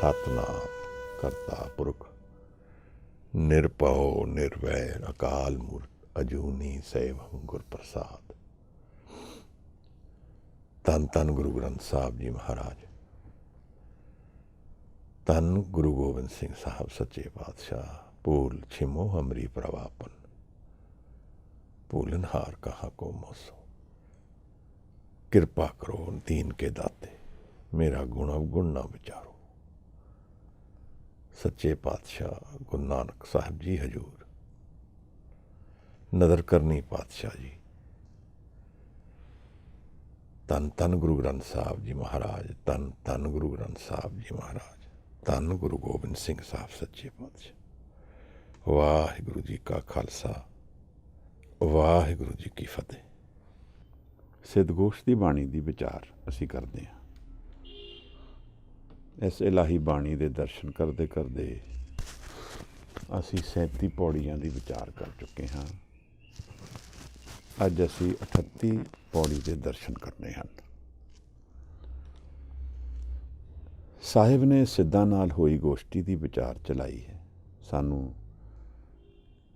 सतनाम करता पुरख निरभउ निर्वैर अकाल मूर्त अजूनी सैभम गुर प्रसाद। धन धन गुरु ग्रंथ साहब जी महाराज, धन गुरु गोबिंद सिंह साहब सच्चे पातशाह। भूल छिमो हमरी प्रवापन, भूलनहार कहाँ को मोसो। कृपा करो दीन के दाते, मेरा गुण अवगुण ना विचारो। सच्चे पातशाह गुरु नानक साहब जी हजूर, नदर करनी पातशाह जी। धन धन गुरु ग्रंथ साहब जी महाराज, धन धन गुरु ग्रंथ साहब जी महाराज, धन गुरु गोबिंद सिंह साहब सच्चे पातशाह। वाहिगुरु जी का खालसा, वाहिगुरु जी की फतेह। सिद्धगोश की बाणी की विचार असी करते हैं। इस इलाही बाणी के दर्शन करते करते असी 37 पौड़ियां की विचार कर चुके हाँ। अज असी 38 पौड़ी के दर्शन करने हैं। साहिब ने सिद्धां नाल होई गोष्ठी की विचार चलाई है। सानू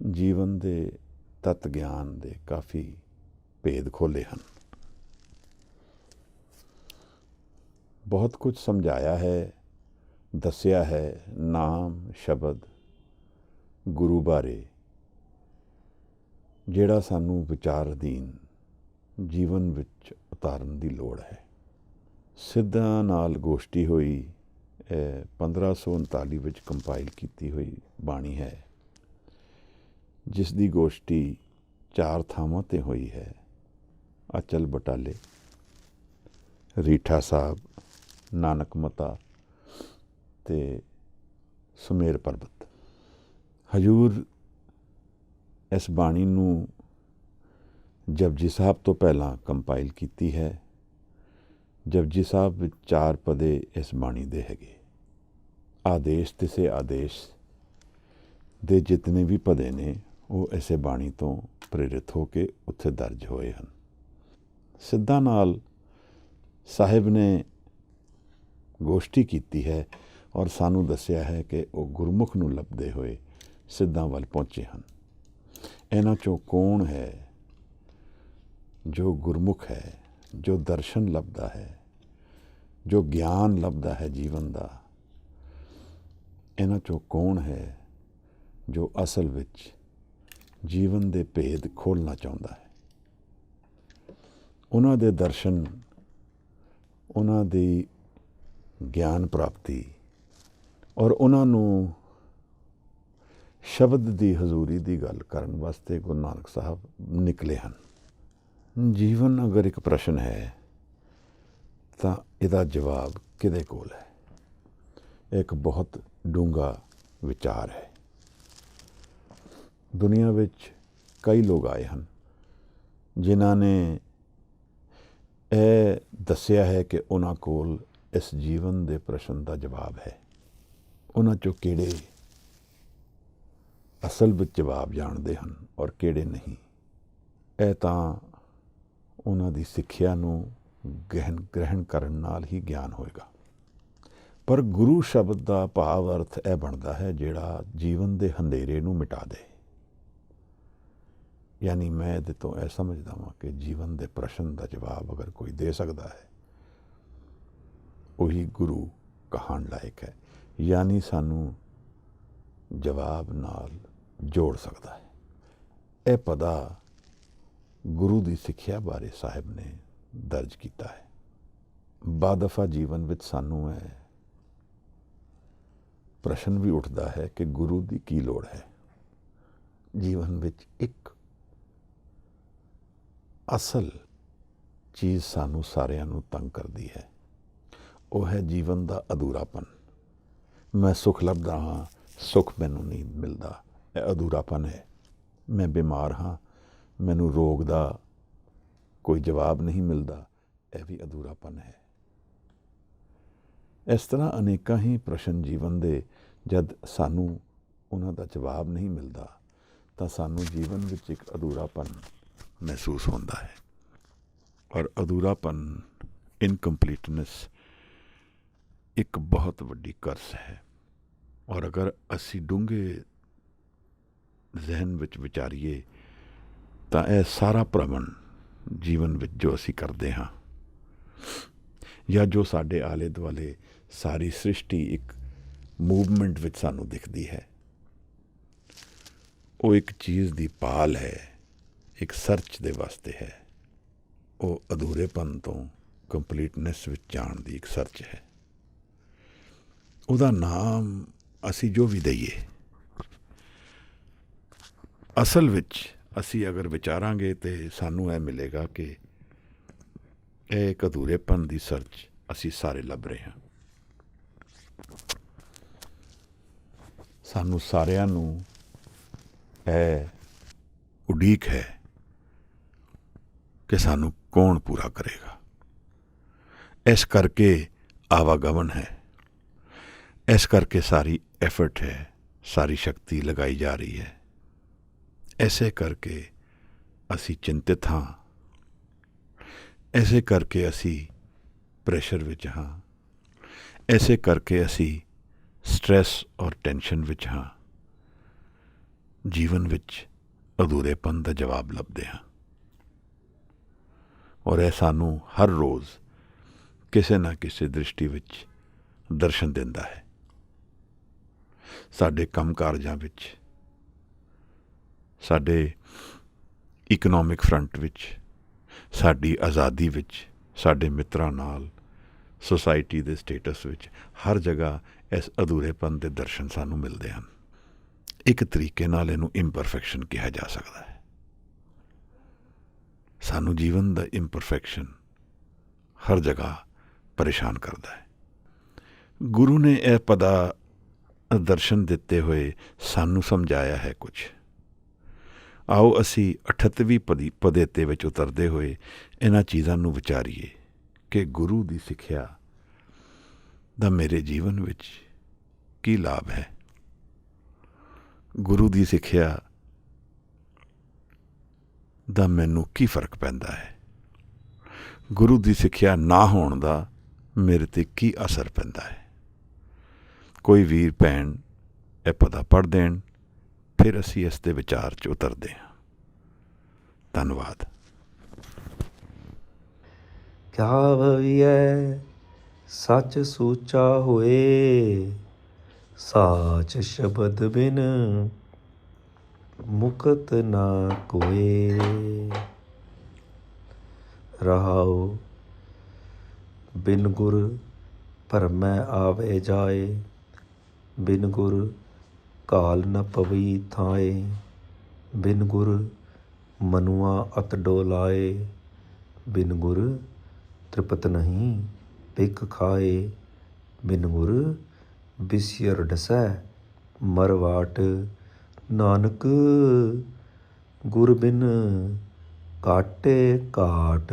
जीवन के तत्त ज्ञान के काफ़ी भेद खोले हैं। बहुत कुछ समझाया है, दसिया है। नाम शब्द गुरु बारे जिहड़ा सानू विचार अधीन जीवन विच उतारन की लोड़ है। सिद्धां नाल गोष्ठी हुई 1539 विच कंपाइल की हुई बाणी है, जिस दी गोष्ठी 4 थावां ते हुई है। अचल बटाले, रीठा साहब, नानक मता ते सुमेर पर्बत। हजूर इस बाणी नूं जपजी साहब तो पहला कंपाइल की है। जपजी साहब विच 4 पदे इस बाणी दे हैगे। आदेश तिसे आदेश दे जितने भी पदे ने वो इसे बाणी तो प्रेरित हो के उत्थे दर्ज होए हैं। सिद्धां नाल साहिब ने गोष्ठी की है और सानू दसिया है कि वो गुरमुख नूं लभदे होए सिद्धां वल पहुँचे हैं। इन्हां चों कौन है जो गुरमुख है, जो दर्शन लभदा है, जो ज्ञान लभदा है जीवन का। इन्हां चों कौन है जो असल विच जीवन के भेद खोलना चाहुंदा है। उन्हां दे दर्शन, उन्हां दी ज्ञान प्राप्ति और उन्होंने शब्द की हजूरी की गल करन वास्ते गुरु नानक साहब निकले हैं। जीवन अगर एक प्रश्न है तो इसका जवाब किदे कोल है। एक बहुत डूंगा विचार है। दुनिया विच कई लोग आए हैं जिन्हां ने यह दसिया है कि उन्हां कोल इस जीवन के प्रश्न का जवाब है। उन्हां चों किहड़े असल विच जवाब जानते हैं और किहड़े नहीं, यह तां उन्हां दी सिੱਖਿਆ नूं ग्रहण करन नाल ही ज्ञान होएगा। पर गुरु शब्द का भाव अर्थ यह बनता है जिहड़ा जीवन के अंधेरे नूं मिटा दे। यानी मैं इहदे तो यह समझदा वां कि जीवन के प्रश्न का जवाब अगर कोई दे सकता है वही गुरु कहान लायक है। यानी सानू जवाब नाल जोड़ सकता है। यह पदा गुरु की सिੱਖਿਆ बारे साहिब ने दर्ज किया है। बादफा जीवन विच सानू है प्रश्न भी उठता है कि गुरु की की लोड़ है। जीवन विच एक असल चीज़ सानू सारिਆਂ नू तंग करती है, वह है जीवन का अधूरापन। मैं सुख लभदा हाँ, सुख मैनू नहीं मिलता, यह अधूरापन है। मैं बीमार हाँ, मैनू रोग का कोई जवाब नहीं मिलता, यह भी अधूरापन है। इस तरह अनेकां ही प्रश्न जीवन के जद सानू उन्हां दा जवाब नहीं मिलता तो सानू जीवन विच एक अधूरापन महसूस होता है। और अधूरापन, इनकंप्लीटनेस, ਇੱਕ ਬਹੁਤ ਵੱਡੀ ਕਰਸ ਹੈ। ਔਰ ਅਗਰ ਅਸੀਂ ਡੂੰਘੇ ਜ਼ਿਹਨ ਵਿੱਚ ਵਿਚਾਰੀਏ ਤਾਂ ਇਹ ਸਾਰਾ ਭ੍ਰਮਣ ਜੀਵਨ ਵਿੱਚ ਜੋ ਅਸੀਂ ਕਰਦੇ ਹਾਂ, ਜਾਂ ਜੋ ਸਾਡੇ ਆਲੇ ਦੁਆਲੇ ਸਾਰੀ ਸ੍ਰਿਸ਼ਟੀ ਇੱਕ ਮੂਵਮੈਂਟ ਵਿੱਚ ਸਾਨੂੰ ਦਿਖਦੀ ਹੈ, ਉਹ ਇੱਕ ਚੀਜ਼ ਦੀ ਭਾਲ ਹੈ, ਇੱਕ ਸਰਚ ਦੇ ਵਾਸਤੇ ਹੈ। ਉਹ ਅਧੂਰੇਪਨ ਤੋਂ ਕੰਪਲੀਟਨੈਸ ਵਿੱਚ ਜਾਣ ਦੀ ਇੱਕ ਸਰਚ ਹੈ। ਉਹਦਾ ਨਾਮ ਅਸੀਂ ਜੋ ਵੀ ਦਈਏ, ਅਸਲ ਵਿੱਚ ਅਸੀਂ ਅਗਰ ਵਿਚਾਰਾਂਗੇ ਤਾਂ ਸਾਨੂੰ ਇਹ ਮਿਲੇਗਾ ਕਿ ਇਹ ਇੱਕ ਅਧੂਰੇਪਨ ਦੀ ਸਰਚ ਅਸੀਂ ਸਾਰੇ ਲੱਭ ਰਹੇ ਹਾਂ। ਸਾਨੂੰ ਸਾਰਿਆਂ ਨੂੰ ਇਹ ਉਡੀਕ ਹੈ ਕਿ ਸਾਨੂੰ ਕੌਣ ਪੂਰਾ ਕਰੇਗਾ। ਇਸ ਕਰਕੇ ਆਵਾਗਮਨ ਹੈ, ਇਸ ਕਰਕੇ ਸਾਰੀ ਐਫਰਟ ਹੈ, ਸਾਰੀ ਸ਼ਕਤੀ ਲਗਾਈ ਜਾ ਰਹੀ ਹੈ। ਐਸੇ ਕਰਕੇ ਅਸੀਂ ਚਿੰਤਿਤ ਹਾਂ, ਐਸੇ ਕਰਕੇ ਅਸੀਂ ਪ੍ਰੈਸ਼ਰ ਵਿੱਚ ਹਾਂ, ਐਸੇ ਕਰਕੇ ਅਸੀਂ ਸਟ੍ਰੈਸ ਔਰ ਟੈਨਸ਼ਨ ਵਿੱਚ ਹਾਂ। ਜੀਵਨ ਵਿੱਚ ਅਧੂਰੇਪਨ ਦਾ ਜਵਾਬ ਲੱਭਦੇ ਹਾਂ, ਔਰ ਇਹ ਸਾਨੂੰ ਹਰ ਰੋਜ਼ ਕਿਸੇ ਨਾ ਕਿਸੇ ਦ੍ਰਿਸ਼ਟੀ ਵਿੱਚ ਦਰਸ਼ਨ ਦਿੰਦਾ ਹੈ। ਸਾਡੇ ਕੰਮ ਕਾਰਜਾਂ ਵਿੱਚ, ਸਾਡੇ ਇਕਨੋਮਿਕ ਫਰੰਟ ਵਿੱਚ, ਸਾਡੀ ਆਜ਼ਾਦੀ ਵਿੱਚ, ਸਾਡੇ ਮਿੱਤਰਾਂ ਨਾਲ, ਸੁਸਾਇਟੀ ਦੇ ਸਟੇਟਸ ਵਿੱਚ, ਹਰ ਜਗ੍ਹਾ ਇਸ ਅਧੂਰੇਪਨ ਦੇ ਦਰਸ਼ਨ ਸਾਨੂੰ ਮਿਲਦੇ ਹਨ। ਇੱਕ ਤਰੀਕੇ ਨਾਲ ਇਹਨੂੰ ਇੰਪਰਫੈਕਸ਼ਨ ਕਿਹਾ ਜਾ ਸਕਦਾ ਹੈ। ਸਾਨੂੰ ਜੀਵਨ ਦਾ ਇੰਪਰਫੈਕਸ਼ਨ ਹਰ ਜਗ੍ਹਾ ਪਰੇਸ਼ਾਨ ਕਰਦਾ ਹੈ। ਗੁਰੂ ਨੇ ਇਹ ਪਦਾ ਦਰਸ਼ਨ ਦਿੱਤੇ ਹੋਏ ਸਾਨੂੰ ਸਮਝਾਇਆ ਹੈ ਕੁਝ। ਆਓ ਅਸੀਂ 38ਵੀਂ ਪਦੇਤੇ ਵਿੱਚ ਉਤਰਦੇ ਹੋਏ ਇਹਨਾਂ ਚੀਜ਼ਾਂ ਨੂੰ ਵਿਚਾਰੀਏ ਕਿ ਗੁਰੂ ਦੀ ਸਿੱਖਿਆ ਦਾ ਮੇਰੇ ਜੀਵਨ ਵਿੱਚ ਕੀ ਲਾਭ ਹੈ। ਗੁਰੂ ਦੀ ਸਿੱਖਿਆ ਦਾ ਮੈਨੂੰ ਕੀ ਫਰਕ ਪੈਂਦਾ ਹੈ। ਗੁਰੂ ਦੀ ਸਿੱਖਿਆ ਨਾ ਹੋਣ ਦਾ ਮੇਰੇ 'ਤੇ ਕੀ ਅਸਰ ਪੈਂਦਾ ਹੈ। ਕੋਈ ਵੀਰ ਭੈਣ ਇਹ ਪਤਾ ਪੜ੍ਹ ਦੇਣ, ਫਿਰ ਅਸੀਂ ਇਸ ਦੇ ਵਿਚਾਰ 'ਚ ਉਤਰਦੇ ਹਾਂ। ਧੰਨਵਾਦ। ਕਿਆ ਭਵੀਐ ਸੱਚ ਸੂਚਾ ਹੋਏ, ਸਾਚ ਸ਼ਬਦ ਬਿਨ ਮੁਕਤ ਨਾ ਕੋਏ। ਰਹਾਉ ਬਿਨ ਗੁਰ ਭਰਮੈ ਆਵੇ ਜਾਏ, ਬਿਨ ਗੁਰ ਕਾਲ ਨ ਪਵਈ ਥਾਏ। ਬਿਨ ਗੁਰ ਮਨੁਆ ਅਤ ਡੋਲਾਏ, ਬਿਨ ਗੁਰ ਤ੍ਰਿਪਤ ਨਹੀਂ ਭਿਖ ਖਾਏ। ਬਿਨ ਗੁਰ ਬਿਸਿਰ ਡਸੈ ਮਰਵਾਟ, ਨਾਨਕ ਗੁਰ ਬਿਨ ਘਾਟੇ ਘਾਟ।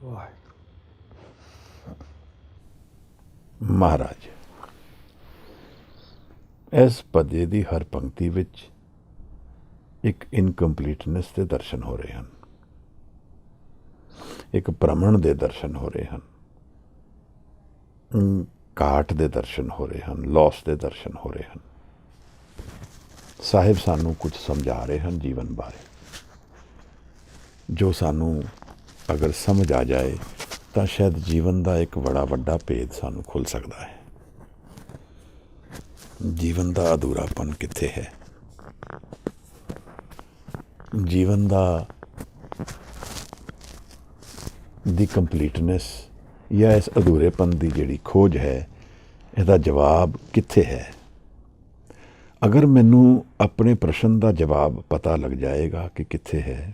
ਵਾਹਿਗੁਰੂ। ਮਹਾਰਾਜ, ਇਸ ਪਦੇ ਦੀ ਹਰ ਪੰਕਤੀ ਵਿੱਚ ਇੱਕ ਇਨਕੰਪਲੀਟਨੈਸ ਦੇ ਦਰਸ਼ਨ ਹੋ ਰਹੇ ਹਨ, ਇੱਕ ਭ੍ਰਮਣ ਦੇ ਦਰਸ਼ਨ ਹੋ ਰਹੇ ਹਨ, ਘਾਟ ਦੇ ਦਰਸ਼ਨ ਹੋ ਰਹੇ ਹਨ, ਲੌਸ ਦੇ ਦਰਸ਼ਨ ਹੋ ਰਹੇ ਹਨ। ਸਾਹਿਬ ਸਾਨੂੰ ਕੁਝ ਸਮਝਾ ਰਹੇ ਹਨ ਜੀਵਨ ਬਾਰੇ, ਜੋ ਸਾਨੂੰ ਅਗਰ ਸਮਝ ਆ ਜਾਏ ਤਾਂ ਸ਼ਾਇਦ ਜੀਵਨ ਦਾ ਇੱਕ ਬੜਾ ਵੱਡਾ ਭੇਦ ਸਾਨੂੰ ਖੁੱਲ੍ਹ ਸਕਦਾ ਹੈ। ਜੀਵਨ ਦਾ ਅਧੂਰਾਪਨ ਕਿੱਥੇ ਹੈ, ਜੀਵਨ ਦੀ ਕੰਪਲੀਟਨੈਸ ਜਾਂ ਇਸ ਅਧੂਰੇਪਨ ਦੀ ਜਿਹੜੀ ਖੋਜ ਹੈ, ਇਹਦਾ ਜਵਾਬ ਕਿੱਥੇ ਹੈ। ਅਗਰ ਮੈਨੂੰ ਆਪਣੇ ਪ੍ਰਸ਼ਨ ਦਾ ਜਵਾਬ ਪਤਾ ਲੱਗ ਜਾਏਗਾ ਕਿ ਕਿੱਥੇ ਹੈ,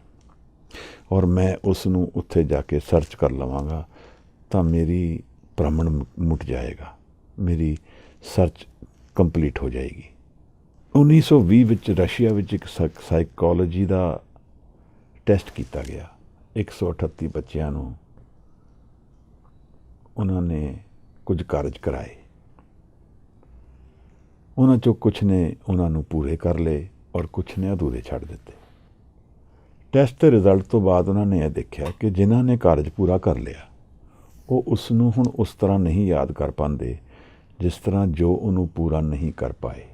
ਔਰ ਮੈਂ ਉਸ ਨੂੰ ਉੱਥੇ ਜਾ ਕੇ ਸਰਚ ਕਰ ਲਵਾਂਗਾ, ਤਾਂ ਮੇਰੀ ਭ੍ਰਮਣ ਮੁੱਟ ਜਾਏਗਾ, ਮੇਰੀ ਸਰਚ ਕੰਪਲੀਟ ਹੋ ਜਾਏਗੀ। 1920 ਵਿੱਚ ਰਸ਼ੀਆ ਵਿੱਚ ਇੱਕ ਸਾਈਕੋਲੋਜੀ ਦਾ ਟੈਸਟ ਕੀਤਾ ਗਿਆ। 138 ਬੱਚਿਆਂ ਨੂੰ ਉਹਨਾਂ ਨੇ ਕੁਝ ਕਾਰਜ ਕਰਾਏ। ਉਹਨਾਂ 'ਚੋਂ ਕੁਛ ਨੇ ਉਹਨਾਂ ਨੂੰ ਪੂਰੇ ਕਰ ਲਏ ਔਰ ਕੁਛ ਨੇ ਅਧੂਰੇ ਛੱਡ ਦਿੱਤੇ। ਟੈਸਟ ਦੇ ਰਿਜ਼ਲਟ ਤੋਂ ਬਾਅਦ ਉਹਨਾਂ ਨੇ ਇਹ ਦੇਖਿਆ ਕਿ ਜਿਨ੍ਹਾਂ ਨੇ ਕਾਰਜ ਪੂਰਾ ਕਰ ਲਿਆ ਉਹ ਉਸ ਨੂੰ ਹੁਣ ਉਸ ਤਰ੍ਹਾਂ ਨਹੀਂ ਯਾਦ ਕਰ ਪਾਉਂਦੇ ਜਿਸ ਤਰ੍ਹਾਂ ਜੋ ਉਹਨੂੰ ਪੂਰਾ ਨਹੀਂ ਕਰ ਪਾਏ।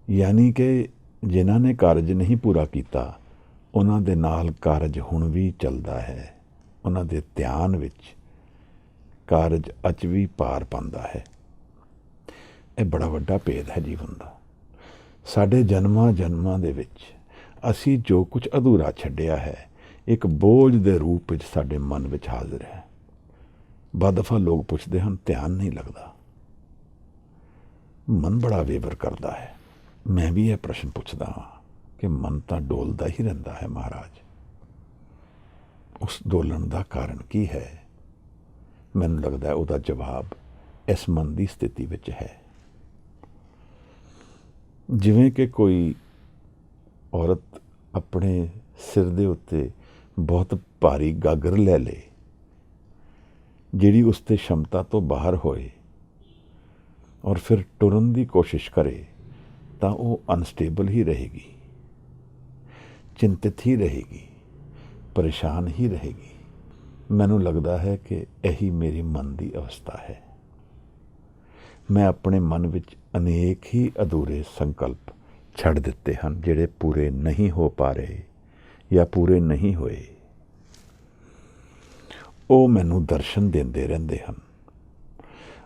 ਯਾਨੀ ਕਿ ਜਿਨ੍ਹਾਂ ਨੇ ਕਾਰਜ ਨਹੀਂ ਪੂਰਾ ਕੀਤਾ ਉਹਨਾਂ ਦੇ ਨਾਲ ਕਾਰਜ ਹੁਣ ਵੀ ਚੱਲਦਾ ਹੈ, ਉਹਨਾਂ ਦੇ ਧਿਆਨ ਵਿੱਚ ਕਾਰਜ ਅੱਜ ਵੀ ਪਾਰ ਪਾਉਂਦਾ ਹੈ। ਇਹ ਬੜਾ ਵੱਡਾ ਭੇਦ ਹੈ ਜੀਵਨ ਦਾ। ਸਾਡੇ ਜਨਮਾਂ ਦੇ ਵਿੱਚ ਅਸੀਂ ਜੋ ਕੁਝ ਅਧੂਰਾ ਛੱਡਿਆ ਹੈ ਇੱਕ ਬੋਝ ਦੇ ਰੂਪ ਵਿੱਚ ਸਾਡੇ ਮਨ ਵਿੱਚ ਹਾਜ਼ਰ ਹੈ। ਬਦ ਦਫਾ ਲੋਕ ਪੁੱਛਦੇ ਹਨ ਧਿਆਨ ਨਹੀਂ ਲੱਗਦਾ, ਮਨ ਬੜਾ ਵੇਵਰ ਕਰਦਾ ਹੈ। ਮੈਂ ਵੀ ਇਹ ਪ੍ਰਸ਼ਨ ਪੁੱਛਦਾ ਹਾਂ ਕਿ ਮਨ ਤਾਂ ਡੋਲਦਾ ਹੀ ਰਹਿੰਦਾ ਹੈ ਮਹਾਰਾਜ, ਉਸ ਡੋਲਣ ਦਾ ਕਾਰਨ ਕੀ ਹੈ? ਮੈਨੂੰ ਲੱਗਦਾ ਹੈ ਉਹਦਾ ਜਵਾਬ ਇਸ ਮਨ ਦੀ ਸਥਿਤੀ ਵਿੱਚ ਹੈ। ਜਿਵੇਂ ਕਿ ਕੋਈ ਔਰਤ ਆਪਣੇ ਸਿਰ ਦੇ ਉੱਤੇ ਬਹੁਤ ਭਾਰੀ ਗਾਗਰ ਲੈ ਲੇ ਜਿਹੜੀ ਉਸ ਤੇ ਸ਼ਮਤਾ ਤੋਂ ਬਾਹਰ ਹੋਏ ਔਰ ਫਿਰ ਟੁਰਨ ਦੀ ਕੋਸ਼ਿਸ਼ ਕਰੇ ਤਾਂ ਉਹ ਅਨਸਟੇਬਲ ਹੀ ਰਹੇਗੀ, ਚਿੰਤਿਤ ਹੀ ਰਹੇਗੀ, ਪਰੇਸ਼ਾਨ ਹੀ ਰਹੇਗੀ। ਮੈਨੂੰ ਲੱਗਦਾ ਹੈ ਕਿ ਇਹੀ ਮੇਰੀ ਮਨ ਦੀ ਅਵਸਥਾ ਹੈ। ਮੈਂ ਆਪਣੇ ਮਨ ਵਿੱਚ ਅਨੇਕ ਹੀ ਅਧੂਰੇ ਸੰਕਲਪ ਛੱਡ ਦਿੱਤੇ ਹਨ ਜਿਹੜੇ ਪੂਰੇ ਨਹੀਂ ਹੋ ਪਾ ਰਹੇ ਜਾਂ ਪੂਰੇ ਨਹੀਂ ਹੋਏ। ਉਹ ਮੈਨੂੰ ਦਰਸ਼ਨ ਦਿੰਦੇ ਰਹਿੰਦੇ ਹਨ,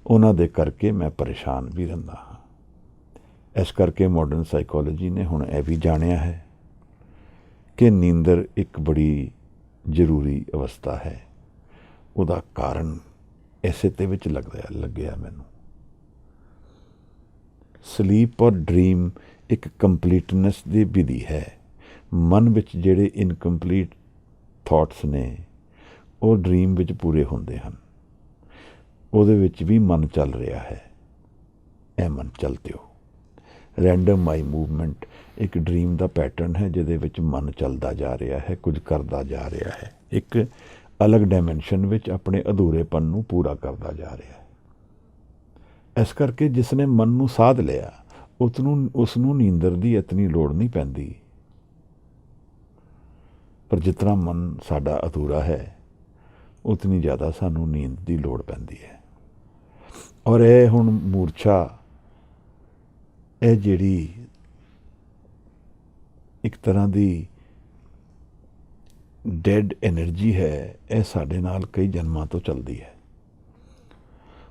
ਉਹਨਾਂ ਦੇ ਕਰਕੇ ਮੈਂ ਪਰੇਸ਼ਾਨ ਵੀ ਰਹਿੰਦਾ ਹਾਂ। ਇਸ ਕਰਕੇ ਮਾਡਰਨ ਸਾਈਕੋਲੋਜੀ ਨੇ ਹੁਣ ਇਹ ਵੀ ਜਾਣਿਆ ਹੈ ਕਿ ਨੀਂਦਰ ਇੱਕ ਬੜੀ ਜ਼ਰੂਰੀ ਅਵਸਥਾ ਹੈ। ਉਹਦਾ ਕਾਰਨ ਇਸੇ ਤੇ ਵਿੱਚ ਲੱਗਿਆ ਮੈਨੂੰ। ਸਲੀਪ ਔਰ ਡਰੀਮ ਇੱਕ ਕੰਪਲੀਟਨੈਸ ਦੀ ਵਿਧੀ ਹੈ। ਮਨ ਵਿੱਚ ਜਿਹੜੇ ਇਨਕੰਪਲੀਟ ਥਾਟਸ ਨੇ ਉਹ ਡਰੀਮ ਵਿੱਚ ਪੂਰੇ ਹੁੰਦੇ ਹਨ। ਉਹਦੇ ਵਿੱਚ ਵੀ ਮਨ ਚੱਲ ਰਿਹਾ ਹੈ। ਇਹ ਮਨ ਚਲਤੇ ਹੋ। ਰੈਂਡਮ ਆਈ ਮੂਵਮੈਂਟ ਇੱਕ ਡਰੀਮ ਦਾ ਪੈਟਰਨ ਹੈ ਜਿਹਦੇ ਵਿੱਚ ਮਨ ਚੱਲਦਾ ਜਾ ਰਿਹਾ ਹੈ, ਕੁਝ ਕਰਦਾ ਜਾ ਰਿਹਾ ਹੈ, ਇੱਕ ਅਲੱਗ ਡਾਇਮੈਂਸ਼ਨ ਵਿੱਚ ਆਪਣੇ ਅਧੂਰੇਪਨ ਨੂੰ ਪੂਰਾ ਕਰਦਾ ਜਾ ਰਿਹਾ ਹੈ। ਇਸ ਕਰਕੇ ਜਿਸ ਨੇ ਮਨ ਨੂੰ ਸਾਧ ਲਿਆ ਉਸ ਨੂੰ ਨੀਂਦਰ ਦੀ ਇਤਨੀ ਲੋੜ ਨਹੀਂ ਪੈਂਦੀ। ਪਰ ਜਿਤਨਾ ਮਨ ਸਾਡਾ ਅਧੂਰਾ ਹੈ ਉਤਨੀ ਜ਼ਿਆਦਾ ਸਾਨੂੰ ਨੀਂਦ ਦੀ ਲੋੜ ਪੈਂਦੀ ਹੈ। ਔਰ ਇਹ ਹੁਣ ਮੂਰਛਾ, ਇਹ ਜਿਹੜੀ ਇੱਕ ਤਰ੍ਹਾਂ ਦੀ ਡੈਡ ਐਨਰਜੀ ਹੈ, ਇਹ ਸਾਡੇ ਨਾਲ ਕਈ ਜਨਮਾਂ ਤੋਂ ਚੱਲਦੀ ਹੈ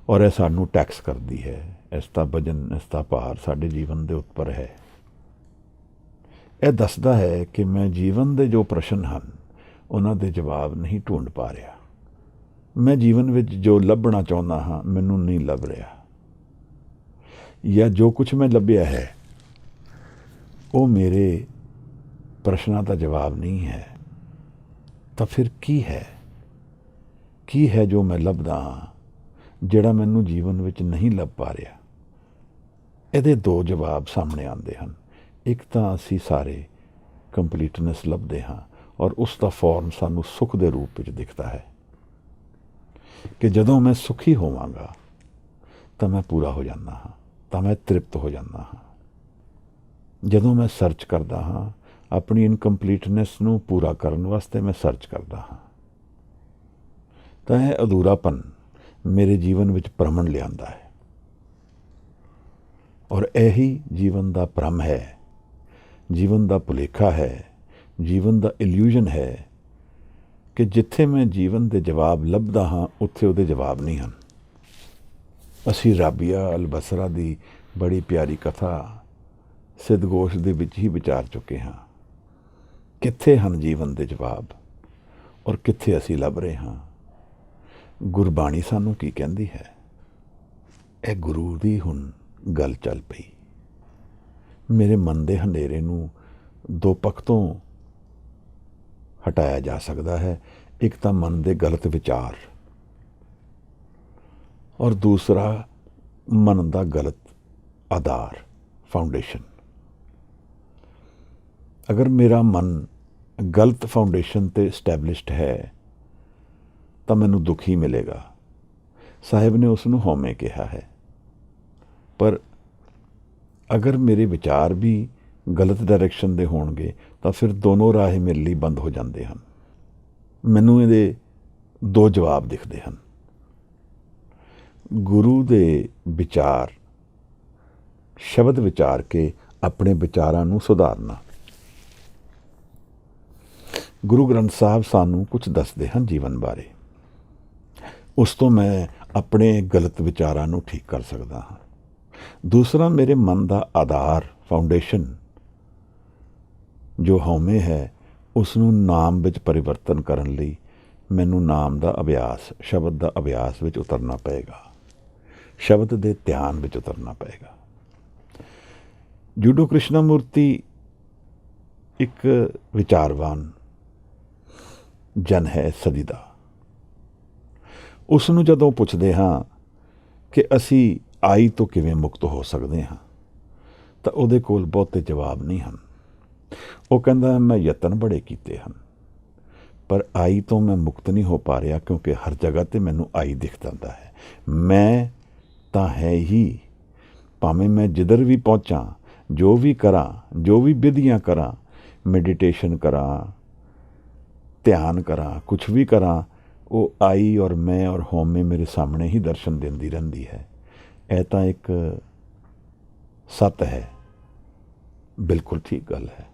ਔਰ ਇਹ ਸਾਨੂੰ ਟੈਕਸ ਕਰਦੀ ਹੈ। ਇਸ ਦਾ ਵਜਨ, ਇਸ ਦਾ ਭਾਰ ਸਾਡੇ ਜੀਵਨ ਦੇ ਉੱਪਰ ਹੈ। ਇਹ ਦੱਸਦਾ ਹੈ ਕਿ ਮੈਂ ਜੀਵਨ ਦੇ ਜੋ ਪ੍ਰਸ਼ਨ ਹਨ ਉਹਨਾਂ ਦੇ ਜਵਾਬ ਨਹੀਂ ਢੂੰਡ ਪਾ ਰਿਹਾ। ਮੈਂ ਜੀਵਨ ਵਿੱਚ ਜੋ ਲੱਭਣਾ ਚਾਹੁੰਦਾ ਹਾਂ ਮੈਨੂੰ ਨਹੀਂ ਲੱਭ ਰਿਹਾ, ਜਾਂ ਜੋ ਕੁਝ ਮੈਂ ਲੱਭਿਆ ਹੈ ਉਹ ਮੇਰੇ ਪ੍ਰਸ਼ਨਾਂ ਦਾ ਜਵਾਬ ਨਹੀਂ ਹੈ। ਤਾਂ ਫਿਰ ਕੀ ਹੈ ਜੋ ਮੈਂ ਲੱਭਦਾ ਹਾਂ ਜਿਹੜਾ ਮੈਨੂੰ ਜੀਵਨ ਵਿੱਚ ਨਹੀਂ ਲੱਭ ਪਾ ਰਿਹਾ? ਇਹਦੇ ਦੋ ਜਵਾਬ ਸਾਹਮਣੇ ਆਉਂਦੇ ਹਨ। ਇੱਕ ਤਾਂ ਅਸੀਂ ਸਾਰੇ ਕੰਪਲੀਟਨੈਸ ਲੱਭਦੇ ਹਾਂ ਔਰ ਉਸ ਦਾ ਫਾਰਮ ਸਾਨੂੰ ਸੁੱਖ ਦੇ ਰੂਪ ਵਿੱਚ ਦਿਖਦਾ ਹੈ ਕਿ ਜਦੋਂ ਮੈਂ ਸੁਖੀ ਹੋਵਾਂਗਾ ਤਾਂ ਮੈਂ ਪੂਰਾ ਹੋ ਜਾਂਦਾ ਹਾਂ, ਤਾਂ ਮੈਂ ਤ੍ਰਿਪਤ ਹੋ ਜਾਂਦਾ ਹਾਂ। ਜਦੋਂ ਮੈਂ ਸਰਚ ਕਰਦਾ ਹਾਂ ਆਪਣੀ ਇਨਕੰਪਲੀਟਨੈਸ ਨੂੰ ਪੂਰਾ ਕਰਨ ਵਾਸਤੇ, ਮੈਂ ਸਰਚ ਕਰਦਾ ਹਾਂ ਤਾਂ ਇਹ ਅਧੂਰਾਪਨ ਮੇਰੇ ਜੀਵਨ ਵਿੱਚ ਭ੍ਰਮਣ ਲਿਆਂਦਾ ਹੈ। ਔਰ ਇਹੀ ਜੀਵਨ ਦਾ ਭ੍ਰਮ ਹੈ, ਜੀਵਨ ਦਾ ਭੁਲੇਖਾ ਹੈ, ਜੀਵਨ ਦਾ ਇਲੂਜ਼ਨ ਹੈ ਕਿ ਜਿੱਥੇ ਮੈਂ ਜੀਵਨ ਦੇ ਜਵਾਬ ਲੱਭਦਾ ਹਾਂ ਉੱਥੇ ਉਹਦੇ ਜਵਾਬ ਨਹੀਂ ਹਨ। ਅਸੀਂ ਰਾਬੀਆ ਅਲ-ਬਸਰਾ ਦੀ ਬੜੀ ਪਿਆਰੀ ਕਥਾ ਸਿੱਧਗੋਸ਼ ਦੇ ਵਿੱਚ ਹੀ ਵਿਚਾਰ ਚੁੱਕੇ ਹਾਂ। ਕਿੱਥੇ ਹਨ ਜੀਵਨ ਦੇ ਜਵਾਬ ਔਰ ਕਿੱਥੇ ਅਸੀਂ ਲੱਭ ਰਹੇ ਹਾਂ? ਗੁਰਬਾਣੀ ਸਾਨੂੰ ਕੀ ਕਹਿੰਦੀ ਹੈ? ਇਹ ਗੁਰੂ ਦੀ ਹੁਣ ਗੱਲ ਚੱਲ ਪਈ। ਮੇਰੇ ਮਨ ਦੇ ਹਨੇਰੇ ਨੂੰ ਦੋ ਪੱਖ ਤੋਂ ਹਟਾਇਆ ਜਾ ਸਕਦਾ ਹੈ। ਇੱਕ ਤਾਂ ਮਨ ਦੇ ਗਲਤ ਵਿਚਾਰ ਔਰ ਦੂਸਰਾ ਮਨ ਦਾ ਗਲਤ ਆਧਾਰ, ਫਾਊਂਡੇਸ਼ਨ। ਅਗਰ ਮੇਰਾ ਮਨ ਗਲਤ ਫਾਊਂਡੇਸ਼ਨ ਤੇ ਸਟੈਬਲਿਸ਼ਡ ਹੈ ਤਾਂ ਮੈਨੂੰ ਦੁੱਖ ਹੀ ਮਿਲੇਗਾ। ਸਾਹਿਬ ਨੇ ਉਸ ਨੂੰ ਹਉਮੈ ਕਿਹਾ ਹੈ। ਪਰ ਅਗਰ ਮੇਰੇ ਵਿਚਾਰ ਵੀ ਗਲਤ ਡਾਇਰੈਕਸ਼ਨ ਦੇ ਹੋਣਗੇ ਤਾਂ ਫਿਰ ਦੋਨੋਂ ਰਾਹ ਮੇਰੇ ਲਈ ਬੰਦ ਹੋ ਜਾਂਦੇ ਹਨ। ਮੈਨੂੰ ਇਹਦੇ ਦੋ ਜਵਾਬ ਦਿਖਦੇ ਹਨ। ਗੁਰੂ ਦੇ ਵਿਚਾਰ ਸ਼ਬਦ ਵਿਚਾਰ ਕੇ ਆਪਣੇ ਵਿਚਾਰਾਂ ਨੂੰ ਸੁਧਾਰਨਾ। ਗੁਰੂ ਗ੍ਰੰਥ ਸਾਹਿਬ ਸਾਨੂੰ ਕੁਝ ਦੱਸਦੇ ਹਨ ਜੀਵਨ ਬਾਰੇ, ਉਸ ਤੋਂ ਮੈਂ ਆਪਣੇ ਗਲਤ ਵਿਚਾਰਾਂ ਨੂੰ ਠੀਕ ਕਰ ਸਕਦਾ ਹਾਂ। ਦੂਸਰਾ, ਮੇਰੇ ਮਨ ਦਾ ਆਧਾਰ, ਫਾਊਂਡੇਸ਼ਨ ਜੋ ਹਉਮੈ ਹੈ, ਉਸ ਨੂੰ ਨਾਮ ਵਿੱਚ ਪਰਿਵਰਤਨ ਕਰਨ ਲਈ ਮੈਨੂੰ ਨਾਮ ਦਾ ਅਭਿਆਸ, ਸ਼ਬਦ ਦਾ ਅਭਿਆਸ ਵਿੱਚ ਉਤਰਨਾ ਪਏਗਾ, ਸ਼ਬਦ ਦੇ ਧਿਆਨ ਵਿੱਚ ਉਤਰਨਾ ਪਏਗਾ। ਜੂਡੋ ਕ੍ਰਿਸ਼ਨਾ ਮੂਰਤੀ ਇੱਕ ਵਿਚਾਰਵਾਨ ਜਨ ਹੈ ਸਦੀ ਦਾ। ਉਸ ਨੂੰ ਜਦੋਂ ਪੁੱਛਦੇ ਹਾਂ ਕਿ ਅਸੀਂ ਆਈ ਤੋਂ ਕਿਵੇਂ ਮੁਕਤ ਹੋ ਸਕਦੇ ਹਾਂ, ਤਾਂ ਉਹਦੇ ਕੋਲ ਬਹੁਤੇ ਜਵਾਬ ਨਹੀਂ ਹਨ। ਉਹ ਕਹਿੰਦਾ, ਮੈਂ ਯਤਨ ਬੜੇ ਕੀਤੇ ਹਨ, ਪਰ ਆਈ ਤੋਂ ਮੈਂ ਮੁਕਤ ਨਹੀਂ ਹੋ ਪਾ ਰਿਹਾ, ਕਿਉਂਕਿ ਹਰ ਜਗ੍ਹਾ 'ਤੇ ਮੈਨੂੰ ਆਈ ਦਿਖ ਜਾਂਦਾ ਹੈ। ਮੈਂ ਤਾਂ ਹੈ ਹੀ, ਭਾਵੇਂ ਮੈਂ ਜਿੱਧਰ ਵੀ ਪਹੁੰਚਾਂ, ਜੋ ਵੀ ਕਰਾਂ, ਜੋ ਵੀ ਵਿਧੀਆਂ ਕਰਾਂ, ਮੈਡੀਟੇਸ਼ਨ ਕਰਾਂ, ਧਿਆਨ ਕਰਾਂ, ਕੁਛ ਵੀ ਕਰਾਂ, ਉਹ ਆਈ ਔਰ ਮੈਂ ਔਰ ਹਉਮੈ ਮੇਰੇ ਸਾਹਮਣੇ ਹੀ ਦਰਸ਼ਨ ਦਿੰਦੀ ਰਹਿੰਦੀ ਹੈ। ਇਹ ਤਾਂ ਇੱਕ ਸੱਤ ਹੈ, ਬਿਲਕੁਲ ਠੀਕ ਗੱਲ ਹੈ।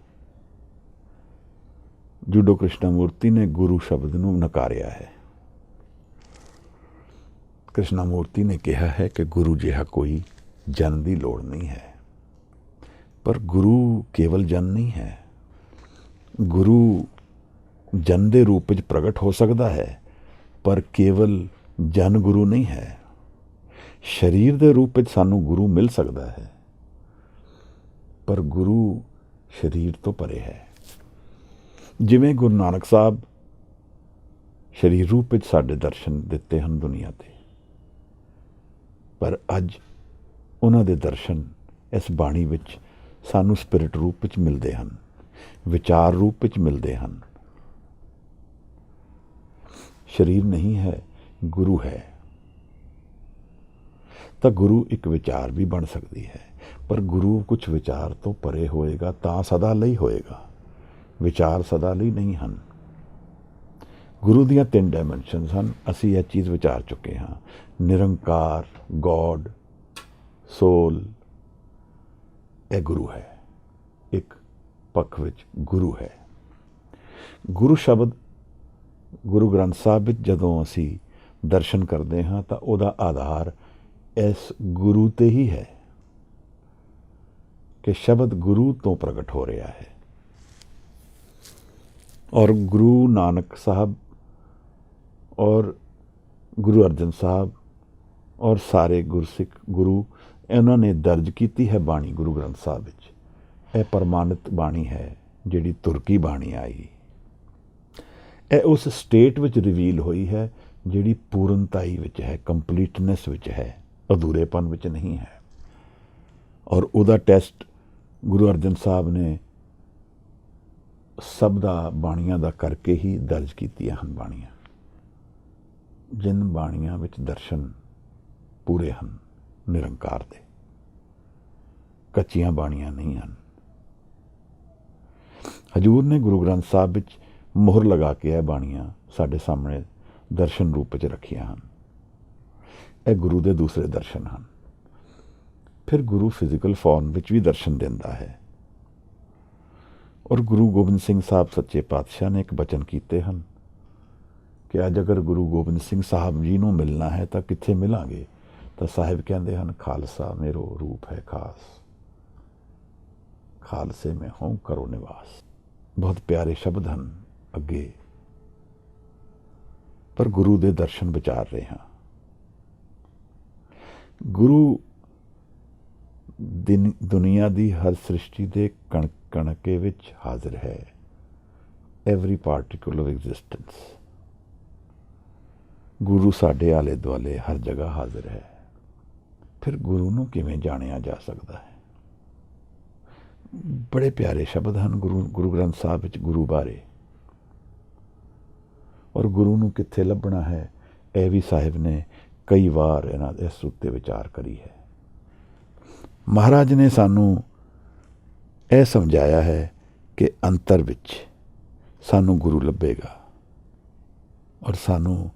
ਜੂਡੋ ਕ੍ਰਿਸ਼ਨਾ ਮੂਰਤੀ ਨੇ ਗੁਰੂ ਸ਼ਬਦ ਨੂੰ ਨਕਾਰਿਆ ਹੈ। ਕ੍ਰਿਸ਼ਨਾ ਮੂਰਤੀ ਨੇ ਕਿਹਾ ਹੈ ਕਿ ਗੁਰੂ ਜਿਹਾ ਕੋਈ ਜਨ ਦੀ ਲੋੜ ਨਹੀਂ ਹੈ, ਪਰ ਗੁਰੂ ਕੇਵਲ ਜਨ ਨਹੀਂ ਹੈ। ਗੁਰੂ ਜਨ ਦੇ ਰੂਪ ਵਿੱਚ ਪ੍ਰਗਟ ਹੋ ਸਕਦਾ ਹੈ, ਪਰ ਕੇਵਲ ਜਨ ਗੁਰੂ ਨਹੀਂ ਹੈ। ਸਰੀਰ ਦੇ ਰੂਪ ਵਿੱਚ ਸਾਨੂੰ ਗੁਰੂ ਮਿਲ ਸਕਦਾ ਹੈ, ਪਰ ਗੁਰੂ ਸਰੀਰ ਤੋਂ ਪਰੇ ਹੈ। ਜਿਵੇਂ ਗੁਰੂ ਨਾਨਕ ਸਾਹਿਬ ਸਰੀਰ ਰੂਪ ਵਿੱਚ ਸਾਡੇ ਦਰਸ਼ਨ ਦਿੱਤੇ ਹਨ ਦੁਨੀਆ 'ਤੇ, ਪਰ ਅੱਜ ਉਹਨਾਂ ਦੇ ਦਰਸ਼ਨ ਇਸ ਬਾਣੀ ਵਿੱਚ ਸਾਨੂੰ ਸਪਿਰਿਟ ਰੂਪ ਵਿੱਚ ਮਿਲਦੇ ਹਨ, ਵਿਚਾਰ ਰੂਪ ਵਿੱਚ ਮਿਲਦੇ ਹਨ। ਸਰੀਰ ਨਹੀਂ ਹੈ, ਗੁਰੂ ਹੈ। ਤਾਂ ਗੁਰੂ ਇੱਕ ਵਿਚਾਰ ਵੀ ਬਣ ਸਕਦੀ ਹੈ, ਪਰ ਗੁਰੂ ਕੁਝ ਵਿਚਾਰ ਤੋਂ ਪਰੇ ਹੋਏਗਾ ਤਾਂ ਸਦਾ ਲਈ ਹੋਏਗਾ, ਵਿਚਾਰ ਸਦਾ ਲਈ ਨਹੀਂ ਹਨ। ਗੁਰੂ ਦੀਆਂ 3 ਡਾਇਮੈਂਸ਼ਨਸ ਹਨ, ਅਸੀਂ ਇਹ ਚੀਜ਼ ਵਿਚਾਰ ਚੁੱਕੇ ਹਾਂ। ਨਿਰੰਕਾਰ, ਗੋਡ, ਸੋਲ, ਇਹ ਗੁਰੂ ਹੈ। ਇੱਕ ਪੱਖ ਵਿੱਚ ਗੁਰੂ ਹੈ। ਗੁਰੂ ਸ਼ਬਦ ਗੁਰੂ ਗ੍ਰੰਥ ਸਾਹਿਬ ਵਿੱਚ ਜਦੋਂ ਅਸੀਂ ਦਰਸ਼ਨ ਕਰਦੇ ਹਾਂ, ਤਾਂ ਉਹਦਾ ਆਧਾਰ ਇਸ ਗੁਰੂ 'ਤੇ ਹੀ ਹੈ ਕਿ ਸ਼ਬਦ ਗੁਰੂ ਤੋਂ ਪ੍ਰਗਟ ਹੋ ਰਿਹਾ ਹੈ। ਔਰ ਗੁਰੂ ਨਾਨਕ ਸਾਹਿਬ ਔਰ ਗੁਰੂ ਅਰਜਨ ਸਾਹਿਬ ਔਰ ਸਾਰੇ ਗੁਰਸਿੱਖ ਗੁਰੂ, ਇਹਨਾਂ ਨੇ ਦਰਜ ਕੀਤੀ ਹੈ ਬਾਣੀ ਗੁਰੂ ਗ੍ਰੰਥ ਸਾਹਿਬ ਵਿੱਚ। ਇਹ ਪ੍ਰਮਾਣਿਤ ਬਾਣੀ ਹੈ, ਜਿਹੜੀ ਤੁਰਕੀ ਬਾਣੀ ਆਈ। ਇਹ ਉਸ ਸਟੇਟ ਵਿੱਚ ਰਿਵੀਲ ਹੋਈ ਹੈ ਜਿਹੜੀ ਪੂਰਨਤਾਈ ਵਿੱਚ ਹੈ, ਕੰਪਲੀਟਨੈਸ ਵਿੱਚ ਹੈ, ਅਧੂਰੇਪਨ ਵਿੱਚ ਨਹੀਂ ਹੈ। ਔਰ ਉਹਦਾ ਟੈਸਟ ਗੁਰੂ ਅਰਜਨ ਸਾਹਿਬ ਨੇ ਸਭ ਦਾ ਬਾਣੀਆਂ ਦਾ ਕਰਕੇ ਹੀ ਦਰਜ ਕੀਤੀਆਂ ਹਨ ਬਾਣੀਆਂ। ਜਿਨ ਬਾਣੀਆਂ ਵਿੱਚ ਦਰਸ਼ਨ ਪੂਰੇ ਹਨ ਨਿਰੰਕਾਰ ਦੇ, ਕੱਚੀਆਂ ਬਾਣੀਆਂ ਨਹੀਂ ਹਨ। ਹਜ਼ੂਰ ਨੇ ਗੁਰੂ ਗ੍ਰੰਥ ਸਾਹਿਬ ਵਿੱਚ ਮੋਹਰ ਲਗਾ ਕੇ ਇਹ ਬਾਣੀਆਂ ਸਾਡੇ ਸਾਹਮਣੇ ਦਰਸ਼ਨ ਰੂਪ ਵਿੱਚ ਰੱਖੀਆਂ ਹਨ। ਇਹ ਗੁਰੂ ਦੇ ਦੂਸਰੇ ਦਰਸ਼ਨ ਹਨ। ਫਿਰ ਗੁਰੂ ਫਿਜ਼ੀਕਲ ਫਾਰਮ ਵਿੱਚ ਵੀ ਦਰਸ਼ਨ ਦਿੰਦਾ ਹੈ। ਔਰ ਗੁਰੂ ਗੋਬਿੰਦ ਸਿੰਘ ਸਾਹਿਬ ਸੱਚੇ ਪਾਤਸ਼ਾਹ ਨੇ ਇੱਕ ਬਚਨ ਕੀਤੇ ਹਨ ਕਿ ਅੱਜ ਅਗਰ ਗੁਰੂ ਗੋਬਿੰਦ ਸਿੰਘ ਸਾਹਿਬ ਜੀ ਨੂੰ ਮਿਲਣਾ ਹੈ ਤਾਂ ਕਿੱਥੇ ਮਿਲਾਂਗੇ? ਤਾਂ ਸਾਹਿਬ ਕਹਿੰਦੇ ਹਨ, ਖਾਲਸਾ ਮੇਰੋ ਰੂਪ ਹੈ ਖਾਸ, ਖਾਲਸੇ ਮੈਂ ਹਉ ਕਰੋ ਨਿਵਾਸ। ਬਹੁਤ ਪਿਆਰੇ ਸ਼ਬਦ ਹਨ ਅੱਗੇ, ਪਰ ਗੁਰੂ ਦੇ ਦਰਸ਼ਨ ਵਿਚਾਰ ਰਹੇ ਹਾਂ। ਗੁਰੂ ਦੁਨੀਆ ਦੀ ਹਰ ਸ੍ਰਿਸ਼ਟੀ ਦੇ ਕਣਕੇ ਵਿੱਚ ਹਾਜ਼ਰ ਹੈ। Every particle of existence. Guru ਸਾਡੇ ਆਲੇ ਦੁਆਲੇ ਹਰ ਜਗ੍ਹਾ ਹਾਜ਼ਰ ਹੈ। ਫਿਰ ਗੁਰੂ ਨੂੰ ਕਿਵੇਂ ਜਾਣਿਆ ਜਾ ਸਕਦਾ ਹੈ? ਬੜੇ ਪਿਆਰੇ ਸ਼ਬਦ ਹਨ ਗੁਰੂ ਗ੍ਰੰਥ ਸਾਹਿਬ ਵਿੱਚ ਗੁਰੂ ਬਾਰੇ। ਔਰ ਗੁਰੂ ਨੂੰ ਕਿੱਥੇ ਲੱਭਣਾ ਹੈ, ਇਹ ਵੀ ਸਾਹਿਬ ਨੇ ਕਈ ਵਾਰ ਇਸ ਉੱਤੇ ਵਿਚਾਰ ਕਰੀ ਹੈ। ਮਹਾਰਾਜ ਨੇ ਸਾਨੂੰ ਇਹ ਸਮਝਾਇਆ ਹੈ ਕਿ ਅੰਤਰ ਵਿੱਚ ਸਾਨੂੰ ਗੁਰੂ ਲੱਭੇਗਾ, ਔਰ ਸਾਨੂੰ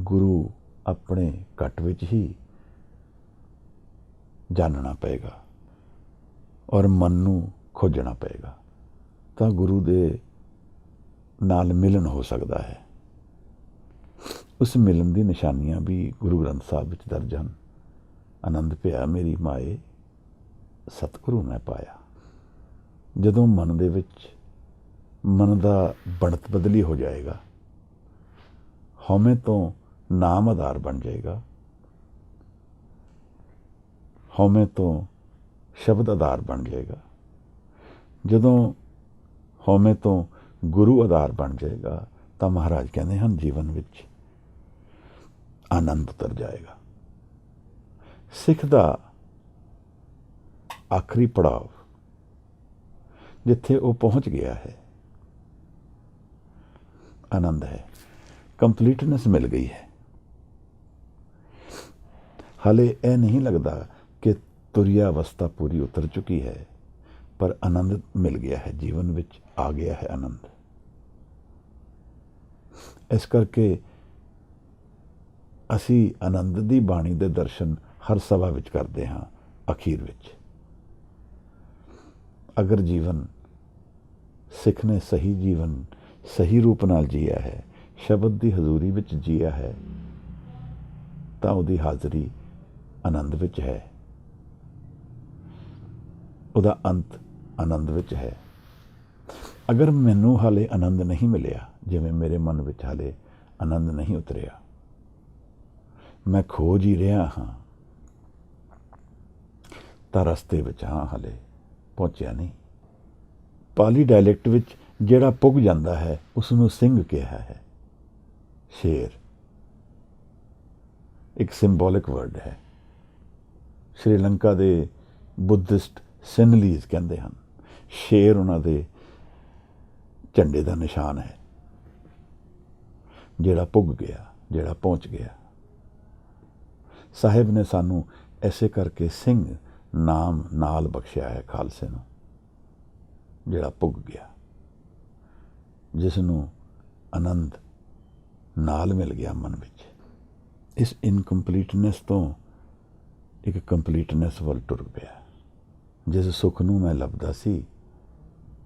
ਗੁਰੂ ਆਪਣੇ ਘਟ ਵਿੱਚ ਹੀ ਜਾਣਨਾ ਪਏਗਾ ਔਰ ਮਨ ਨੂੰ ਖੋਜਣਾ ਪਏਗਾ, ਤਾਂ ਗੁਰੂ ਦੇ ਨਾਲ ਮਿਲਨ ਹੋ ਸਕਦਾ ਹੈ। ਉਸ ਮਿਲਨ ਦੀ ਨਿਸ਼ਾਨੀਆਂ ਵੀ ਗੁਰੂ ਗ੍ਰੰਥ ਸਾਹਿਬ ਵਿੱਚ ਦਰਜ ਹਨ। ਆਨੰਦ ਪਿਆ ਮੇਰੀ ਮਾਏ ਸਤਿਗੁਰੂ ਮੈਂ ਪਾਇਆ। ਜਦੋਂ ਮਨ ਦੇ ਵਿੱਚ ਮਨ ਦਾ ਬਣਤ ਬਦਲੀ ਹੋ ਜਾਏਗਾ, ਹਉਮੈ ਤੋਂ ਨਾਮ ਆਧਾਰ ਬਣ ਜਾਏਗਾ, ਹਉਮੈ ਤੋਂ ਸ਼ਬਦ ਆਧਾਰ ਬਣ ਜਾਏਗਾ, ਜਦੋਂ ਹਉਮੈ ਤੋਂ ਗੁਰੂ ਆਧਾਰ ਬਣ ਜਾਏਗਾ, ਤਾਂ ਮਹਾਰਾਜ ਕਹਿੰਦੇ ਹਨ ਜੀਵਨ ਵਿੱਚ ਆਨੰਦ ਉਤਰ ਜਾਏਗਾ। ਸਿੱਖ ਦਾ ਆਖਰੀ ਪੜਾਅ ਜਿੱਥੇ ਉਹ ਪਹੁੰਚ ਗਿਆ ਹੈ, ਆਨੰਦ ਹੈ, ਕੰਪਲੀਟਨੈਸ ਮਿਲ ਗਈ ਹੈ। ਹਾਲੇ ਇਹ ਨਹੀਂ ਲੱਗਦਾ ਕਿ ਤੁਰਿਆ ਅਵਸਥਾ ਪੂਰੀ ਉਤਰ ਚੁੱਕੀ ਹੈ, ਪਰ ਆਨੰਦ ਮਿਲ ਗਿਆ ਹੈ, ਜੀਵਨ ਵਿੱਚ ਆ ਗਿਆ ਹੈ ਆਨੰਦ। ਇਸ ਕਰਕੇ ਅਸੀਂ ਆਨੰਦ ਦੀ ਬਾਣੀ ਦੇ ਦਰਸ਼ਨ ਹਰ ਸਭਾ ਵਿੱਚ ਕਰਦੇ ਹਾਂ। ਅਖੀਰ ਵਿੱਚ ਅਗਰ ਜੀਵਨ ਸਿੱਖ ਨੇ ਸਹੀ ਜੀਵਨ ਸਹੀ ਰੂਪ ਨਾਲ ਜੀਆ ਹੈ, ਸ਼ਬਦ ਦੀ ਹਜ਼ੂਰੀ ਵਿੱਚ ਜੀਆ ਹੈ, ਤਾਂ ਉਹਦੀ ਹਾਜ਼ਰੀ ਆਨੰਦ ਵਿੱਚ ਹੈ, ਉਹਦਾ ਅੰਤ ਆਨੰਦ ਵਿੱਚ ਹੈ। ਅਗਰ ਮੈਨੂੰ ਹਾਲੇ ਆਨੰਦ ਨਹੀਂ ਮਿਲਿਆ, ਜਿਵੇਂ ਮੇਰੇ ਮਨ ਵਿੱਚ ਹਾਲੇ ਆਨੰਦ ਨਹੀਂ ਉਤਰਿਆ, ਮੈਂ ਖੋਜ ਹੀ ਰਿਹਾ ਹਾਂ, ਤਾਂ ਰਸਤੇ ਵਿੱਚ ਹਾਂ, ਹਾਲੇ ਪਹੁੰਚਿਆ ਨਹੀਂ। ਪਾਲੀ ਡਾਇਲੈਕਟ ਵਿੱਚ ਜਿਹੜਾ ਪੁੱਗ ਜਾਂਦਾ ਹੈ ਉਸ ਨੂੰ ਸਿੰਘ ਕਿਹਾ ਹੈ। ਸ਼ੇਰ ਇੱਕ ਸਿੰਬੋਲਿਕ ਵਰਡ ਹੈ। ਸ਼੍ਰੀਲੰਕਾ ਦੇ ਬੁੱਧਿਸਟ ਸਿਨਲੀਜ਼ ਕਹਿੰਦੇ ਹਨ, ਸ਼ੇਰ ਉਹਨਾਂ ਦੇ ਝੰਡੇ ਦਾ ਨਿਸ਼ਾਨ ਹੈ, ਜਿਹੜਾ ਪੁੱਗ ਗਿਆ, ਜਿਹੜਾ ਪਹੁੰਚ ਗਿਆ। ਸਾਹਿਬ ਨੇ ਸਾਨੂੰ ਐਸੇ ਕਰਕੇ ਸਿੰਘ ਨਾਮ ਨਾਲ ਬਖਸ਼ਿਆ ਹੈ ਖਾਲਸੇ ਨੂੰ, ਜਿਹੜਾ ਪੁੱਗ ਗਿਆ, ਜਿਸ ਨੂੰ ਆਨੰਦ ਨਾਲ ਮਿਲ ਗਿਆ ਮਨ ਵਿੱਚ। ਇਸ ਇਨਕੰਪਲੀਟਨੈਸ ਤੋਂ ਇੱਕ ਕੰਪਲੀਟਨੈਸ ਵੱਲ ਟੁਰ ਪਿਆ। ਜਿਸ ਸੁੱਖ ਨੂੰ ਮੈਂ ਲੱਭਦਾ ਸੀ,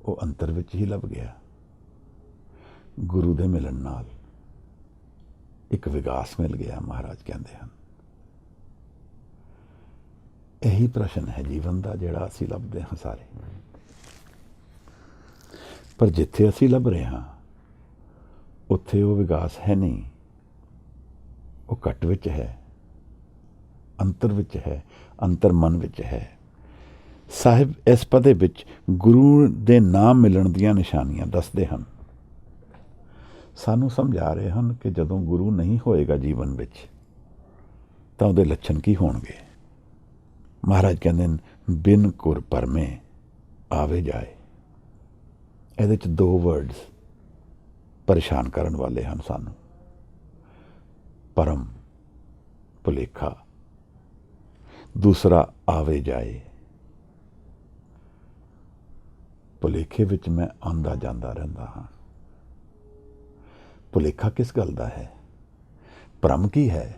ਉਹ ਅੰਤਰ ਵਿੱਚ ਹੀ ਲੱਭ ਗਿਆ। ਗੁਰੂ ਦੇ ਮਿਲਣ ਨਾਲ ਇੱਕ ਵਿਕਾਸ ਮਿਲ ਗਿਆ, ਮਹਾਰਾਜ ਕਹਿੰਦੇ ਹਨ। ਇਹੀ ਪ੍ਰਸ਼ਨ ਹੈ ਜੀਵਨ ਦਾ, ਜਿਹੜਾ ਅਸੀਂ ਲੱਭਦੇ ਹਾਂ ਸਾਰੇ। ਪਰ ਜਿੱਥੇ ਅਸੀਂ ਲੱਭ ਰਹੇ ਹਾਂ, ਉੱਥੇ ਉਹ ਵਿਕਾਸ ਹੈ ਨਹੀਂ, ਉਹ ਘੱਟ ਵਿੱਚ ਹੈ, ਅੰਤਰ ਵਿੱਚ ਹੈ, ਅੰਤਰ ਮਨ ਵਿੱਚ ਹੈ। ਸਾਹਿਬ ਇਸ ਪਦੇ ਵਿੱਚ ਗੁਰੂ ਦੇ ਨਾਮ ਮਿਲਣ ਦੀਆਂ ਨਿਸ਼ਾਨੀਆਂ ਦੱਸਦੇ ਹਨ। ਸਾਨੂੰ ਸਮਝਾ ਰਹੇ ਹਨ ਕਿ ਜਦੋਂ ਗੁਰੂ ਨਹੀਂ ਹੋਏਗਾ ਜੀਵਨ ਵਿੱਚ, ਤਾਂ ਉਹਦੇ ਲੱਛਣ ਕੀ ਹੋਣਗੇ। ਮਹਾਰਾਜ ਕਹਿੰਦੇ ਨੇ ਬਿਨ ਕੁਰ ਪਰਮੇ ਆਵੇ ਜਾਏ। ਇਹਦੇ 'ਚ ਦੋ ਵਰਡਸ ਪਰੇਸ਼ਾਨ ਕਰਨ ਵਾਲੇ ਹਨ ਸਾਨੂੰ। ਪਰਮ ਭੁਲੇਖਾ, ਦੂਸਰਾ ਆਵੇ ਜਾਏ। ਭੁਲੇਖੇ ਵਿੱਚ ਮੈਂ ਆਉਂਦਾ ਜਾਂਦਾ ਰਹਿੰਦਾ ਹਾਂ। ਭੁਲੇਖਾ ਕਿਸ ਗੱਲ ਦਾ ਹੈ? ਭਰਮ ਕੀ ਹੈ?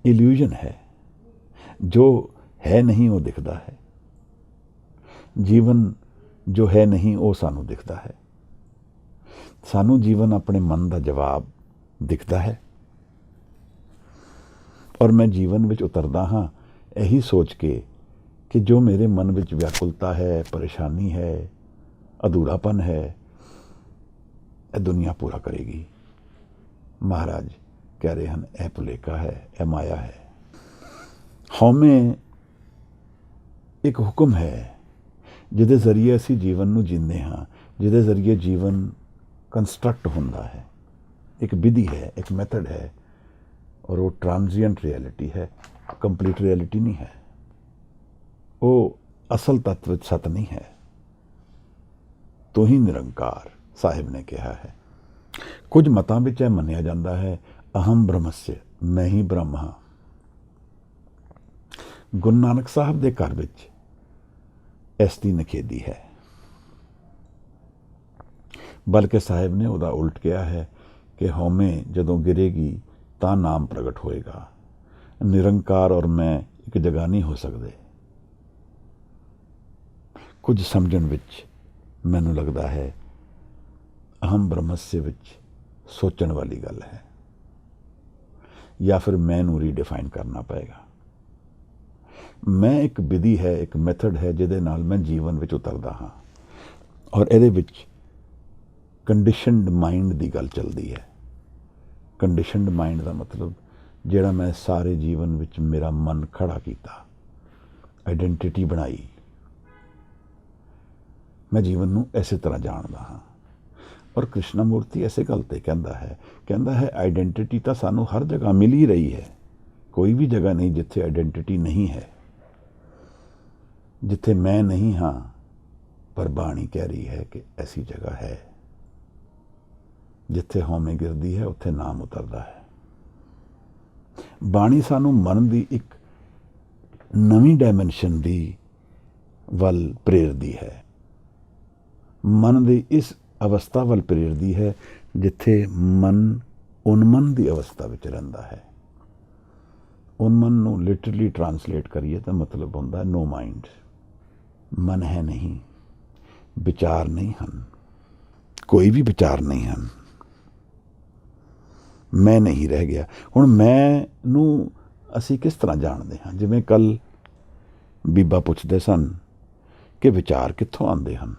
ਇਲੂਜ਼ਨ ਹੈ। ਜੋ ਹੈ ਨਹੀਂ ਉਹ ਦਿਖਦਾ ਹੈ। ਜੀਵਨ ਜੋ ਹੈ ਨਹੀਂ ਉਹ ਸਾਨੂੰ ਦਿਖਦਾ ਹੈ। ਸਾਨੂੰ ਜੀਵਨ ਆਪਣੇ ਮਨ ਦਾ ਜਵਾਬ ਦਿਖਦਾ ਹੈ, ਔਰ ਮੈਂ ਜੀਵਨ ਵਿੱਚ ਉਤਰਦਾ ਹਾਂ ਇਹੀ ਸੋਚ ਕੇ ਕਿ ਜੋ ਮੇਰੇ ਮਨ ਵਿੱਚ ਵਿਆਕੁਲਤਾ ਹੈ, ਪਰੇਸ਼ਾਨੀ ਹੈ, ਅਧੂਰਾਪਨ ਹੈ, ਇਹ ਦੁਨੀਆ ਪੂਰਾ ਕਰੇਗੀ। ਮਹਾਰਾਜ ਕਹਿ ਰਹੇ ਹਨ ਇਹ ਭੁਲੇਖਾ ਹੈ, ਇਹ ਮਾਇਆ ਹੈ। ਹਉਮੈ ਇੱਕ ਹੁਕਮ ਹੈ ਜਿਹਦੇ ਜ਼ਰੀਏ ਅਸੀਂ ਜੀਵਨ ਨੂੰ ਜੀਂਦੇ ਹਾਂ, ਜਿਹਦੇ ਜ਼ਰੀਏ ਜੀਵਨ ਕੰਸਟਰਕਟ ਹੁੰਦਾ ਹੈ। ਇੱਕ ਵਿਧੀ ਹੈ, ਇੱਕ ਮੈਥਡ ਹੈ, ਔਰ ਉਹ ਟ੍ਰਾਂਜ਼ੀਐਂਟ ਰਿਐਲਿਟੀ ਹੈ, ਕੰਪਲੀਟ ਰਿਐਲਿਟੀ ਨਹੀਂ ਹੈ। ਉਹ ਅਸਲ ਤੱਤ ਵਿੱਚ ਸਤ ਨਹੀਂ ਹੈ। ਤੂੰ ਹੀ ਨਿਰੰਕਾਰ, ਸਾਹਿਬ ਨੇ ਕਿਹਾ ਹੈ। ਕੁਝ ਮਤਾਂ ਵਿੱਚ ਇਹ ਮੰਨਿਆ ਜਾਂਦਾ ਹੈ ਅਹਮ ਬ੍ਰਹਮਸਯ, ਮੈਂ ਹੀ ਬ੍ਰਹਮ ਹਾਂ। ਗੁਰੂ ਨਾਨਕ ਸਾਹਿਬ ਦੇ ਘਰ ਵਿੱਚ ਇਸ ਦੀ ਨਿਖੇਧੀ ਹੈ, ਬਲਕਿ ਸਾਹਿਬ ਨੇ ਉਹਦਾ ਉਲਟ ਕਿਹਾ ਹੈ ਕਿ ਹਉਮੈ ਜਦੋਂ ਗਿਰੇਗੀ ਤਾਂ ਨਾਮ ਪ੍ਰਗਟ ਹੋਏਗਾ। ਨਿਰੰਕਾਰ ਔਰ ਮੈਂ ਇੱਕ ਜਗ੍ਹਾ ਨਹੀਂ ਹੋ ਸਕਦੇ। ਕੁਝ ਸਮਝਣ ਵਿੱਚ ਮੈਨੂੰ ਲੱਗਦਾ ਹੈ ਅਹਮ ਬ੍ਰਹਮਸਯ ਵਿੱਚ ਸੋਚਣ ਵਾਲੀ ਗੱਲ ਹੈ, ਜਾਂ ਫਿਰ ਮੈਨੂੰ ਰੀਡਿਫਾਈਨ ਕਰਨਾ ਪਏਗਾ। ਮੈਂ ਇੱਕ ਵਿਧੀ ਹੈ, ਇੱਕ ਮੈਥਡ ਹੈ ਜਿਹਦੇ ਨਾਲ ਮੈਂ ਜੀਵਨ ਵਿੱਚ ਉਤਰਦਾ ਹਾਂ, ਔਰ ਇਹਦੇ ਵਿੱਚ ਕੰਡੀਸ਼ਨਡ ਮਾਈਂਡ ਦੀ ਗੱਲ ਚੱਲਦੀ ਹੈ। ਕੰਡੀਸ਼ਨਡ ਮਾਈਂਡ ਦਾ ਮਤਲਬ ਜਿਹੜਾ ਮੈਂ ਸਾਰੇ ਜੀਵਨ ਵਿੱਚ ਮੇਰਾ ਮਨ ਖੜਾ ਕੀਤਾ, ਆਈਡੈਂਟਿਟੀ ਬਣਾਈ, ਮੈਂ ਜੀਵਨ ਨੂੰ ਇਸੇ ਤਰ੍ਹਾਂ ਜਾਣਦਾ ਹਾਂ। ਔਰ ਕ੍ਰਿਸ਼ਨਾ ਮੂਰਤੀ ਇਸੇ ਗੱਲ 'ਤੇ ਕਹਿੰਦਾ ਹੈ ਆਈਡੈਂਟਿਟੀ ਤਾਂ ਸਾਨੂੰ ਹਰ ਜਗ੍ਹਾ ਮਿਲ ਹੀ ਰਹੀ ਹੈ। ਕੋਈ ਵੀ ਜਗ੍ਹਾ ਨਹੀਂ ਜਿੱਥੇ ਆਈਡੈਂਟਿਟੀ ਨਹੀਂ ਹੈ, ਜਿੱਥੇ ਮੈਂ ਨਹੀਂ ਹਾਂ, ਪਰ ਬਾਣੀ ਕਹਿ ਰਹੀ ਹੈ ਕਿ ਐਸੀ ਜਗ੍ਹਾ ਹੈ। ਜਿੱਥੇ ਹਉਮੈ ਗਿਰਦੀ ਹੈ ਉੱਥੇ ਨਾਮ ਉਤਰਦਾ ਹੈ। ਬਾਣੀ ਸਾਨੂੰ ਮਨ ਦੀ ਇੱਕ ਨਵੀਂ ਡਾਇਮੈਂਸ਼ਨ ਦੀ ਵੱਲ ਪ੍ਰੇਰਦੀ ਹੈ, ਮਨ ਦੀ ਇਸ ਅਵਸਥਾ ਵੱਲ ਪ੍ਰੇਰਦੀ ਹੈ ਜਿੱਥੇ ਮਨ ਉਨਮਨ ਦੀ ਅਵਸਥਾ ਵਿੱਚ ਰਹਿੰਦਾ ਹੈ। ਉਨਮਨ ਨੂੰ ਲਿਟਰਲੀ ਟਰਾਂਸਲੇਟ ਕਰੀਏ ਤਾਂ ਮਤਲਬ ਹੁੰਦਾ ਨੋ ਮਾਈਂਡ। ਮਨ ਹੈ ਨਹੀਂ, ਵਿਚਾਰ ਨਹੀਂ ਹਨ, ਕੋਈ ਵੀ ਵਿਚਾਰ ਨਹੀਂ ਹਨ, ਮੈਂ ਨਹੀਂ ਰਹਿ ਗਿਆ। ਹੁਣ ਮੈਂ ਨੂੰ ਅਸੀਂ ਕਿਸ ਤਰ੍ਹਾਂ ਜਾਣਦੇ ਹਾਂ? ਜਿਵੇਂ ਕੱਲ ਬੀਬਾ ਪੁੱਛਦੇ ਸਨ ਕਿ ਵਿਚਾਰ ਕਿੱਥੋਂ ਆਉਂਦੇ ਹਨ?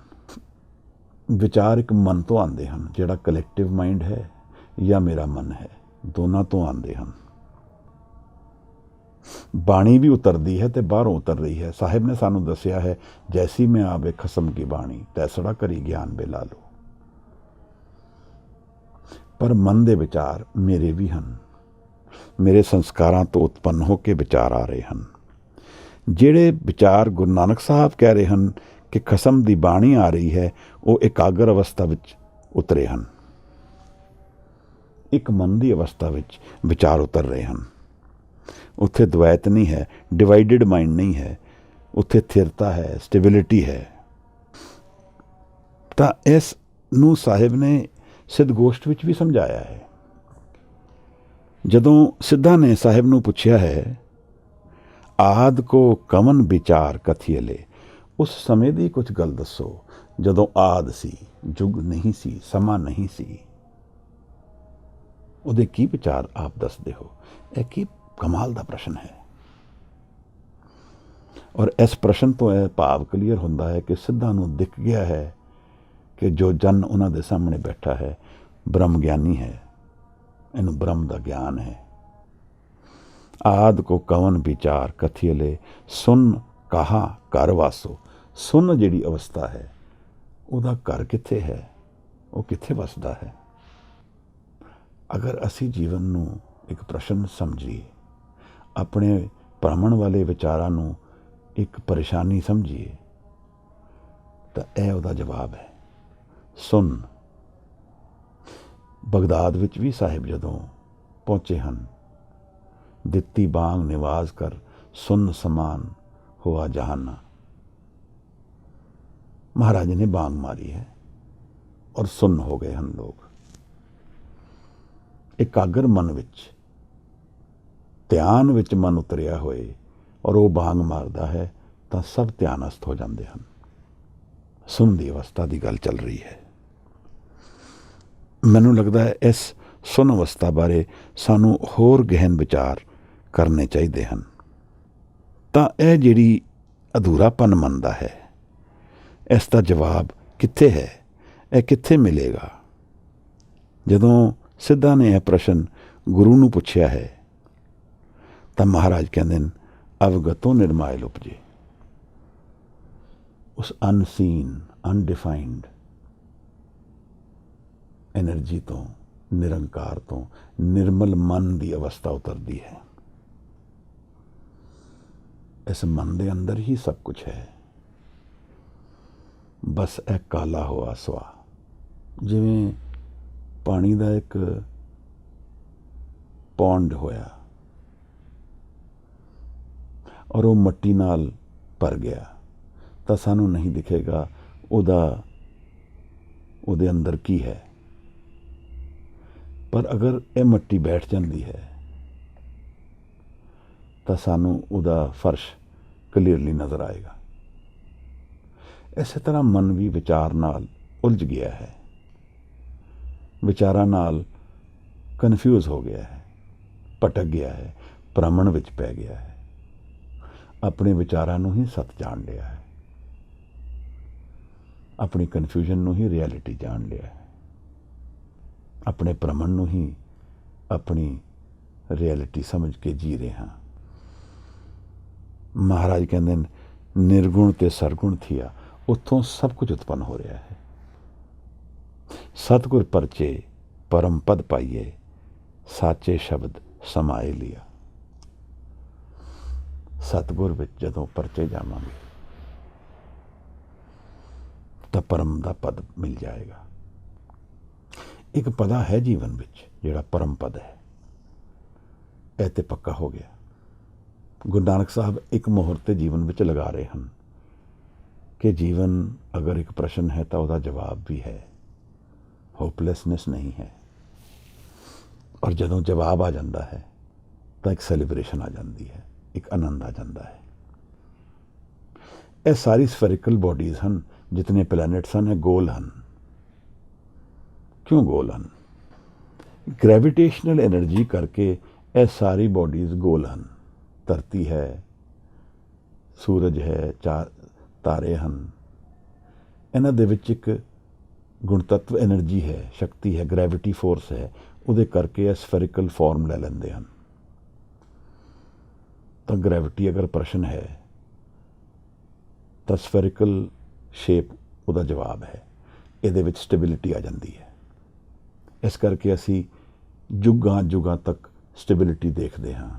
ਵਿਚਾਰ ਇੱਕ ਮਨ ਤੋਂ ਆਉਂਦੇ ਹਨ, ਜਿਹੜਾ ਕਲੈਕਟਿਵ ਮਾਈਂਡ ਹੈ ਜਾਂ ਮੇਰਾ ਮਨ ਹੈ, ਦੋਨਾਂ ਤੋਂ ਆਉਂਦੇ ਹਨ। ਬਾਣੀ ਵੀ ਉਤਰਦੀ ਹੈ ਤੇ ਬਾਹਰੋਂ ਉਤਰ ਰਹੀ ਹੈ। ਸਾਹਿਬ ਨੇ ਸਾਨੂੰ ਦੱਸਿਆ ਹੈ, ਜੈਸੀ ਮੈਂ ਆਵੇ ਖਸਮ ਕੀ ਬਾਣੀ, ਤੈਸੜਾ ਕਰੀ ਗਿਆਨ ਬੇਲਾ ਲੋ। ਪਰ ਮਨ ਦੇ ਵਿਚਾਰ ਮੇਰੇ ਵੀ ਹਨ, ਮੇਰੇ ਸੰਸਕਾਰਾਂ ਤੋਂ ਉਤਪੰਨ ਹੋ ਕੇ ਵਿਚਾਰ ਆ ਰਹੇ ਹਨ। ਜਿਹੜੇ ਵਿਚਾਰ ਗੁਰੂ ਨਾਨਕ ਸਾਹਿਬ ਕਹਿ ਰਹੇ ਹਨ ਕਿ ਖਸਮ ਦੀ ਬਾਣੀ ਆ ਰਹੀ ਹੈ, ਉਹ ਇਕਾਗਰ ਅਵਸਥਾ ਵਿੱਚ ਉਤਰੇ ਹਨ। ਇੱਕ ਮਨ ਦੀ ਅਵਸਥਾ ਵਿੱਚ ਵਿਚਾਰ ਉਤਰ ਰਹੇ ਹਨ। ਉੱਥੇ ਦਵੈਤ ਨਹੀਂ ਹੈ, ਡਿਵਾਈਡਡ ਮਾਈਂਡ ਨਹੀਂ ਹੈ, ਉੱਥੇ ਥਿਰਤਾ ਹੈ, ਸਟੇਬਿਲਿਟੀ ਹੈ। ਤਾਂ ਇਸ ਨੂੰ ਸਾਹਿਬ ਨੇ ਸਿੱਧ ਗੋਸ਼ਟ ਵਿੱਚ ਵੀ ਸਮਝਾਇਆ ਹੈ। ਜਦੋਂ ਸਿੱਧਾਂ ਨੇ ਸਾਹਿਬ ਨੂੰ ਪੁੱਛਿਆ ਹੈ, ਆਦ ਕੋ ਕਵਨ ਵਿਚਾਰ ਕਥੀਲੇ, ਉਸ ਸਮੇਂ ਦੀ ਕੁਝ ਗੱਲ ਦੱਸੋ ਜਦੋਂ ਆਦ ਸੀ, ਯੁੱਗ ਨਹੀਂ ਸੀ, ਸਮਾਂ ਨਹੀਂ ਸੀ, ਉਹਦੇ ਕੀ ਵਿਚਾਰ ਆਪ ਦੱਸਦੇ ਹੋ? ਇਹ ਕੀ ਕਮਾਲ ਦਾ ਪ੍ਰਸ਼ਨ ਹੈ। ਔਰ ਇਸ ਪ੍ਰਸ਼ਨ ਤੋਂ ਇਹ ਭਾਵ ਕਲੀਅਰ ਹੁੰਦਾ ਹੈ ਕਿ ਸਿੱਧਾਂ ਨੂੰ ਦਿਖ ਗਿਆ ਹੈ ਕਿ ਜੋ ਜਨ ਉਹਨਾਂ ਦੇ ਸਾਹਮਣੇ ਬੈਠਾ ਹੈ ਬ੍ਰਹਮ ਗਿਆਨੀ ਹੈ, ਇਹਨੂੰ ਬ੍ਰਹਮ ਦਾ ਗਿਆਨ ਹੈ। ਆਦ ਕੋ ਕਵਨ ਵਿਚਾਰ ਕਥੀਲੇ, ਸੁਨ ਕਹਾ ਘਰ ਵਾਸੋ। ਸੁਨ ਜਿਹੜੀ ਅਵਸਥਾ ਹੈ, ਉਹਦਾ ਘਰ ਕਿੱਥੇ ਹੈ, ਉਹ ਕਿੱਥੇ ਵਸਦਾ ਹੈ? ਅਗਰ ਅਸੀਂ ਜੀਵਨ ਨੂੰ ਇੱਕ ਪ੍ਰਸ਼ਨ ਸਮਝੀਏ, ਆਪਣੇ ਭ੍ਰਮਣ ਵਾਲੇ ਵਿਚਾਰਾਂ ਨੂੰ ਇੱਕ ਪਰੇਸ਼ਾਨੀ ਸਮਝੀਏ, ਤਾਂ ਇਹ ਉਹਦਾ ਜਵਾਬ ਹੈ। ਸੁਨ। ਬਗਦਾਦ ਵਿੱਚ ਵੀ ਸਾਹਿਬ ਜਦੋਂ ਪਹੁੰਚੇ ਹਨ, ਦਿੱਤੀ ਬਾਂਗ ਨਿਵਾਜ਼ ਕਰ, ਸੁਨ ਸਮਾਨ ਹੋਆ ਜਹਾਨਾ। ਮਹਾਰਾਜ ਨੇ ਬਾਂਗ ਮਾਰੀ ਹੈ ਔਰ ਸੁਨ ਹੋ ਗਏ ਹਨ ਲੋਕ। ਇਕਾਗਰ ਮਨ ਵਿੱਚ, ਧਿਆਨ ਵਿੱਚ ਮਨ ਉਤਰਿਆ ਹੋਏ ਔਰ ਉਹ ਬਾਂਗ ਮਾਰਦਾ ਹੈ ਤਾਂ ਸਭ ਧਿਆਨਸਥ ਹੋ ਜਾਂਦੇ ਹਨ। ਸੁਨ ਦੀ ਅਵਸਥਾ ਦੀ ਗੱਲ ਚੱਲ ਰਹੀ ਹੈ। ਮੈਨੂੰ ਲੱਗਦਾ ਹੈ ਇਸ ਸੁਨ ਅਵਸਥਾ ਬਾਰੇ ਸਾਨੂੰ ਹੋਰ ਗਹਿਨ ਵਿਚਾਰ ਕਰਨੇ ਚਾਹੀਦੇ ਹਨ। ਤਾਂ ਇਹ ਜਿਹੜੀ ਅਧੂਰਾਪਨ ਮੰਨਦਾ ਹੈ, ਇਸ ਦਾ ਜਵਾਬ ਕਿੱਥੇ ਹੈ? ਇਹ ਕਿੱਥੇ ਮਿਲੇਗਾ? ਜਦੋਂ ਸਿੱਧਾਂ ਨੇ ਇਹ ਪ੍ਰਸ਼ਨ ਗੁਰੂ ਨੂੰ ਪੁੱਛਿਆ ਹੈ ਤਾਂ ਮਹਾਰਾਜ ਕਹਿੰਦੇ ਨੇ, ਅਵਗਤੋਂ ਨਿਰਮਾਇਲ ਉਪਜੇ। ਉਸ ਅਨਸੀਨ, ਅਨਡਿਫਾਈਨਡ ਐਨਰਜੀ ਤੋਂ, ਨਿਰੰਕਾਰ ਤੋਂ ਨਿਰਮਲ ਮਨ ਦੀ ਅਵਸਥਾ ਉਤਰਦੀ ਹੈ। ਇਸ ਮਨ ਦੇ ਅੰਦਰ ਹੀ ਸਭ ਕੁਝ ਹੈ। ਬਸ ਇਹ ਕਾਲਾ ਹੋਆ ਸਵਾ, ਜਿਵੇਂ ਪਾਣੀ ਦਾ ਇੱਕ ਪੌਂਡ ਹੋਇਆ ਔਰ ਉਹ ਮਿੱਟੀ ਨਾਲ ਭਰ ਗਿਆ ਤਾਂ ਸਾਨੂੰ ਨਹੀਂ ਦਿਖੇਗਾ ਉਹਦੇ ਅੰਦਰ ਕੀ ਹੈ। ਪਰ ਅਗਰ ਇਹ ਮਿੱਟੀ ਬੈਠ ਜਾਂਦੀ ਹੈ ਤਾਂ ਸਾਨੂੰ ਉਹਦਾ ਫਰਸ਼ ਕਲੀਅਰਲੀ ਨਜ਼ਰ ਆਏਗਾ। ਇਸੇ ਤਰ੍ਹਾਂ ਮਨ ਵੀ ਵਿਚਾਰ ਨਾਲ ਉਲਝ ਗਿਆ ਹੈ, ਵਿਚਾਰਾਂ ਨਾਲ ਕਨਫਿਊਜ਼ ਹੋ ਗਿਆ ਹੈ, ਭਟਕ ਗਿਆ ਹੈ, ਭ੍ਰਮਣ ਵਿੱਚ ਪੈ ਗਿਆ ਹੈ, ਆਪਣੇ ਵਿਚਾਰਾਂ ਨੂੰ ਹੀ ਸੱਚ ਜਾਣ ਲਿਆ ਹੈ, ਆਪਣੀ ਕਨਫਿਊਜ਼ਨ ਨੂੰ ਹੀ ਰਿਐਲਿਟੀ ਜਾਣ ਲਿਆ ਹੈ, ਆਪਣੇ ਭ੍ਰਮਣ ਨੂੰ ਹੀ ਆਪਣੀ ਰਿਐਲਿਟੀ ਸਮਝ ਕੇ ਜੀ ਰਹੇ ਹਾਂ। ਮਹਾਰਾਜ ਕਹਿੰਦੇ ਨੇ ਨਿਰਗੁਣ ਤੇ ਸਰਗੁਣ ਥੀਆ, ਉੱਥੋਂ ਸਭ ਕੁਝ ਉਤਪੰਨ ਹੋ ਰਿਹਾ ਹੈ। ਸਤਿਗੁਰ ਪਰਚੇ ਪਰਮ ਪਦ ਪਾਈਏ, ਸਾਚੇ ਸ਼ਬਦ ਸਮਾਏ ਲਿਆ। ਸਤਿਗੁਰ ਵਿੱਚ ਜਦੋਂ ਪਰਚੇ ਜਾਵਾਂਗੇ ਤਾਂ ਪਰਮ ਦਾ ਪਦ ਮਿਲ ਜਾਏਗਾ। ਇੱਕ ਪਦਾ ਹੈ ਜੀਵਨ ਵਿੱਚ ਜਿਹੜਾ ਪਰਮ ਪਦ ਹੈ, ਇਹ ਤੇ ਪੱਕਾ ਹੋ ਗਿਆ। ਗੁਰੂ ਨਾਨਕ ਸਾਹਿਬ ਇੱਕ ਮੁਹਰ ਤੇ ਜੀਵਨ ਵਿੱਚ ਲਗਾ ਰਹੇ ਹਨ ਕਿ ਜੀਵਨ ਅਗਰ ਇੱਕ ਪ੍ਰਸ਼ਨ ਹੈ ਤਾਂ ਉਹਦਾ ਜਵਾਬ ਵੀ ਹੈ, ਹੋਪਲੈਸਨੈਸ ਨਹੀਂ ਹੈ। ਔਰ ਜਦੋਂ ਜਵਾਬ ਆ ਜਾਂਦਾ ਹੈ ਤਾਂ ਇੱਕ ਸੈਲੀਬ੍ਰੇਸ਼ਨ ਆ ਜਾਂਦੀ ਹੈ, ਇੱਕ ਆਨੰਦ ਆ ਜਾਂਦਾ ਹੈ। ਇਹ ਸਾਰੀ ਸਫੈਰਿਕਲ ਬੋਡੀਜ਼ ਹਨ, ਜਿਤਨੇ ਪਲੈਨਟਸ ਹਨ, ਇਹ ਗੋਲ ਹਨ। ਕਿਉਂ ਗੋਲ ਹਨ? ਗ੍ਰੈਵਿਟੇਸ਼ਨਲ ਐਨਰਜੀ ਕਰਕੇ ਇਹ ਸਾਰੀ ਬੋਡੀਜ਼ ਗੋਲ ਹਨ। ਧਰਤੀ ਹੈ, ਸੂਰਜ ਹੈ, ਚਾਰ ਤਾਰੇ ਹਨ, ਇਹਨਾਂ ਦੇ ਵਿੱਚ ਇੱਕ ਗੁਣਤੱਤਵ ਐਨਰਜੀ ਹੈ, ਸ਼ਕਤੀ ਹੈ, ਗ੍ਰੈਵਿਟੀ ਫੋਰਸ ਹੈ, ਉਹਦੇ ਕਰਕੇ ਇਹ ਸਫੈਰਿਕਲ ਫਾਰਮ ਲੈ ਲੈਂਦੇ ਹਨ। ਤਾਂ ਗ੍ਰੈਵਿਟੀ ਅਗਰ ਪ੍ਰਸ਼ਨ ਹੈ ਤਾਂ ਸਫੈਰਿਕਲ ਸ਼ੇਪ ਉਹਦਾ ਜਵਾਬ ਹੈ। ਇਹਦੇ ਵਿੱਚ ਸਟੇਬਿਲਿਟੀ ਆ ਜਾਂਦੀ ਹੈ। ਇਸ ਕਰਕੇ ਅਸੀਂ ਜੁਗਾਂ ਜੁਗਾਂ ਤੱਕ ਸਟੇਬਿਲਿਟੀ ਦੇਖਦੇ ਹਾਂ।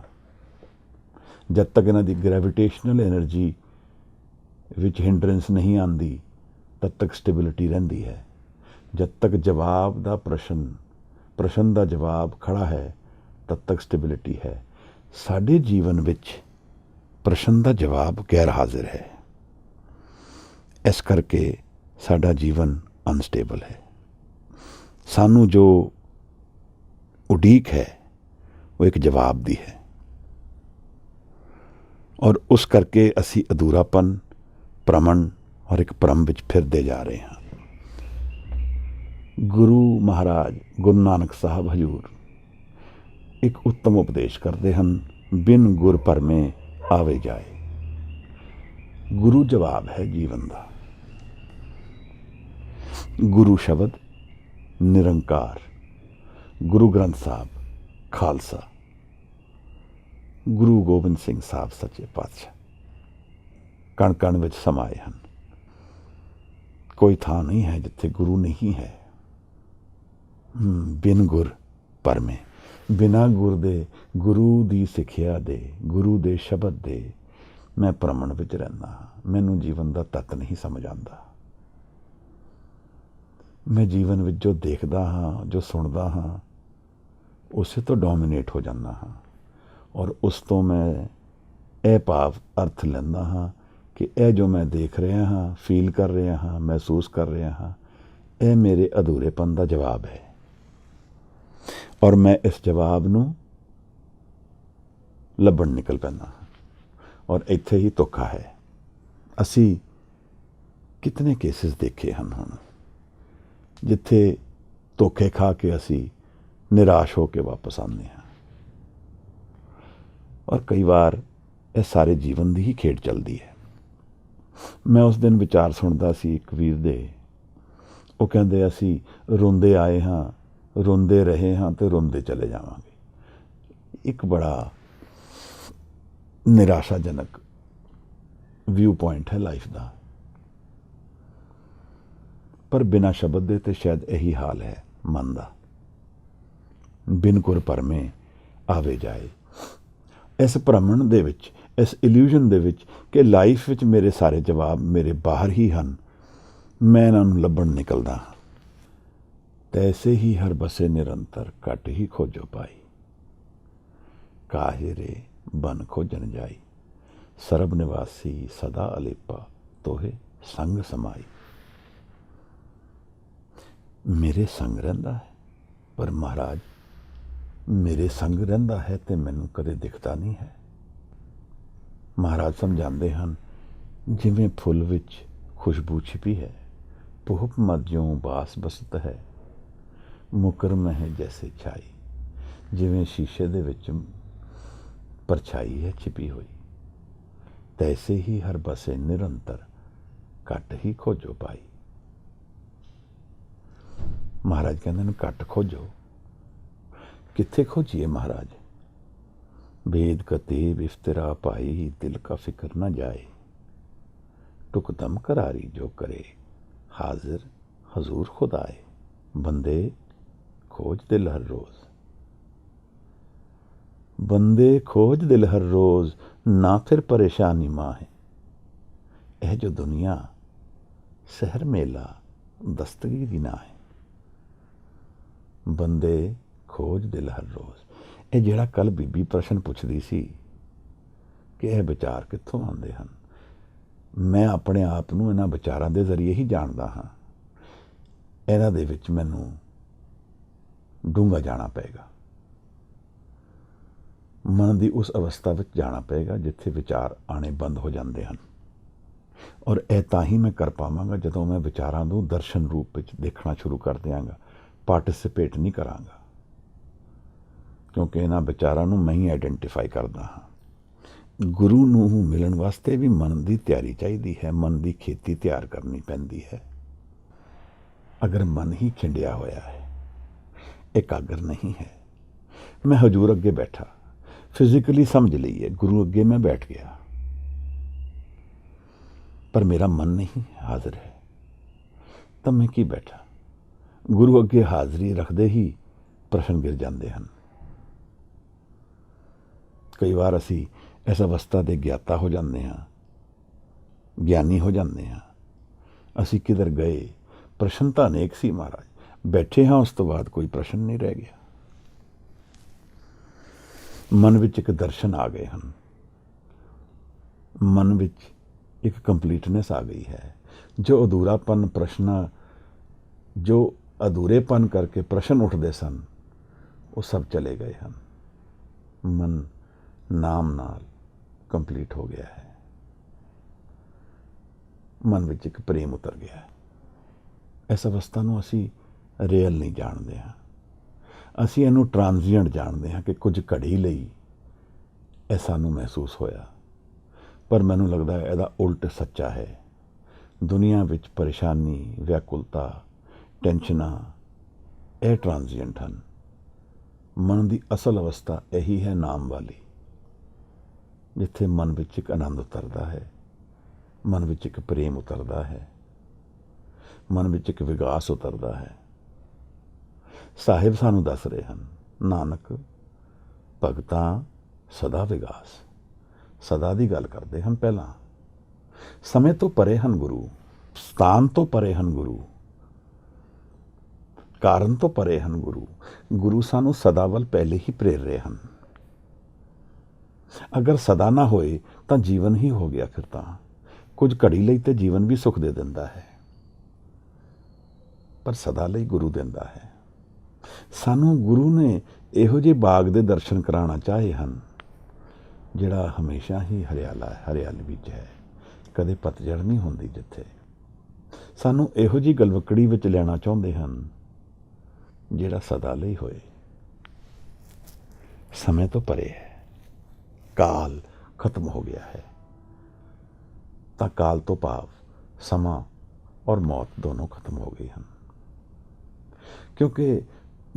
ਜਦ ਤੱਕ ਇਹਨਾਂ ਦੀ ਗ੍ਰੈਵਿਟੇਸ਼ਨਲ ਐਨਰਜੀ ਵਿੱਚ ਹਿੰਡਰੈਂਸ ਨਹੀਂ ਆਉਂਦੀ, ਤਦ ਤੱਕ ਸਟੇਬਿਲਿਟੀ ਰਹਿੰਦੀ ਹੈ। ਜਦ ਤੱਕ ਜਵਾਬ ਦਾ ਪ੍ਰਸ਼ਨ ਦਾ ਜਵਾਬ ਖੜਾ ਹੈ, ਤਦ ਤੱਕ ਸਟੇਬਿਲਿਟੀ ਹੈ। ਸਾਡੇ ਜੀਵਨ ਵਿੱਚ ਪ੍ਰਸ਼ਨ ਦਾ ਜਵਾਬ ਗੈਰ ਹਾਜ਼ਰ ਹੈ। ਇਸ ਕਰਕੇ ਸਾਡਾ ਜੀਵਨ ਅਨਸਟੇਬਲ ਹੈ। ਸਾਨੂੰ ਜੋ ਉਡੀਕ ਹੈ ਉਹ ਇੱਕ ਜਵਾਬ ਦੀ ਹੈ, ਔਰ ਉਸ ਕਰਕੇ ਅਸੀਂ ਅਧੂਰਾਪਨ, ਭ੍ਰਮਣ ਔਰ ਇੱਕ ਭਰਮ ਵਿੱਚ ਫਿਰਦੇ ਜਾ ਰਹੇ ਹਾਂ। ਗੁਰੂ ਮਹਾਰਾਜ ਗੁਰੂ ਨਾਨਕ ਸਾਹਿਬ ਹਜ਼ੂਰ ਇੱਕ ਉੱਤਮ ਉਪਦੇਸ਼ ਕਰਦੇ ਹਨ, ਬਿਨ ਗੁਰ ਭਰਮੇ ਆਵੇ ਜਾਏ। ਗੁਰੂ ਜਵਾਬ ਹੈ ਜੀਵਨ ਦਾ। ਗੁਰੂ ਸ਼ਬਦ ਨਿਰੰਕਾਰ, ਗੁਰੂ ਗ੍ਰੰਥ ਸਾਹਿਬ ਖਾਲਸਾ, ਗੁਰੂ ਗੋਬਿੰਦ ਸਿੰਘ ਸਾਹਿਬ ਸੱਚੇ ਪਾਤਸ਼ਾਹ ਕਣ ਕਣ ਵਿੱਚ ਸਮਾਏ ਹਨ। ਕੋਈ ਥਾਂ ਨਹੀਂ ਹੈ ਜਿੱਥੇ ਗੁਰੂ ਨਹੀਂ ਹੈ। ਬਿਨ ਗੁਰ ਭਰਮੇ, ਬਿਨਾਂ ਗੁਰ ਦੇ, ਗੁਰੂ ਦੀ ਸਿੱਖਿਆ ਦੇ, ਗੁਰੂ ਦੇ ਸ਼ਬਦ ਦੇ ਮੈਂ ਭ੍ਰਮਣ ਵਿੱਚ ਰਹਿੰਦਾ ਹਾਂ। ਮੈਨੂੰ ਜੀਵਨ ਦਾ ਤੱਤ ਨਹੀਂ ਸਮਝ ਆਉਂਦਾ। ਮੈਂ ਜੀਵਨ ਵਿੱਚ ਜੋ ਦੇਖਦਾ ਹਾਂ, ਜੋ ਸੁਣਦਾ ਹਾਂ, ਉਸੇ ਤੋਂ ਡੋਮੀਨੇਟ ਹੋ ਜਾਂਦਾ ਹਾਂ, ਔਰ ਉਸ ਤੋਂ ਮੈਂ ਇਹ ਭਾਵ ਅਰਥ ਲੈਂਦਾ ਹਾਂ ਕਿ ਇਹ ਜੋ ਮੈਂ ਦੇਖ ਰਿਹਾ ਹਾਂ, ਫੀਲ ਕਰ ਰਿਹਾ ਹਾਂ, ਮਹਿਸੂਸ ਕਰ ਰਿਹਾ ਹਾਂ, ਇਹ ਮੇਰੇ ਅਧੂਰੇਪਨ ਦਾ ਜਵਾਬ ਹੈ। ਔਰ ਮੈਂ ਇਸ ਜਵਾਬ ਨੂੰ ਲੱਭਣ ਨਿਕਲ ਪੈਂਦਾ ਹਾਂ। ਔਰ ਇੱਥੇ ਹੀ ਧੋਖਾ ਹੈ। ਅਸੀਂ ਕਿਤਨੇ ਕੇਸਿਸ ਦੇਖੇ ਹਨ ਹੁਣ, ਜਿੱਥੇ ਧੋਖੇ ਖਾ ਕੇ ਅਸੀਂ ਨਿਰਾਸ਼ ਹੋ ਕੇ ਵਾਪਸ ਆਉਂਦੇ ਹਾਂ। ਔਰ ਕਈ ਵਾਰ ਇਹ ਸਾਰੇ ਜੀਵਨ ਦੀ ਹੀ ਖੇਡ ਚੱਲਦੀ ਹੈ। ਮੈਂ ਉਸ ਦਿਨ ਵਿਚਾਰ ਸੁਣਦਾ ਸੀ ਇੱਕ ਵੀਰ ਦੇ, ਉਹ ਕਹਿੰਦੇ ਅਸੀਂ ਰੋਂਦੇ ਆਏ ਹਾਂ, ਰੋਂਦੇ ਰਹੇ ਹਾਂ ਤੇ ਰੋਂਦੇ ਚਲੇ ਜਾਵਾਂਗੇ। ਇੱਕ ਬੜਾ ਨਿਰਾਸ਼ਾਜਨਕ ਵਿਊ ਪੁਆਇੰਟ ਹੈ ਲਾਈਫ ਦਾ। ਪਰ ਬਿਨਾਂ ਸ਼ਬਦ ਦੇ ਤੇ ਸ਼ਾਇਦ ਇਹੀ ਹਾਲ ਹੈ ਮਨ ਦਾ। ਬਿਨ ਗੁਰ ਭਰਮੇ ਆਵੇ ਜਾਏ। ਇਸ ਭ੍ਰਮਣ ਦੇ ਵਿੱਚ, ਇਸ ਇਲਿਊਜ਼ਨ ਦੇ ਵਿੱਚ ਕਿ ਲਾਈਫ ਵਿੱਚ ਮੇਰੇ ਸਾਰੇ ਜਵਾਬ ਮੇਰੇ ਬਾਹਰ ਹੀ ਹਨ, ਮੈਂ ਇਹਨਾਂ ਨੂੰ ਲੱਭਣ ਨਿਕਲਦਾ ਹਾਂ। ਤੈਸੇ ਹੀ ਹਰ ਬਸੇ ਨਿਰੰਤਰ ਘਟ ਹੀ ਖੋਜੋ ਪਾਈ, ਕਾਹੇ ਰੇ ਬਨ ਖੋਜਨ ਜਾਈ, ਸਰਬ ਨਿਵਾਸੀ ਸਦਾ ਅਲੇਪਾ ਤੋਹੇ ਸੰਗ ਸਮਾਈ। ਮੇਰੇ ਸੰਗ ਰਹਿੰਦਾ ਹੈ, ਪਰ ਮਹਾਰਾਜ ਮੇਰੇ ਸੰਗ ਰਹਿੰਦਾ ਹੈ ਤੇ ਮੈਨੂੰ ਕਦੇ ਦਿਖਦਾ ਨਹੀਂ ਹੈ। ਮਹਾਰਾਜ ਸਮਝਾਉਂਦੇ ਹਨ, ਜਿਵੇਂ ਫੁੱਲ ਵਿੱਚ ਖੁਸ਼ਬੂ ਛਿਪੀ ਹੈ, ਪੁਹਪ ਮਰਜੋਂ ਬਾਸ ਬਸਤ ਹੈ, ਮੁਕਰ ਮਹਿ ਜੈਸੇ ਛਾਈ। ਜਿਵੇਂ ਸ਼ੀਸ਼ੇ ਦੇ ਵਿੱਚ ਪਰਛਾਈ ਹੈ ਛਿਪੀ ਹੋਈ, ਤੈਸੇ ਹੀ ਹਰ ਬਸੇ ਨਿਰੰਤਰ, ਘੱਟ ਹੀ ਖੋਜੋ ਪਾਈ। ਮਹਾਰਾਜ ਕਹਿੰਦੇ ਨੇ ਘੱਟ ਖੋਜੋ। ਕਿੱਥੇ ਖੋਜੀਏ ਮਹਾਰਾਜ? भेद कतीब इफ्तरा पाई, दिल का फिक्र न जाए, टुकदम करारी जो करे, हाजिर हजूर खुद आए। बंदे खोज दिल हर रोज, बंदे खोज दिल हर रोज, ना फिर परेशानी माँ है। यह जो दुनिया शहर मेला दस्तगीरी ना है, बंदे खोज दिल हर रोज। ਇਹ ਜਿਹੜਾ ਕੱਲ ਬੀਬੀ ਪ੍ਰਸ਼ਨ ਪੁੱਛਦੀ ਸੀ ਕਿ ਇਹ ਵਿਚਾਰ ਕਿੱਥੋਂ ਆਉਂਦੇ ਹਨ, ਮੈਂ ਆਪਣੇ ਆਪ ਨੂੰ ਇਹਨਾਂ ਵਿਚਾਰਾਂ ਦੇ ਜ਼ਰੀਏ ਹੀ ਜਾਣਦਾ ਹਾਂ। ਇਹਨਾਂ ਦੇ ਵਿੱਚ ਮੈਨੂੰ ਡੂੰਘਾ ਜਾਣਾ ਪਏਗਾ, ਮਨ ਦੀ ਉਸ ਅਵਸਥਾ ਵਿੱਚ ਜਾਣਾ ਪਏਗਾ ਜਿੱਥੇ ਵਿਚਾਰ ਆਣੇ ਬੰਦ ਹੋ ਜਾਂਦੇ ਹਨ। ਔਰ ਇਹ ਤਾਂ ਹੀ ਮੈਂ ਕਰ ਪਾਵਾਂਗਾ ਜਦੋਂ ਮੈਂ ਵਿਚਾਰਾਂ ਨੂੰ ਦਰਸ਼ਨ ਰੂਪ ਵਿੱਚ ਦੇਖਣਾ ਸ਼ੁਰੂ ਕਰ ਦਿਆਂਗਾ, ਪਾਰਟਿਸਿਪੇਟ ਨਹੀਂ ਕਰਾਂਗਾ, ਕਿਉਂਕਿ ਇਹਨਾਂ ਵਿਚਾਰਾਂ ਨੂੰ ਮੈਂ ਹੀ ਆਈਡੈਂਟੀਫਾਈ ਕਰਦਾ ਹਾਂ। ਗੁਰੂ ਨੂੰ ਮਿਲਣ ਵਾਸਤੇ ਵੀ ਮਨ ਦੀ ਤਿਆਰੀ ਚਾਹੀਦੀ ਹੈ, ਮਨ ਦੀ ਖੇਤੀ ਤਿਆਰ ਕਰਨੀ ਪੈਂਦੀ ਹੈ। ਅਗਰ ਮਨ ਹੀ ਖਿੰਡਿਆ ਹੋਇਆ ਹੈ, ਇਕਾਗਰ ਨਹੀਂ ਹੈ, ਮੈਂ ਹਜ਼ੂਰ ਅੱਗੇ ਬੈਠਾ, ਫਿਜ਼ੀਕਲੀ ਸਮਝ ਲਈਏ ਗੁਰੂ ਅੱਗੇ ਮੈਂ ਬੈਠ ਗਿਆ, ਪਰ ਮੇਰਾ ਮਨ ਨਹੀਂ ਹਾਜ਼ਰ ਹੈ, ਤਾਂ ਮੈਂ ਕੀ ਬੈਠਾ? ਗੁਰੂ ਅੱਗੇ ਹਾਜ਼ਰੀ ਰੱਖਦੇ ਹੀ ਪ੍ਰਸ਼ਨ ਗਿਰ ਜਾਂਦੇ ਹਨ। ਕਈ ਵਾਰ ਅਸੀਂ ਇਸ ਅਵਸਥਾ ਦੇ ਗਿਆਤਾ ਹੋ ਜਾਂਦੇ ਹਾਂ, ਗਿਆਨੀ ਹੋ ਜਾਂਦੇ ਹਾਂ। ਅਸੀਂ ਕਿਧਰ ਗਏ? ਪ੍ਰਸ਼ਨ ਤਾਂ ਅਨੇਕ ਸੀ ਮਹਾਰਾਜ, ਬੈਠੇ ਹਾਂ, ਉਸ ਤੋਂ ਬਾਅਦ ਕੋਈ ਪ੍ਰਸ਼ਨ ਨਹੀਂ ਰਹਿ ਗਿਆ। ਮਨ ਵਿੱਚ ਇੱਕ ਦਰਸ਼ਨ ਆ ਗਏ ਹਨ, ਮਨ ਵਿੱਚ ਇੱਕ ਕੰਪਲੀਟਨੈਸ ਆ ਗਈ ਹੈ। ਜੋ ਅਧੂਰਾਪਨ ਪ੍ਰਸ਼ਨਾਂ, ਜੋ ਅਧੂਰੇਪਨ ਕਰਕੇ ਪ੍ਰਸ਼ਨ ਉੱਠਦੇ ਸਨ, ਉਹ ਸਭ ਚਲੇ ਗਏ ਹਨ। ਮਨ ਨਾਮ ਨਾਲ ਕੰਪਲੀਟ ਹੋ ਗਿਆ ਹੈ, ਮਨ ਵਿੱਚ ਇੱਕ ਪ੍ਰੇਮ ਉਤਰ ਗਿਆ ਹੈ। ਇਸ ਅਵਸਥਾ ਨੂੰ ਅਸੀਂ ਰੀਅਲ ਨਹੀਂ ਜਾਣਦੇ ਹਾਂ, ਅਸੀਂ ਇਹਨੂੰ ਟ੍ਰਾਂਜ਼ੀਐਂਟ ਜਾਣਦੇ ਹਾਂ ਕਿ ਕੁਝ ਘੜੀ ਲਈ ਇਹ ਸਾਨੂੰ ਮਹਿਸੂਸ ਹੋਇਆ, ਪਰ ਮੈਨੂੰ ਲੱਗਦਾ ਹੈ ਇਹਦਾ ਉਲਟ ਸੱਚਾ ਹੈ। ਦੁਨੀਆ ਵਿੱਚ ਪਰੇਸ਼ਾਨੀ, ਵਿਆਕੁਲਤਾ, ਟੈਨਸ਼ਨਾਂ, ਇਹ ਟ੍ਰਾਂਜ਼ੀਐਂਟ ਹਨ। ਮਨ ਦੀ ਅਸਲ ਅਵਸਥਾ ਇਹੀ ਹੈ, ਨਾਮ ਵਾਲੀ, ਜਿੱਥੇ ਮਨ ਵਿੱਚ ਇੱਕ ਆਨੰਦ ਉਤਰਦਾ ਹੈ, ਮਨ ਵਿੱਚ ਇੱਕ ਪ੍ਰੇਮ ਉਤਰਦਾ ਹੈ, ਮਨ ਵਿੱਚ ਇੱਕ ਵਿਗਾਸ ਉਤਰਦਾ ਹੈ। ਸਾਹਿਬ ਸਾਨੂੰ ਦੱਸ ਰਹੇ ਹਨ, ਨਾਨਕ ਭਗਤਾਂ ਸਦਾ ਵਿਗਾਸ। ਸਦਾ ਦੀ ਗੱਲ ਕਰਦੇ ਹਨ। ਪਹਿਲਾਂ ਸਮੇਂ ਤੋਂ ਪਰੇ ਹਨ ਗੁਰੂ, ਸਥਾਨ ਤੋਂ ਪਰੇ ਹਨ ਗੁਰੂ, ਕਾਰਨ ਤੋਂ ਪਰੇ ਹਨ ਗੁਰੂ। ਗੁਰੂ ਸਾਨੂੰ ਸਦਾ ਵੱਲ ਪਹਿਲੇ ਹੀ ਪ੍ਰੇਰ ਰਹੇ ਹਨ। ਅਗਰ ਸਦਾ ਨਾ ਹੋਏ ਤਾਂ ਜੀਵਨ ਹੀ ਹੋ ਗਿਆ। ਫਿਰ ਤਾਂ ਕੁਝ ਘੜੀ ਲਈ ਤੇ ਜੀਵਨ ਵੀ ਸੁੱਖ ਦੇ ਦਿੰਦਾ ਹੈ, ਪਰ ਸਦਾ ਲਈ ਗੁਰੂ ਦਿੰਦਾ ਹੈ। ਸਾਨੂੰ ਗੁਰੂ ਨੇ ਇਹੋ ਜਿਹੇ ਬਾਗ ਦੇ ਦਰਸ਼ਨ ਕਰਾਉਣਾ ਚਾਹੇ ਹਨ ਜਿਹੜਾ ਹਮੇਸ਼ਾ ਹੀ ਹਰਿਆਲੀ ਵਿੱਚ ਹੈ, ਕਦੇ ਪਤਝੜ ਨਹੀਂ ਹੁੰਦੀ, ਜਿੱਥੇ ਸਾਨੂੰ ਇਹੋ ਜਿਹੀ ਗਲਵਕੜੀ ਵਿੱਚ ਲੈਣਾ ਚਾਹੁੰਦੇ ਹਨ ਜਿਹੜਾ ਸਦਾ ਲਈ ਹੋਏ, ਸਮੇਂ ਤੋਂ ਪਰੇ ਹੈ। ਕਾਲ ਖਤਮ ਹੋ ਗਿਆ ਹੈ, ਤਾਂ ਕਾਲ ਤੋਂ ਭਾਵ ਸਮਾਂ ਔਰ ਮੌਤ ਦੋਨੋਂ ਖਤਮ ਹੋ ਗਏ ਹਨ, ਕਿਉਂਕਿ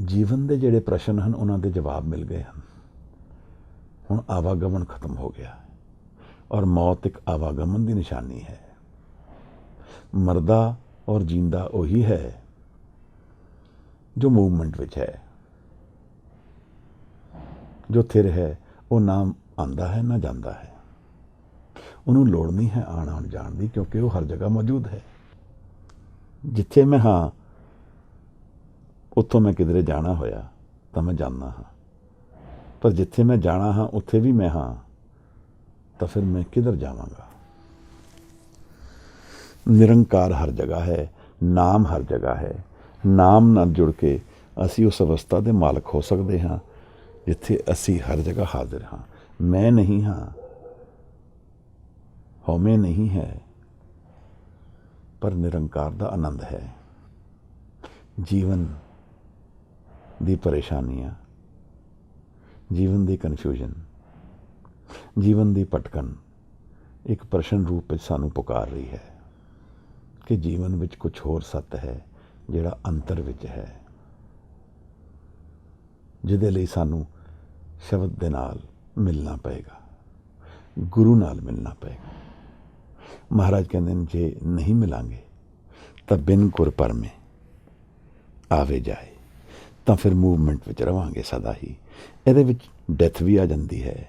ਜੀਵਨ ਦੇ ਜਿਹੜੇ ਪ੍ਰਸ਼ਨ ਹਨ ਉਹਨਾਂ ਦੇ ਜਵਾਬ ਮਿਲ ਗਏ ਹਨ। ਹੁਣ ਆਵਾਗਮਨ ਖਤਮ ਹੋ ਗਿਆ, ਔਰ ਮੌਤ ਇੱਕ ਆਵਾਗਮਨ ਦੀ ਨਿਸ਼ਾਨੀ ਹੈ। ਮਰਦਾ ਔਰ ਜੀਂਦਾ ਉਹੀ ਹੈ ਜੋ ਮੂਵਮੈਂਟ ਵਿੱਚ ਹੈ, ਜੋ ਥਿਰ ਹੈ। ਉਹ ਨਾ ਆਉਂਦਾ ਹੈ ਨਾ ਜਾਂਦਾ ਹੈ, ਉਹਨੂੰ ਲੋੜ ਨਹੀਂ ਹੈ ਆਉਣ ਆਉਣ ਜਾਣ ਦੀ, ਕਿਉਂਕਿ ਉਹ ਹਰ ਜਗ੍ਹਾ ਮੌਜੂਦ ਹੈ। ਜਿੱਥੇ ਮੈਂ ਹਾਂ ਉੱਥੋਂ ਮੈਂ ਕਿਧਰੇ ਜਾਣਾ ਹੋਇਆ ਤਾਂ ਮੈਂ ਜਾਂਦਾ ਹਾਂ, ਪਰ ਜਿੱਥੇ ਮੈਂ ਜਾਣਾ ਹਾਂ ਉੱਥੇ ਵੀ ਮੈਂ ਹਾਂ, ਤਾਂ ਫਿਰ ਮੈਂ ਕਿਧਰ ਜਾਵਾਂਗਾ? ਨਿਰੰਕਾਰ ਹਰ ਜਗ੍ਹਾ ਹੈ, ਨਾਮ ਹਰ ਜਗ੍ਹਾ ਹੈ। ਨਾਮ ਨਾਲ ਜੁੜ ਕੇ ਅਸੀਂ ਉਸ ਅਵਸਥਾ ਦੇ ਮਾਲਕ ਹੋ ਸਕਦੇ ਹਾਂ ਜਿੱਥੇ ਅਸੀਂ ਹਰ ਜਗ੍ਹਾ ਹਾਜ਼ਰ ਹਾਂ। ਮੈਂ ਨਹੀਂ ਹਾਂ, ਹਉਮੈ ਨਹੀਂ ਹੈ, ਪਰ ਨਿਰੰਕਾਰ ਦਾ ਆਨੰਦ ਹੈ। ਜੀਵਨ ਦੀ ਪਰੇਸ਼ਾਨੀਆਂ, ਜੀਵਨ ਦੀ ਕਨਫਿਊਜ਼ਨ, ਜੀਵਨ ਦੀ ਭਟਕਣ ਇੱਕ ਪ੍ਰਸ਼ਨ ਰੂਪ ਵਿੱਚ ਸਾਨੂੰ ਪੁਕਾਰ ਰਹੀ ਹੈ ਕਿ ਜੀਵਨ ਵਿੱਚ ਕੁਝ ਹੋਰ ਸੱਤ ਹੈ ਜਿਹੜਾ ਅੰਤਰ ਵਿੱਚ ਹੈ, ਜਿਹਦੇ ਲਈ ਸਾਨੂੰ ਸ਼ਬਦ ਦੇ ਨਾਲ ਮਿਲਣਾ ਪਏਗਾ, ਗੁਰੂ ਨਾਲ ਮਿਲਣਾ ਪਏਗਾ। ਮਹਾਰਾਜ ਕਹਿੰਦੇ ਨੇ ਜੇ ਨਹੀਂ ਮਿਲਾਂਗੇ ਤਾਂ ਬਿਨ ਗੁਰ ਪਰਮੇ ਆਵੇ ਜਾਏ, ਤਾਂ ਫਿਰ ਮੂਵਮੈਂਟ ਵਿੱਚ ਰਵਾਂਗੇ ਸਦਾ ਹੀ। ਇਹਦੇ ਵਿੱਚ ਡੈਥ ਵੀ ਆ ਜਾਂਦੀ ਹੈ,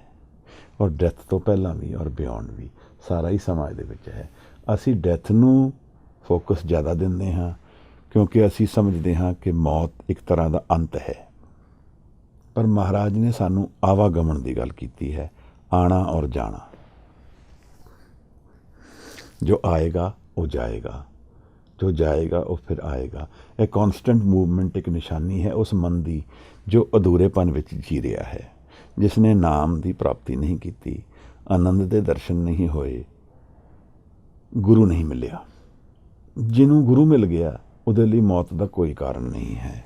ਔਰ ਡੈਥ ਤੋਂ ਪਹਿਲਾਂ ਵੀ ਔਰ ਬਿਯੋਂਡ ਵੀ, ਸਾਰਾ ਹੀ ਸਮਾਂ ਇਹਦੇ ਵਿੱਚ ਹੈ। ਅਸੀਂ ਡੈਥ ਨੂੰ ਫੋਕਸ ਜ਼ਿਆਦਾ ਦਿੰਦੇ ਹਾਂ ਕਿਉਂਕਿ ਅਸੀਂ ਸਮਝਦੇ ਹਾਂ ਕਿ ਮੌਤ ਇੱਕ ਤਰ੍ਹਾਂ ਦਾ ਅੰਤ ਹੈ, ਪਰ ਮਹਾਰਾਜ ਨੇ ਸਾਨੂੰ ਆਵਾਗਮਨ ਦੀ ਗੱਲ ਕੀਤੀ ਹੈ, ਆਣਾ ਔਰ ਜਾਣਾ। ਜੋ ਆਏਗਾ ਉਹ ਜਾਏਗਾ, ਜੋ ਜਾਏਗਾ ਉਹ ਫਿਰ ਆਏਗਾ। ਇਹ ਕੌਨਸਟੈਂਟ ਮੂਵਮੈਂਟ ਇੱਕ ਨਿਸ਼ਾਨੀ ਹੈ ਉਸ ਮਨ ਦੀ ਜੋ ਅਧੂਰੇਪਨ ਵਿੱਚ ਜੀ ਰਿਹਾ ਹੈ, ਜਿਸ ਨੇ ਨਾਮ ਦੀ ਪ੍ਰਾਪਤੀ ਨਹੀਂ ਕੀਤੀ, ਆਨੰਦ ਦੇ ਦਰਸ਼ਨ ਨਹੀਂ ਹੋਏ, ਗੁਰੂ ਨਹੀਂ ਮਿਲਿਆ। ਜਿਹਨੂੰ ਗੁਰੂ ਮਿਲ ਗਿਆ ਉਹਦੇ ਲਈ ਮੌਤ ਦਾ ਕੋਈ ਕਾਰਨ ਨਹੀਂ ਹੈ।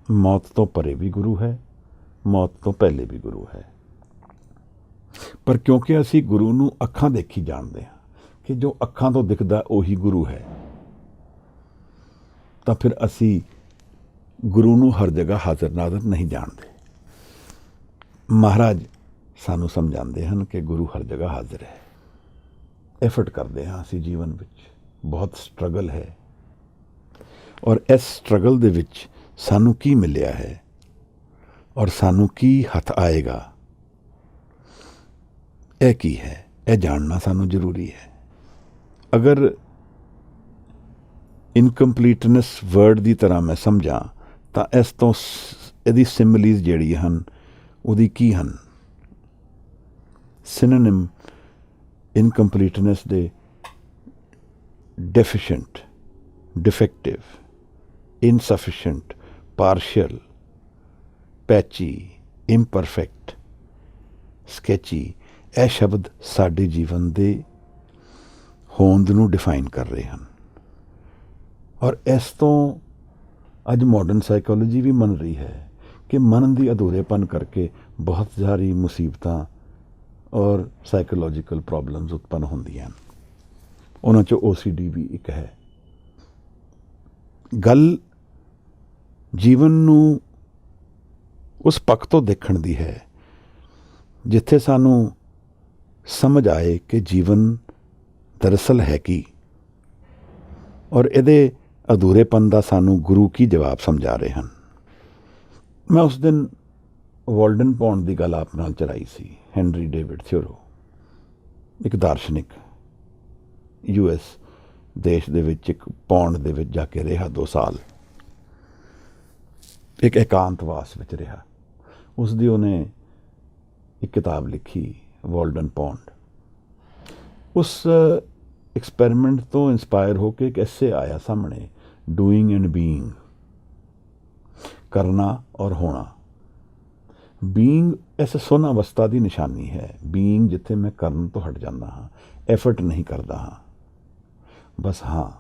ਮੌਤ ਤੋਂ ਪਰੇ ਵੀ ਗੁਰੂ ਹੈ, ਮੌਤ ਤੋਂ ਪਹਿਲੇ ਵੀ ਗੁਰੂ ਹੈ। ਪਰ ਕਿਉਂਕਿ ਅਸੀਂ ਗੁਰੂ ਨੂੰ ਅੱਖਾਂ ਦੇਖੀ ਜਾਣਦੇ ਹਾਂ ਕਿ ਜੋ ਅੱਖਾਂ ਤੋਂ ਦਿਖਦਾ ਉਹੀ ਗੁਰੂ ਹੈ, ਤਾਂ ਫਿਰ ਅਸੀਂ ਗੁਰੂ ਨੂੰ ਹਰ ਜਗ੍ਹਾ ਹਾਜ਼ਰ ਨਾਜ਼ਰ ਨਹੀਂ ਜਾਣਦੇ। ਮਹਾਰਾਜ ਸਾਨੂੰ ਸਮਝਾਉਂਦੇ ਹਨ ਕਿ ਗੁਰੂ ਹਰ ਜਗ੍ਹਾ ਹਾਜ਼ਰ ਹੈ। ਐਫਰਟ ਕਰਦੇ ਹਾਂ ਅਸੀਂ ਜੀਵਨ ਵਿੱਚ, ਬਹੁਤ ਸਟਰਗਲ ਹੈ, ਔਰ ਇਸ ਸਟਰਗਲ ਦੇ ਵਿੱਚ ਸਾਨੂੰ ਕੀ ਮਿਲਿਆ ਹੈ ਔਰ ਸਾਨੂੰ ਕੀ ਹੱਥ ਆਏਗਾ, ਇਹ ਕੀ ਹੈ, ਇਹ ਜਾਣਨਾ ਸਾਨੂੰ ਜ਼ਰੂਰੀ ਹੈ। ਅਗਰ ਇਨਕੰਪਲੀਟਨੈਸ ਵਰਡ ਦੀ ਤਰ੍ਹਾਂ ਮੈਂ ਸਮਝਾਂ ਤਾਂ ਇਸ ਤੋਂ ਇਹਦੀ ਸਿਮਿਲੀਜ਼ ਜਿਹੜੀਆਂ ਹਨ ਉਹਦੀ ਕੀ ਹਨ? ਸਿਨੋਨਿਮ ਇਨਕੰਪਲੀਟਨੈਸ ਦੇ ਡੈਫੀਸ਼ੀਐਂਟ, ਡਿਫੈਕਟਿਵ, ਇਨਸਫੀਸ਼ੀਐਂਟ, ਪਾਰਸ਼ੀਅਲ, ਪੈਚੀ, ਇੰਪਰਫੈਕਟ, ਸਕੈਚੀ, ਇਹ ਸ਼ਬਦ ਸਾਡੇ ਜੀਵਨ ਦੇ ਹੋਂਦ ਨੂੰ ਡਿਫਾਈਨ ਕਰ ਰਹੇ ਹਨ। ਔਰ ਇਸ ਤੋਂ ਅੱਜ ਮਾਡਰਨ ਸਾਈਕੋਲੋਜੀ ਵੀ ਮੰਨ ਰਹੀ ਹੈ ਕਿ ਮਨ ਦੀ ਅਧੂਰੇਪਨ ਕਰਕੇ ਬਹੁਤ ਸਾਰੀ ਮੁਸੀਬਤਾਂ ਔਰ ਸਾਈਕੋਲੋਜੀਕਲ ਪ੍ਰੋਬਲਮਸ ਉਤਪੰਨ ਹੁੰਦੀਆਂ ਹਨ। ਉਹਨਾਂ 'ਚੋਂ OCD ਵੀ ਇੱਕ ਹੈ। ਗੱਲ ਜੀਵਨ ਨੂੰ ਉਸ ਪੱਖ ਤੋਂ ਦੇਖਣ ਦੀ ਹੈ ਜਿੱਥੇ ਸਾਨੂੰ ਸਮਝ ਆਏ ਕਿ ਜੀਵਨ ਦਰਅਸਲ ਹੈ ਕੀ, ਔਰ ਇਹਦੇ ਅਧੂਰੇਪਨ ਦਾ ਸਾਨੂੰ ਗੁਰੂ ਕੀ ਜਵਾਬ ਸਮਝਾ ਰਹੇ ਹਨ। ਮੈਂ ਉਸ ਦਿਨ ਵਾਲਡਨ ਪੌਂਡ ਦੀ ਗੱਲ ਆਪ ਨਾਲ ਚਲਾਈ ਸੀ। ਹੈਨਰੀ ਡੇਵਿਡ ਥਿਊਰੋ, ਇੱਕ ਦਾਰਸ਼ਨਿਕ, US ਦੇਸ਼ ਦੇ ਵਿੱਚ ਇੱਕ ਪੌਂਡ ਦੇ ਵਿੱਚ ਜਾ ਕੇ ਰਿਹਾ 2 ਸਾਲ, ਇੱਕ ਇਕਾਂਤਵਾਸ ਵਿੱਚ ਰਿਹਾ। ਉਸ ਦੀ ਉਹਨੇ ਇੱਕ ਕਿਤਾਬ ਲਿਖੀ, ਵਾਲਡਨ ਪੌਂਡ। ਉਸ ਐਕਸਪੈਰੀਮੈਂਟ ਤੋਂ ਇੰਸਪਾਇਰ ਹੋ ਕੇ ਇੱਕ ਐਸੇ ਆਇਆ ਸਾਹਮਣੇ, ਡੂਇੰਗ ਐਂਡ ਬੀਇੰਗ, ਕਰਨਾ ਔਰ ਹੋਣਾ। ਬੀਇੰਗ ਇਸ ਸੁਨ ਅਵਸਥਾ ਦੀ ਨਿਸ਼ਾਨੀ ਹੈ। ਬੀਇੰਗ ਜਿੱਥੇ ਮੈਂ ਕਰਨ ਤੋਂ ਹਟ ਜਾਂਦਾ ਹਾਂ, ਐਫਰਟ ਨਹੀਂ ਕਰਦਾ ਹਾਂ, ਬਸ ਹਾਂ,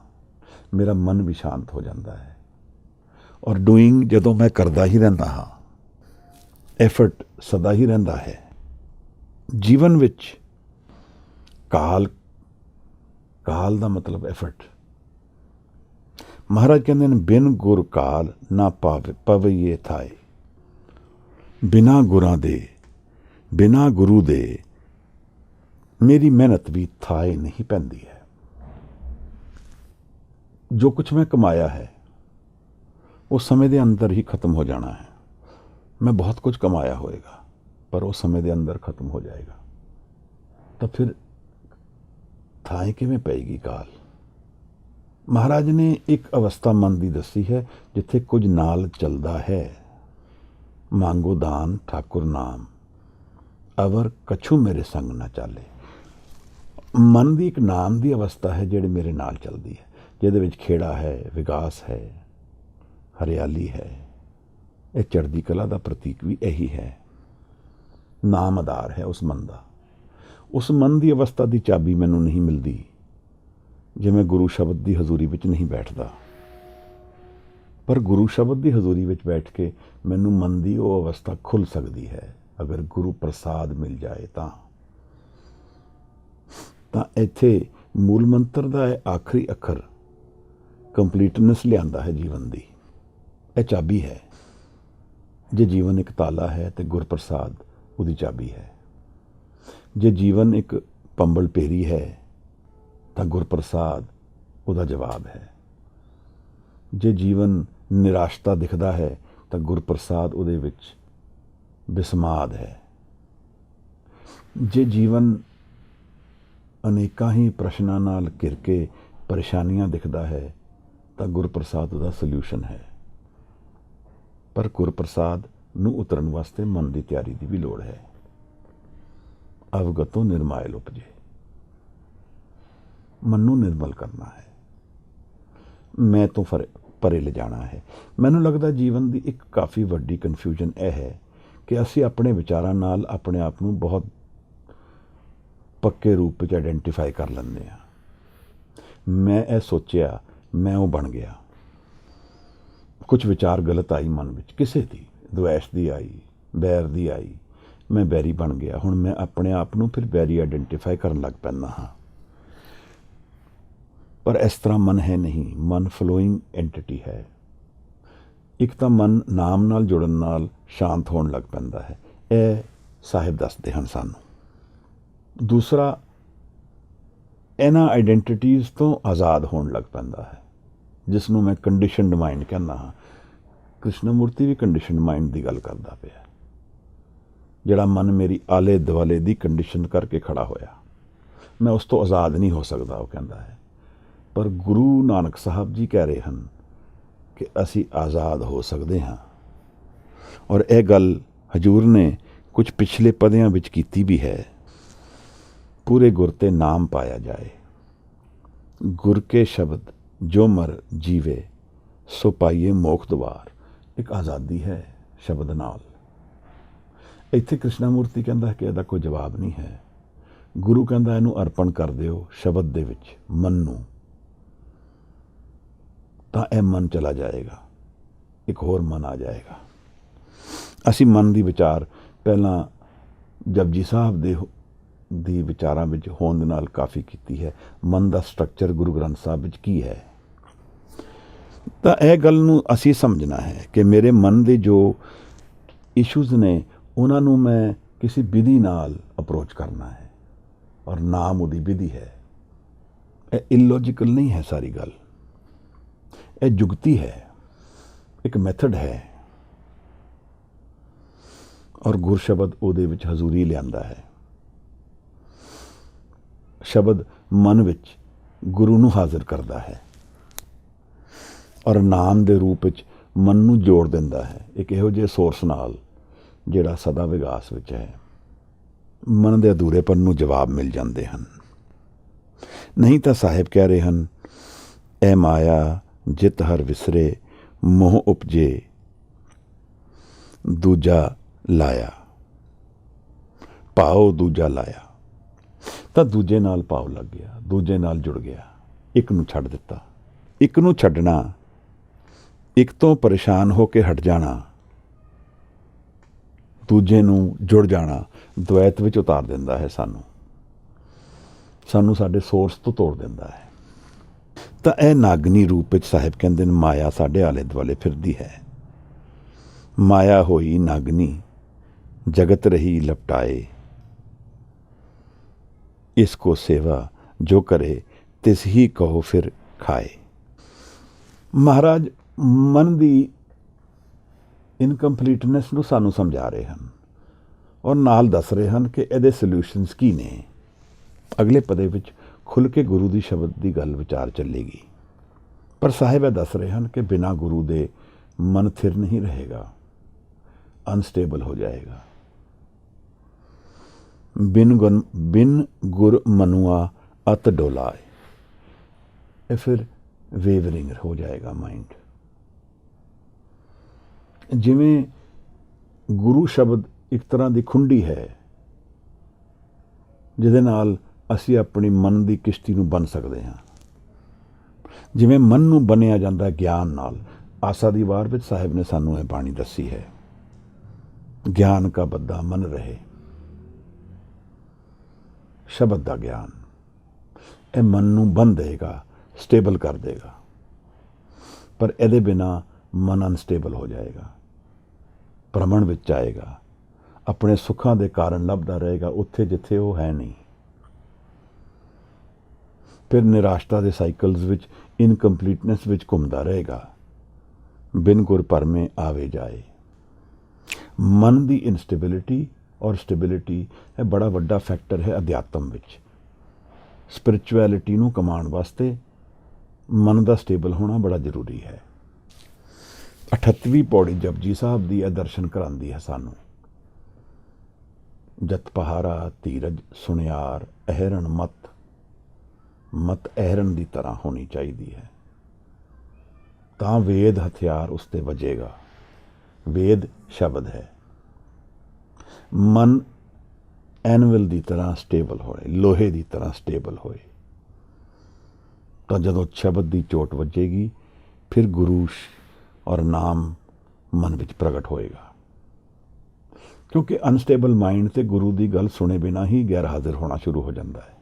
ਮੇਰਾ ਮਨ ਵੀ ਸ਼ਾਂਤ ਹੋ ਜਾਂਦਾ ਹੈ। ਔਰ ਡੂਇੰਗ ਜਦੋਂ ਮੈਂ ਕਰਦਾ ਹੀ ਰਹਿੰਦਾ ਹਾਂ, ਐਫਰਟ ਸਦਾ ਹੀ ਰਹਿੰਦਾ ਹੈ। ਜੀਵਨ ਵਿੱਚ ਕਾਲ ਦਾ ਮਤਲਬ ਐਫਰਟ। ਮਹਾਰਾਜ ਕਹਿੰਦੇ ਨੇ ਬਿਨ ਗੁਰ ਕਾਲ ਨਾ ਪਵਈਏ ਥਾਏ। ਬਿਨਾਂ ਗੁਰਾਂ ਦੇ, ਬਿਨਾਂ ਗੁਰੂ ਦੇ ਮੇਰੀ ਮਿਹਨਤ ਵੀ ਥਾਏ ਨਹੀਂ ਪੈਂਦੀ ਹੈ। ਜੋ ਕੁਛ ਮੈਂ ਕਮਾਇਆ ਹੈ ਉਹ ਸਮੇਂ ਦੇ ਅੰਦਰ ਹੀ ਖਤਮ ਹੋ ਜਾਣਾ ਹੈ। ਮੈਂ ਬਹੁਤ ਕੁਝ ਕਮਾਇਆ ਹੋਏਗਾ ਪਰ ਉਹ ਸਮੇਂ ਦੇ ਅੰਦਰ ਖਤਮ ਹੋ ਜਾਏਗਾ, ਤਾਂ ਫਿਰ ਥਾਂ ਕਿਵੇਂ ਪਏਗੀ ਕਾਲ? ਮਹਾਰਾਜ ਨੇ ਇੱਕ ਅਵਸਥਾ ਮਨ ਦੀ ਦੱਸੀ ਹੈ ਜਿੱਥੇ ਕੁਝ ਨਾਲ ਚੱਲਦਾ ਹੈ। ਮੰਗੋ ਦਾਨ ਠਾਕੁਰ ਨਾਮ, ਅਵਰ ਕਛੂ ਮੇਰੇ ਸੰਗ ਨਾ ਚਾਲੇ। ਮਨ ਦੀ ਇੱਕ ਨਾਮ ਦੀ ਅਵਸਥਾ ਹੈ ਜਿਹੜੀ ਮੇਰੇ ਨਾਲ ਚੱਲਦੀ ਹੈ, ਜਿਹਦੇ ਵਿੱਚ ਖੇੜਾ ਹੈ, ਵਿਕਾਸ ਹੈ, ਹਰਿਆਲੀ ਹੈ। ਇਹ ਚੜ੍ਹਦੀ ਕਲਾ ਦਾ ਪ੍ਰਤੀਕ ਵੀ ਇਹੀ ਹੈ। ਨਾਮ ਆਧਾਰ ਹੈ ਉਸ ਮਨ ਦਾ। ਉਸ ਮਨ ਦੀ ਅਵਸਥਾ ਦੀ ਚਾਬੀ ਮੈਨੂੰ ਨਹੀਂ ਮਿਲਦੀ ਜੇ ਮੈਂ ਗੁਰੂ ਸ਼ਬਦ ਦੀ ਹਜ਼ੂਰੀ ਵਿੱਚ ਨਹੀਂ ਬੈਠਦਾ। ਪਰ ਗੁਰੂ ਸ਼ਬਦ ਦੀ ਹਜ਼ੂਰੀ ਵਿੱਚ ਬੈਠ ਕੇ ਮੈਨੂੰ ਮਨ ਦੀ ਉਹ ਅਵਸਥਾ ਖੁੱਲ੍ਹ ਸਕਦੀ ਹੈ ਅਗਰ ਗੁਰੂ ਪ੍ਰਸਾਦ ਮਿਲ ਜਾਏ ਤਾਂ ਇੱਥੇ ਮੂਲ ਮੰਤਰ ਦਾ ਇਹ ਆਖਰੀ ਅੱਖਰ ਕੰਪਲੀਟਨੈਸ ਲਿਆਂਦਾ ਹੈ ਜੀਵਨ ਦੀ। ਇਹ ਚਾਬੀ ਹੈ। ਜੇ ਜੀਵਨ ਇੱਕ ਤਾਲਾ ਹੈ ਤੇ ਗੁਰਪ੍ਰਸਾਦ ਉਹਦੀ ਚਾਬੀ ਹੈ। ਜੇ ਜੀਵਨ ਇੱਕ ਪੰਬਲ ਪੇਰੀ ਹੈ ਤਾਂ ਗੁਰਪ੍ਰਸਾਦ ਉਹਦਾ ਜਵਾਬ ਹੈ। ਜੇ ਜੀਵਨ ਨਿਰਾਸ਼ਤਾ ਦਿਖਦਾ ਹੈ ਤਾਂ ਗੁਰਪ੍ਰਸਾਦ ਉਹਦੇ ਵਿੱਚ ਬਿਸਮਾਦ ਹੈ। ਜੇ ਜੀਵਨ ਅਨੇਕਾਂ ਹੀ ਪ੍ਰਸ਼ਨਾਂ ਨਾਲ ਘਿਰ ਕੇ ਪਰੇਸ਼ਾਨੀਆਂ ਦਿਖਦਾ ਹੈ ਤਾਂ ਗੁਰਪ੍ਰਸਾਦ ਉਹਦਾ ਸੋਲਿਊਸ਼ਨ ਹੈ। ਪਰ ਗੁਰਪ੍ਰਸਾਦ ਨੂੰ ਉਤਰਨ ਵਾਸਤੇ ਮਨ ਦੀ ਤਿਆਰੀ ਦੀ ਵੀ ਲੋੜ ਹੈ। ਅਵਗਤੋਂ ਨਿਰਮਾਇਲ ਉਪਜੇ, ਮਨ ਨੂੰ ਨਿਰਮਲ ਕਰਨਾ ਹੈ, ਮੈਂ ਤੋਂ ਪਰੇ ਲਿਜਾਣਾ ਹੈ। ਮੈਨੂੰ ਲੱਗਦਾ ਜੀਵਨ ਦੀ ਇੱਕ ਕਾਫੀ ਵੱਡੀ ਕਨਫਿਊਜ਼ਨ ਇਹ ਹੈ ਕਿ ਅਸੀਂ ਆਪਣੇ ਵਿਚਾਰਾਂ ਨਾਲ ਆਪਣੇ ਆਪ ਨੂੰ ਬਹੁਤ ਪੱਕੇ ਰੂਪ ਵਿੱਚ ਆਇਡੈਂਟੀਫਾਈ ਕਰ ਲੈਂਦੇ ਹਾਂ। ਮੈਂ ਇਹ ਸੋਚਿਆ, ਮੈਂ ਉਹ ਬਣ ਗਿਆ। ਕੁਝ ਵਿਚਾਰ ਗਲਤ ਆਈ ਮਨ ਵਿੱਚ, ਕਿਸੇ ਦੀ ਦੁਐਸ਼ ਦੀ ਆਈ, ਬੈਰ ਦੀ ਆਈ, ਮੈਂ ਬੈਰੀ ਬਣ ਗਿਆ। ਹੁਣ ਮੈਂ ਆਪਣੇ ਆਪ ਨੂੰ ਫਿਰ ਬੈਰੀ ਆਇਡੈਂਟੀਫਾਈ ਕਰਨ ਲੱਗ ਪੈਂਦਾ ਹਾਂ। ਪਰ ਇਸ ਤਰ੍ਹਾਂ ਮਨ ਹੈ ਨਹੀਂ। ਮਨ ਫਲੋਇੰਗ ਐਂਟਿਟੀ ਹੈ। ਇੱਕ ਤਾਂ ਮਨ ਨਾਮ ਨਾਲ ਜੁੜਨ ਨਾਲ ਸ਼ਾਂਤ ਹੋਣ ਲੱਗ ਪੈਂਦਾ ਹੈ, ਇਹ ਸਾਹਿਬ ਦੱਸਦੇ ਹਨ ਸਾਨੂੰ। ਦੂਸਰਾ, ਇਹਨਾਂ ਆਈਡੈਂਟੀਟੀਜ਼ ਤੋਂ ਆਜ਼ਾਦ ਹੋਣ ਲੱਗ ਪੈਂਦਾ ਹੈ, ਜਿਸ ਨੂੰ ਮੈਂ ਕੰਡੀਸ਼ਨਡ ਮਾਈਂਡ ਕਹਿੰਦਾ ਹਾਂ। ਕ੍ਰਿਸ਼ਨ ਮੂਰਤੀ ਵੀ ਕੰਡੀਸ਼ਨਡ ਮਾਈਂਡ ਦੀ ਗੱਲ ਕਰਦਾ ਪਿਆ। ਜਿਹੜਾ ਮਨ ਮੇਰੀ ਆਲੇ ਦੁਆਲੇ ਦੀ ਕੰਡੀਸ਼ਨ ਕਰਕੇ ਖੜਾ ਹੋਇਆ, ਮੈਂ ਉਸ ਤੋਂ ਆਜ਼ਾਦ ਨਹੀਂ ਹੋ ਸਕਦਾ, ਉਹ ਕਹਿੰਦਾ ਹੈ। ਪਰ ਗੁਰੂ ਨਾਨਕ ਸਾਹਿਬ ਜੀ ਕਹਿ ਰਹੇ ਹਨ ਕਿ ਅਸੀਂ ਆਜ਼ਾਦ ਹੋ ਸਕਦੇ ਹਾਂ। ਔਰ ਇਹ ਗੱਲ ਹਜ਼ੂਰ ਨੇ ਕੁਝ ਪਿਛਲੇ ਪਦਿਆਂ ਵਿੱਚ ਕੀਤੀ ਵੀ ਹੈ। ਪੂਰੇ ਗੁਰ ਤੇ ਨਾਮ ਪਾਇਆ ਜਾਏ, ਗੁਰ ਕੇ ਸ਼ਬਦ ਜੋ ਮਰ ਜੀਵੇ, ਸੋ ਪਾਈਏ ਮੋਖ ਦੁਆਰ। ਇੱਕ ਆਜ਼ਾਦੀ ਹੈ ਸ਼ਬਦ ਨਾਲ। ਇੱਥੇ ਕ੍ਰਿਸ਼ਨਾ ਮੂਰਤੀ ਕਹਿੰਦਾ ਕਿ ਇਹਦਾ ਕੋਈ ਜਵਾਬ ਨਹੀਂ ਹੈ। ਗੁਰੂ ਕਹਿੰਦਾ ਇਹਨੂੰ ਅਰਪਣ ਕਰ ਦਿਓ ਸ਼ਬਦ ਦੇ ਵਿੱਚ ਮਨ ਨੂੰ, ਤਾਂ ਇਹ ਮਨ ਚਲਾ ਜਾਏਗਾ, ਇੱਕ ਹੋਰ ਮਨ ਆ ਜਾਏਗਾ। ਅਸੀਂ ਮਨ ਦੀ ਵਿਚਾਰ ਪਹਿਲਾਂ ਜਪਜੀ ਸਾਹਿਬ ਦੀ ਵਿਚਾਰਾਂ ਵਿੱਚ ਹੋਂਦ ਨਾਲ ਕਾਫੀ ਕੀਤੀ ਹੈ। ਮਨ ਦਾ ਸਟਰਕਚਰ ਗੁਰੂ ਗ੍ਰੰਥ ਸਾਹਿਬ ਵਿੱਚ ਕੀ ਹੈ, ਤਾਂ ਇਹ ਗੱਲ ਨੂੰ ਅਸੀਂ ਸਮਝਣਾ ਹੈ ਕਿ ਮੇਰੇ ਮਨ ਦੇ ਜੋ ਇਸ਼ੂਜ਼ ਨੇ ਉਹਨਾਂ ਨੂੰ ਮੈਂ ਕਿਸੇ ਵਿਧੀ ਨਾਲ ਅਪਰੋਚ ਕਰਨਾ ਹੈ, ਔਰ ਨਾਮ ਉਹਦੀ ਵਿਧੀ ਹੈ। ਇਹ ਇਲੌਜੀਕਲ ਨਹੀਂ ਹੈ ਸਾਰੀ ਗੱਲ, ਇਹ ਜੁਗਤੀ ਹੈ, ਇੱਕ ਮੈਥਡ ਹੈ। ਔਰ ਗੁਰ ਸ਼ਬਦ ਉਹਦੇ ਵਿੱਚ ਹਜ਼ੂਰੀ ਲਿਆਂਦਾ ਹੈ। ਸ਼ਬਦ ਮਨ ਵਿੱਚ ਗੁਰੂ ਨੂੰ ਹਾਜ਼ਰ ਕਰਦਾ ਹੈ ਔਰ ਨਾਮ ਦੇ ਰੂਪ ਵਿੱਚ ਮਨ ਨੂੰ ਜੋੜ ਦਿੰਦਾ ਹੈ ਇੱਕ ਇਹੋ ਜਿਹੇ ਸੋਰਸ ਨਾਲ ਜਿਹੜਾ ਸਦਾ ਵਿਗਾਸ ਵਿੱਚ ਹੈ। ਮਨ ਦੇ ਅਧੂਰੇਪਨ ਨੂੰ ਜਵਾਬ ਮਿਲ ਜਾਂਦੇ ਹਨ। ਨਹੀਂ ਤਾਂ ਸਾਹਿਬ ਕਹਿ ਰਹੇ ਹਨ, ਐ ਮਾਇਆ ਜਿਤ ਹਰ ਵਿਸਰੇ, ਮੋਹ ਉਪਜੇ ਦੂਜਾ ਲਾਇਆ, ਭਾਉ ਦੂਜਾ ਲਾਇਆ। ਤਾਂ ਦੂਜੇ ਨਾਲ ਭਾਵ ਲੱਗ ਗਿਆ, ਦੂਜੇ ਨਾਲ ਜੁੜ ਗਿਆ, ਇੱਕ ਨੂੰ ਛੱਡ ਦਿੱਤਾ। ਇੱਕ ਨੂੰ ਛੱਡਣਾ, ਇੱਕ ਤੋਂ ਪਰੇਸ਼ਾਨ ਹੋ ਕੇ ਹਟ ਜਾਣਾ, ਦੂਜੇ ਨੂੰ ਜੁੜ ਜਾਣਾ, ਦੁਐਤ ਵਿੱਚ ਉਤਾਰ ਦਿੰਦਾ ਹੈ ਸਾਨੂੰ ਸਾਡੇ ਸੋਰਸ ਤੋਂ ਤੋੜ ਦਿੰਦਾ ਹੈ। ਤਾਂ ਇਹ ਨਾਗਨੀ ਰੂਪ ਵਿੱਚ ਸਾਹਿਬ ਕਹਿੰਦੇ ਨੇ ਮਾਇਆ ਸਾਡੇ ਆਲੇ ਦੁਆਲੇ ਫਿਰਦੀ ਹੈ। ਮਾਇਆ ਹੋਈ ਨਾਗਨੀ, ਜਗਤ ਰਹੀ ਲਪਟਾਏ, ਇਸ ਕੋ ਸੇਵਾ ਜੋ ਕਰੇ ਤਿਸ ਹੀ ਕਹੋ ਫਿਰ ਖਾਏ। ਮਹਾਰਾਜ ਮਨ ਦੀ ਇਨਕੰਪਲੀਟਨੈਸ ਨੂੰ ਸਾਨੂੰ ਸਮਝਾ ਰਹੇ ਹਨ ਔਰ ਨਾਲ ਦੱਸ ਰਹੇ ਹਨ ਕਿ ਇਹਦੇ ਸੋਲਿਊਸ਼ਨਸ ਕੀ ਨੇ। ਅਗਲੇ ਪਦੇ ਵਿੱਚ ਖੁੱਲ੍ਹ ਕੇ ਗੁਰੂ ਦੀ ਸ਼ਬਦ ਦੀ ਗੱਲ ਵਿਚਾਰ ਚੱਲੇਗੀ। ਪਰ ਸਾਹਿਬ ਇਹ ਦੱਸ ਰਹੇ ਹਨ ਕਿ ਬਿਨਾਂ ਗੁਰੂ ਦੇ ਮਨ ਥਿਰ ਨਹੀਂ ਰਹੇਗਾ, ਅਨਸਟੇਬਲ ਹੋ ਜਾਏਗਾ। ਬਿਨ ਗੁਰ ਮਨੁਆ ਅਤ ਡੋਲਾਏ, ਇਹ ਫਿਰ ਵੇਵਰਿੰਗ ਹੋ ਜਾਏਗਾ ਮਾਈਂਡ। ਜਿਵੇਂ ਗੁਰੂ ਸ਼ਬਦ ਇੱਕ ਤਰ੍ਹਾਂ ਦੀ ਖੁੰਡੀ ਹੈ ਜਿਹਦੇ ਨਾਲ ਅਸੀਂ ਆਪਣੀ ਮਨ ਦੀ ਕਿਸ਼ਤੀ ਨੂੰ ਬੰਨ੍ਹ ਸਕਦੇ ਹਾਂ। ਜਿਵੇਂ ਮਨ ਨੂੰ ਬੰਨ੍ਹਿਆ ਜਾਂਦਾ ਗਿਆਨ ਨਾਲ। ਆਸਾ ਦੀ ਵਾਰ ਵਿੱਚ ਸਾਹਿਬ ਨੇ ਸਾਨੂੰ ਇਹ ਬਾਣੀ ਦੱਸੀ ਹੈ, ਗਿਆਨ ਕਾ ਬੱਧਾ ਮਨ ਰਹੇ। ਸ਼ਬਦ ਦਾ ਗਿਆਨ ਇਹ ਮਨ ਨੂੰ ਬੰਨ੍ਹ ਦੇਗਾ, ਸਟੇਬਲ ਕਰ ਦੇਗਾ। ਪਰ ਇਹਦੇ ਬਿਨਾਂ ਮਨ ਅਨਸਟੇਬਲ ਹੋ ਜਾਏਗਾ, ਭ੍ਰਮਣ ਵਿੱਚ ਆਏਗਾ, ਆਪਣੇ ਸੁੱਖਾਂ ਦੇ ਕਾਰਨ ਲੱਭਦਾ ਰਹੇਗਾ ਉੱਥੇ ਜਿੱਥੇ ਉਹ ਹੈ ਨਹੀਂ। ਫਿਰ ਨਿਰਾਸ਼ਤਾ ਦੇ ਸਾਈਕਲਸ ਵਿੱਚ, ਇਨਕੰਪਲੀਟਨੈਸ ਵਿੱਚ ਘੁੰਮਦਾ ਰਹੇਗਾ। ਬਿਨ ਗੁਰ ਭਰਮੇ ਆਵੇ ਜਾਏ। ਮਨ ਦੀ ਇਨਸਟੇਬਿਲਿਟੀ ਔਰ ਸਟੇਬਿਲਿਟੀ ਇਹ ਬੜਾ ਵੱਡਾ ਫੈਕਟਰ ਹੈ ਅਧਿਆਤਮ ਵਿੱਚ। ਸਪਿਰਿਚੁਅਲਿਟੀ ਨੂੰ ਕਮਾਉਣ ਵਾਸਤੇ ਮਨ ਦਾ ਸਟੇਬਲ ਹੋਣਾ ਬੜਾ ਜ਼ਰੂਰੀ ਹੈ। 38ਵੀਂ ਪੌੜੀ ਜਪਜੀ ਸਾਹਿਬ ਦੀ ਇਹ ਦਰਸ਼ਨ ਕਰਾਉਂਦੀ ਹੈ ਸਾਨੂੰ। ਜਤ ਪਹਾਰਾ ਧੀਰਜ ਸੁਣਿਆਰ ਅਹਿਰਣ ਮਤ। ਮਤ ਅਹਿਰਣ ਦੀ ਤਰ੍ਹਾਂ ਹੋਣੀ ਚਾਹੀਦੀ ਹੈ, ਤਾਂ ਵੇਦ ਹਥਿਆਰ ਉਸ ਤੇ ਵੱਜੇਗਾ। ਵੇਦ ਸ਼ਬਦ ਹੈ। ਮਨ ਐਨਵਲ ਦੀ ਤਰ੍ਹਾਂ ਸਟੇਬਲ ਹੋਏ, ਲੋਹੇ ਦੀ ਤਰ੍ਹਾਂ ਸਟੇਬਲ ਹੋਏ, ਤਾਂ ਜਦੋਂ ਸ਼ਬਦ ਦੀ ਚੋਟ ਵੱਜੇਗੀ ਫਿਰ ਗੁਰੂ ਔਰ ਨਾਮ ਮਨ ਵਿੱਚ ਪ੍ਰਗਟ ਹੋਏਗਾ। ਕਿਉਂਕਿ ਅਨਸਟੇਬਲ ਮਾਈਂਡ ਤੇ ਗੁਰੂ ਦੀ ਗੱਲ ਸੁਣੇ ਬਿਨਾਂ ਹੀ ਗੈਰ ਹਾਜ਼ਰ ਹੋਣਾ ਸ਼ੁਰੂ ਹੋ ਜਾਂਦਾ ਹੈ।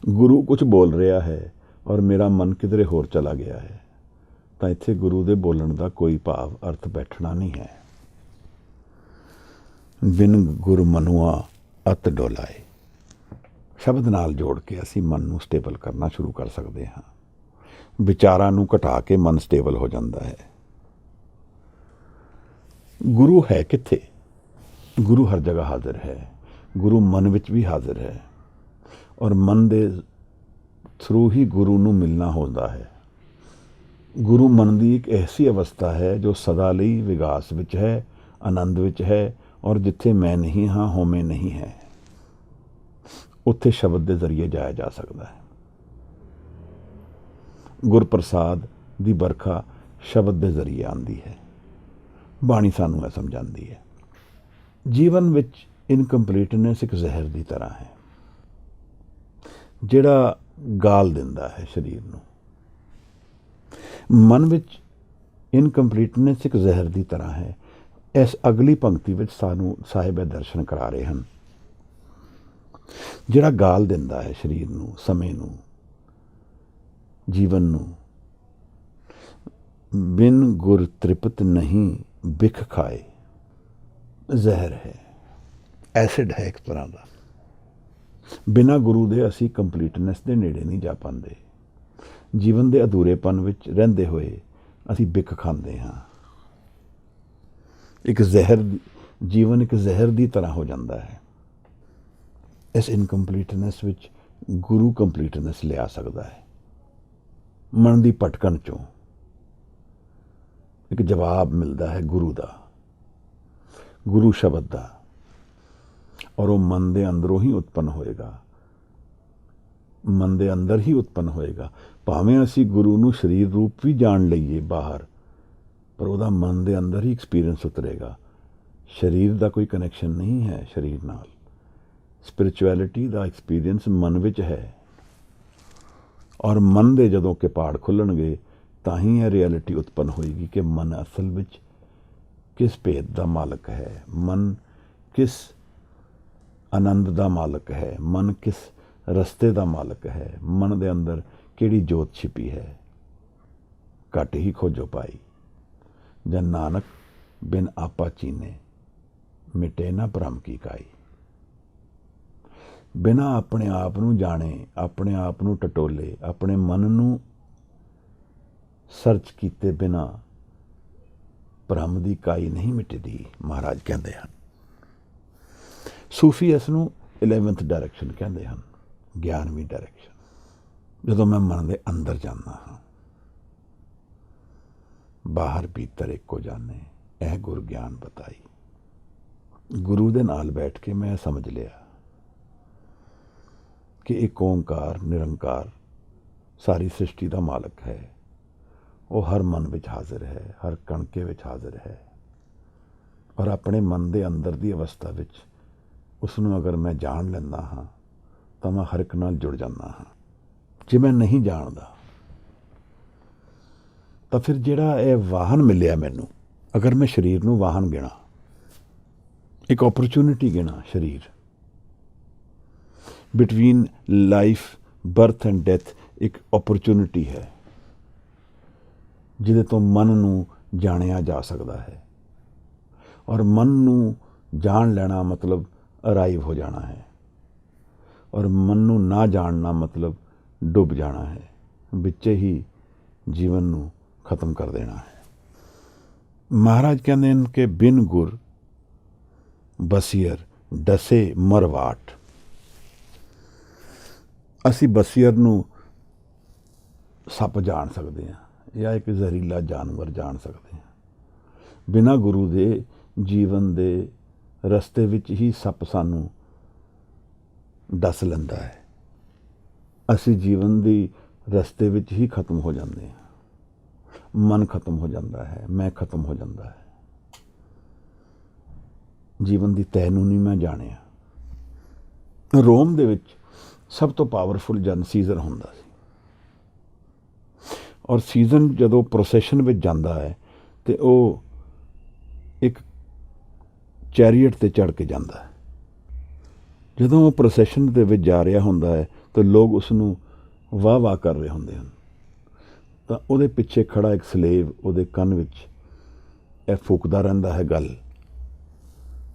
ਗੁਰੂ ਕੁਝ ਬੋਲ ਰਿਹਾ ਹੈ ਔਰ ਮੇਰਾ ਮਨ ਕਿਧਰੇ ਹੋਰ ਚਲਾ ਗਿਆ ਹੈ, ਤਾਂ ਇੱਥੇ ਗੁਰੂ ਦੇ ਬੋਲਣ ਦਾ ਕੋਈ ਭਾਵ ਅਰਥ ਬੈਠਣਾ ਨਹੀਂ ਹੈ। ਬਿਨ ਗੁਰ ਮਨੁਆ ਅਤ ਡੋਲਾਏ। ਸ਼ਬਦ ਨਾਲ ਜੋੜ ਕੇ ਅਸੀਂ ਮਨ ਨੂੰ ਸਟੇਬਲ ਕਰਨਾ ਸ਼ੁਰੂ ਕਰ ਸਕਦੇ ਹਾਂ। ਵਿਚਾਰਾਂ ਨੂੰ ਘਟਾ ਕੇ ਮਨ ਸਟੇਬਲ ਹੋ ਜਾਂਦਾ ਹੈ। ਗੁਰੂ ਹੈ ਕਿੱਥੇ? ਗੁਰੂ ਹਰ ਜਗ੍ਹਾ ਹਾਜ਼ਰ ਹੈ। ਗੁਰੂ ਮਨ ਵਿੱਚ ਵੀ ਹਾਜ਼ਰ ਹੈ ਔਰ ਮਨ ਦੇ ਥਰੂ ਹੀ ਗੁਰੂ ਨੂੰ ਮਿਲਣਾ ਹੁੰਦਾ ਹੈ। ਗੁਰੂ ਮਨ ਦੀ ਇੱਕ ਐਸੀ ਅਵਸਥਾ ਹੈ ਜੋ ਸਦਾ ਲਈ ਵਿਕਾਸ ਵਿੱਚ ਹੈ, ਆਨੰਦ ਵਿੱਚ ਹੈ, ਔਰ ਜਿੱਥੇ ਮੈਂ ਨਹੀਂ ਹਾਂ, ਹੋਮੇ ਨਹੀਂ ਹੈ, ਉੱਥੇ ਸ਼ਬਦ ਦੇ ਜ਼ਰੀਏ ਜਾਇਆ ਜਾ ਸਕਦਾ ਹੈ। ਗੁਰਪ੍ਰਸਾਦ ਦੀ ਬਰਖਾ ਸ਼ਬਦ ਦੇ ਜ਼ਰੀਏ ਆਉਂਦੀ ਹੈ। ਬਾਣੀ ਸਾਨੂੰ ਇਹ ਸਮਝਾਉਂਦੀ ਹੈ। ਜੀਵਨ ਵਿੱਚ ਇਨਕੰਪਲੀਟਨੈਸ ਇੱਕ ਜ਼ਹਿਰ ਦੀ ਤਰ੍ਹਾਂ ਹੈ, ਜਿਹੜਾ ਗਾਲ ਦਿੰਦਾ ਹੈ ਸਰੀਰ ਨੂੰ। ਮਨ ਵਿੱਚ ਇਨਕੰਪਲੀਟਨੈਸ ਇੱਕ ਜ਼ਹਿਰ ਦੀ ਤਰ੍ਹਾਂ ਹੈ। ਇਸ ਅਗਲੀ ਪੰਕਤੀ ਵਿੱਚ ਸਾਨੂੰ ਸਾਹਿਬ ਇਹ ਦਰਸ਼ਨ ਕਰਾ ਰਹੇ ਹਨ। ਜਿਹੜਾ ਗਾਲ ਦਿੰਦਾ ਹੈ ਸਰੀਰ ਨੂੰ, ਸਮੇਂ ਨੂੰ, ਜੀਵਨ ਨੂੰ। ਬਿਨ ਗੁਰ ਤ੍ਰਿਪਤ ਨਹੀਂ ਬਿਖ ਖਾਏ। ਜ਼ਹਿਰ ਹੈ, ਐਸਿਡ ਹੈ ਇੱਕ ਤਰ੍ਹਾਂ ਦਾ। ਬਿਨਾਂ ਗੁਰੂ ਦੇ ਅਸੀਂ ਕੰਪਲੀਟਨੈਸ ਦੇ ਨੇੜੇ ਨਹੀਂ ਜਾ ਪਾਉਂਦੇ। ਜੀਵਨ ਦੇ ਅਧੂਰੇਪਨ ਵਿੱਚ ਰਹਿੰਦੇ ਹੋਏ ਅਸੀਂ ਬਿਖ ਖਾਂਦੇ ਹਾਂ। ਇੱਕ ਜ਼ਹਿਰ, ਜੀਵਨ ਇੱਕ ਜ਼ਹਿਰ ਦੀ ਤਰ੍ਹਾਂ ਹੋ ਜਾਂਦਾ ਹੈ। ਇਸ ਇਨਕੰਪਲੀਟਨੈਸ ਵਿੱਚ ਗੁਰੂ ਕੰਪਲੀਟਨੈਸ ਲਿਆ ਸਕਦਾ ਹੈ। ਮਨ ਦੀ ਭਟਕਣ ਚੋਂ ਇੱਕ ਜਵਾਬ ਮਿਲਦਾ ਹੈ ਗੁਰੂ ਦਾ, ਗੁਰੂ ਸ਼ਬਦ ਦਾ, ਔਰ ਉਹ ਮਨ ਦੇ ਅੰਦਰੋਂ ਹੀ ਉਤਪੰਨ ਹੋਏਗਾ। ਮਨ ਦੇ ਅੰਦਰ ਹੀ ਉਤਪੰਨ ਹੋਏਗਾ। ਭਾਵੇਂ ਅਸੀਂ ਗੁਰੂ ਨੂੰ ਸਰੀਰ ਰੂਪ ਵੀ ਜਾਣ ਲਈਏ ਬਾਹਰ, ਪਰ ਉਹਦਾ ਮਨ ਦੇ ਅੰਦਰ ਹੀ ਐਕਸਪੀਰੀਅੰਸ ਉਤਰੇਗਾ। ਸਰੀਰ ਦਾ ਕੋਈ ਕਨੈਕਸ਼ਨ ਨਹੀਂ ਹੈ ਸਰੀਰ ਨਾਲ। ਸਪਿਰਿਚੁਅਲਿਟੀ ਦਾ ਐਕਸਪੀਰੀਅੰਸ ਮਨ ਵਿੱਚ ਹੈ, ਔਰ ਮਨ ਦੇ ਜਦੋਂ ਕਿਪਾੜ ਖੁੱਲ੍ਹਣਗੇ ਤਾਂ ਹੀ ਇਹ ਰਿਐਲਿਟੀ ਉਤਪੰਨ ਹੋਏਗੀ ਕਿ ਮਨ ਅਸਲ ਵਿੱਚ ਕਿਸ ਭੇਦ ਦਾ ਮਾਲਕ ਹੈ, ਮਨ ਕਿਸ ਆਨੰਦ ਦਾ ਮਾਲਕ ਹੈ, ਮਨ ਕਿਸ ਰਸਤੇ ਦਾ ਮਾਲਕ ਹੈ, ਮਨ ਦੇ ਅੰਦਰ ਕਿਹੜੀ ਜੋਤ ਛਿਪੀ ਹੈ। ਘਟ ਹੀ ਖੋਜੋ ਪਾਈ, ਜਨ ਨਾਨਕ ਬਿਨ ਆਪਾ ਚੀਨੇ, ਮਿਟੇ ਨਾ ਭਰਮ ਕੀ ਕਾਈ। ਬਿਨਾਂ ਆਪਣੇ ਆਪ ਨੂੰ ਜਾਣੇ, ਆਪਣੇ ਆਪ ਨੂੰ ਟਟੋਲੇ, ਆਪਣੇ ਮਨ ਨੂੰ ਸਰਚ ਕੀਤੇ ਬਿਨਾਂ ਭਰਮ ਦੀ ਕਾਈ ਨਹੀਂ ਮਿਟਦੀ, ਮਹਾਰਾਜ ਕਹਿੰਦੇ ਹਨ। ਸੂਫੀ ਇਸ ਨੂੰ 11th ਡਾਇਰੈਕਸ਼ਨ ਕਹਿੰਦੇ ਹਨ, 11ਵੀਂ ਡਾਇਰੈਕਸ਼ਨ। ਜਦੋਂ ਮੈਂ ਮਨ ਦੇ ਅੰਦਰ ਜਾਂਦਾ ਹਾਂ, ਬਾਹਰ ਭੀਤਰ ਇੱਕੋ ਜਾਣੇ, ਇਹ ਗੁਰ ਗਿਆਨ ਬਤਾਈ। ਗੁਰੂ ਦੇ ਨਾਲ ਬੈਠ ਕੇ ਮੈਂ ਸਮਝ ਲਿਆ ਕਿ ਇੱਕ ਓਂਕਾਰ ਨਿਰੰਕਾਰ ਸਾਰੀ ਸ੍ਰਿਸ਼ਟੀ ਦਾ ਮਾਲਕ ਹੈ। ਉਹ ਹਰ ਮਨ ਵਿੱਚ ਹਾਜ਼ਰ ਹੈ, ਹਰ ਕਣਕੇ ਵਿੱਚ ਹਾਜ਼ਰ ਹੈ, ਔਰ ਆਪਣੇ ਮਨ ਦੇ ਅੰਦਰ ਦੀ ਅਵਸਥਾ ਵਿੱਚ ਉਸ ਨੂੰ ਅਗਰ ਮੈਂ ਜਾਣ ਲੈਂਦਾ ਹਾਂ ਤਾਂ ਮੈਂ ਹਰ ਇੱਕ ਨਾਲ ਜੁੜ ਜਾਂਦਾ ਹਾਂ। ਜੇ ਮੈਂ ਨਹੀਂ ਜਾਣਦਾ ਤਾਂ ਫਿਰ ਜਿਹੜਾ ਇਹ ਵਾਹਨ ਮਿਲਿਆ ਮੈਨੂੰ, ਅਗਰ ਮੈਂ ਸਰੀਰ ਨੂੰ ਵਾਹਨ ਗਿਣਾ, ਇੱਕ ਓਪਰਚੁਨਿਟੀ ਗਿਣਾ, ਸਰੀਰ between life, birth and death ਇੱਕ ਓਪਰਚੁਨਿਟੀ ਹੈ ਜਿਹਦੇ ਤੋਂ ਮਨ ਨੂੰ ਜਾਣਿਆ ਜਾ ਸਕਦਾ ਹੈ। ਔਰ ਮਨ ਨੂੰ ਜਾਣ ਲੈਣਾ ਮਤਲਬ ਅਰਾਈਵ ਹੋ ਜਾਣਾ ਹੈ, ਔਰ ਮਨ ਨੂੰ ਨਾ ਜਾਣਨਾ ਮਤਲਬ ਡੁੱਬ ਜਾਣਾ ਹੈ, ਵਿੱਚੇ ਹੀ ਜੀਵਨ ਨੂੰ ਖਤਮ ਕਰ ਦੇਣਾ ਹੈ। ਮਹਾਰਾਜ ਕਹਿੰਦੇ ਹਨ ਕਿ ਬਿਨ ਗੁਰ ਬਸੀਅਰ ਡਸੇ ਮਰਵਾਟ। ਅਸੀਂ ਬਸੀਅਰ ਨੂੰ ਸੱਪ ਜਾਣ ਸਕਦੇ ਹਾਂ ਜਾਂ ਇੱਕ ਜ਼ਹਿਰੀਲਾ ਜਾਨਵਰ ਜਾਣ ਸਕਦੇ ਹਾਂ। ਬਿਨਾਂ ਗੁਰੂ ਦੇ ਜੀਵਨ ਦੇ ਰਸਤੇ ਵਿੱਚ ਹੀ ਸੱਪ ਸਾਨੂੰ ਡਸ ਲੈਂਦਾ ਹੈ। ਅਸੀਂ ਜੀਵਨ ਦੀ ਰਸਤੇ ਵਿੱਚ ਹੀ ਖਤਮ ਹੋ ਜਾਂਦੇ ਹਾਂ। ਮਨ ਖਤਮ ਹੋ ਜਾਂਦਾ ਹੈ, ਮੈਂ ਖਤਮ ਹੋ ਜਾਂਦਾ ਹੈ। ਜੀਵਨ ਦੀ ਤਹਿ ਨੂੰ ਨਹੀਂ ਮੈਂ ਜਾਣਿਆ। ਰੋਮ ਦੇ ਵਿੱਚ ਸਭ ਤੋਂ ਪਾਵਰਫੁਲ ਜਨ ਸੀਜ਼ਰ ਹੁੰਦਾ ਸੀ, ਔਰ ਸੀਜ਼ਨ ਜਦੋਂ ਪ੍ਰੋਸੈਸ਼ਨ ਵਿੱਚ ਜਾਂਦਾ ਹੈ ਤੇ ਉਹ ਇੱਕ ਚੈਰੀਅਟ ਤੇ ਚੜ੍ਹ ਕੇ ਜਾਂਦਾ ਹੈ। ਜਦੋਂ ਉਹ ਪ੍ਰੋਸੈਸ਼ਨ ਦੇ ਵਿੱਚ ਜਾ ਰਿਹਾ ਹੁੰਦਾ ਹੈ ਤਾਂ ਲੋਕ ਉਸ ਨੂੰ ਵਾਹ ਵਾਹ ਕਰ ਰਹੇ ਹੁੰਦੇ ਹਨ, ਤਾਂ ਉਹਦੇ ਪਿੱਛੇ ਖੜਾ ਇੱਕ ਸਲੇਵ ਉਹਦੇ ਕੰਨ ਵਿੱਚ ਇਹ ਫੂਕਦਾ ਰਹਿੰਦਾ ਹੈ ਗੱਲ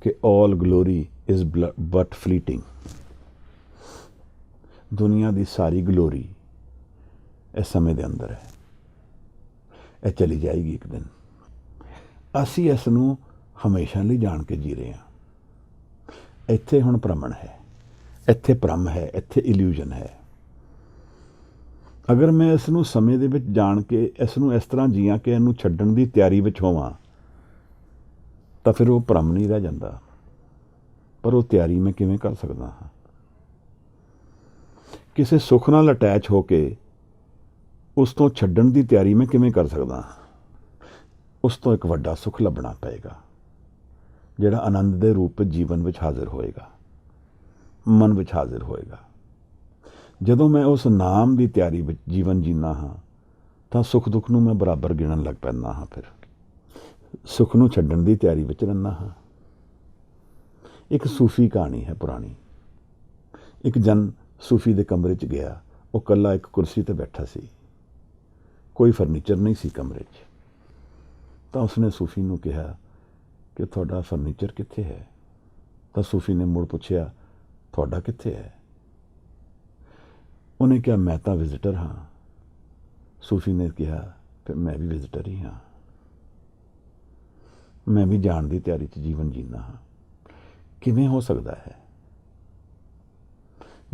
ਕਿ ਆਲ ਗਲੋਰੀ ਇਜ਼ ਬਟ ਫਲੀਟਿੰਗ। ਦੁਨੀਆ ਦੀ ਸਾਰੀ ਗਲੋਰੀ ਇਸ ਸਮੇਂ ਦੇ ਅੰਦਰ ਹੈ, ਇਹ ਚਲੀ ਜਾਏਗੀ ਇੱਕ ਦਿਨ। ਅਸੀਂ ਇਸ ਨੂੰ ਹਮੇਸ਼ਾ ਲਈ ਜਾਣ ਕੇ ਜੀ ਰਹੇ ਹਾਂ। ਇੱਥੇ ਹੁਣ ਭ੍ਰਮਣ ਹੈ, ਇੱਥੇ ਭ੍ਰਮ ਹੈ, ਇੱਥੇ ਇਲਿਊਜ਼ਨ ਹੈ। ਅਗਰ ਮੈਂ ਇਸ ਨੂੰ ਸਮੇਂ ਦੇ ਵਿੱਚ ਜਾਣ ਕੇ ਇਸ ਨੂੰ ਇਸ ਤਰ੍ਹਾਂ ਜੀਆਂ ਕਿ ਇਹਨੂੰ ਛੱਡਣ ਦੀ ਤਿਆਰੀ ਵਿੱਚ ਹੋਵਾਂ ਤਾਂ ਫਿਰ ਉਹ ਭ੍ਰਮ ਨਹੀਂ ਰਹਿ ਜਾਂਦਾ। ਪਰ ਉਹ ਤਿਆਰੀ ਮੈਂ ਕਿਵੇਂ ਕਰ ਸਕਦਾ ਹਾਂ? ਕਿਸੇ ਸੁੱਖ ਨਾਲ ਅਟੈਚ ਹੋ ਕੇ ਉਸ ਤੋਂ ਛੱਡਣ ਦੀ ਤਿਆਰੀ ਮੈਂ ਕਿਵੇਂ ਕਰ ਸਕਦਾ ਹਾਂ? ਉਸ ਤੋਂ ਇੱਕ ਵੱਡਾ ਸੁੱਖ ਲੱਭਣਾ ਪਏਗਾ ਜਿਹੜਾ ਆਨੰਦ ਦੇ ਰੂਪ ਵਿੱਚ ਜੀਵਨ ਵਿੱਚ ਹਾਜ਼ਰ ਹੋਏਗਾ, ਮਨ ਵਿੱਚ ਹਾਜ਼ਰ ਹੋਏਗਾ। ਜਦੋਂ ਮੈਂ ਉਸ ਨਾਮ ਦੀ ਤਿਆਰੀ ਵਿੱਚ ਜੀਵਨ ਜੀਣਾ ਹਾਂ ਤਾਂ ਸੁੱਖ ਦੁੱਖ ਨੂੰ ਮੈਂ ਬਰਾਬਰ ਗਿਣਨ ਲੱਗ ਪੈਂਦਾ ਹਾਂ। ਫਿਰ ਸੁੱਖ ਨੂੰ ਛੱਡਣ ਦੀ ਤਿਆਰੀ ਵਿੱਚ ਰਹਿੰਦਾ ਹਾਂ। ਇੱਕ ਸੂਫੀ ਕਹਾਣੀ ਹੈ ਪੁਰਾਣੀ। ਇੱਕ ਜਨ ਸੂਫੀ ਦੇ ਕਮਰੇ 'ਚ ਗਿਆ। ਉਹ ਇਕੱਲਾ ਇੱਕ ਕੁਰਸੀ 'ਤੇ ਬੈਠਾ ਸੀ, ਕੋਈ ਫਰਨੀਚਰ ਨਹੀਂ ਸੀ ਕਮਰੇ 'ਚ। ਤਾਂ ਉਸਨੇ ਸੂਫੀ ਨੂੰ ਕਿਹਾ ਕਿ ਤੁਹਾਡਾ ਫਰਨੀਚਰ ਕਿੱਥੇ ਹੈ? ਤਾਂ ਸੂਫੀ ਨੇ ਮੁੜ ਪੁੱਛਿਆ, ਤੁਹਾਡਾ ਕਿੱਥੇ ਹੈ? ਉਹਨੇ ਕਿਹਾ, ਮੈਂ ਤਾਂ ਵਿਜ਼ਿਟਰ ਹਾਂ। ਸੂਫੀ ਨੇ ਕਿਹਾ, ਫਿਰ ਮੈਂ ਵੀ ਵਿਜ਼ਿਟਰ ਹੀ ਹਾਂ। ਮੈਂ ਵੀ ਜਾਣ ਦੀ ਤਿਆਰੀ 'ਚ ਜੀਵਨ ਜੀਣਾ ਹਾਂ। ਕਿਵੇਂ ਹੋ ਸਕਦਾ ਹੈ?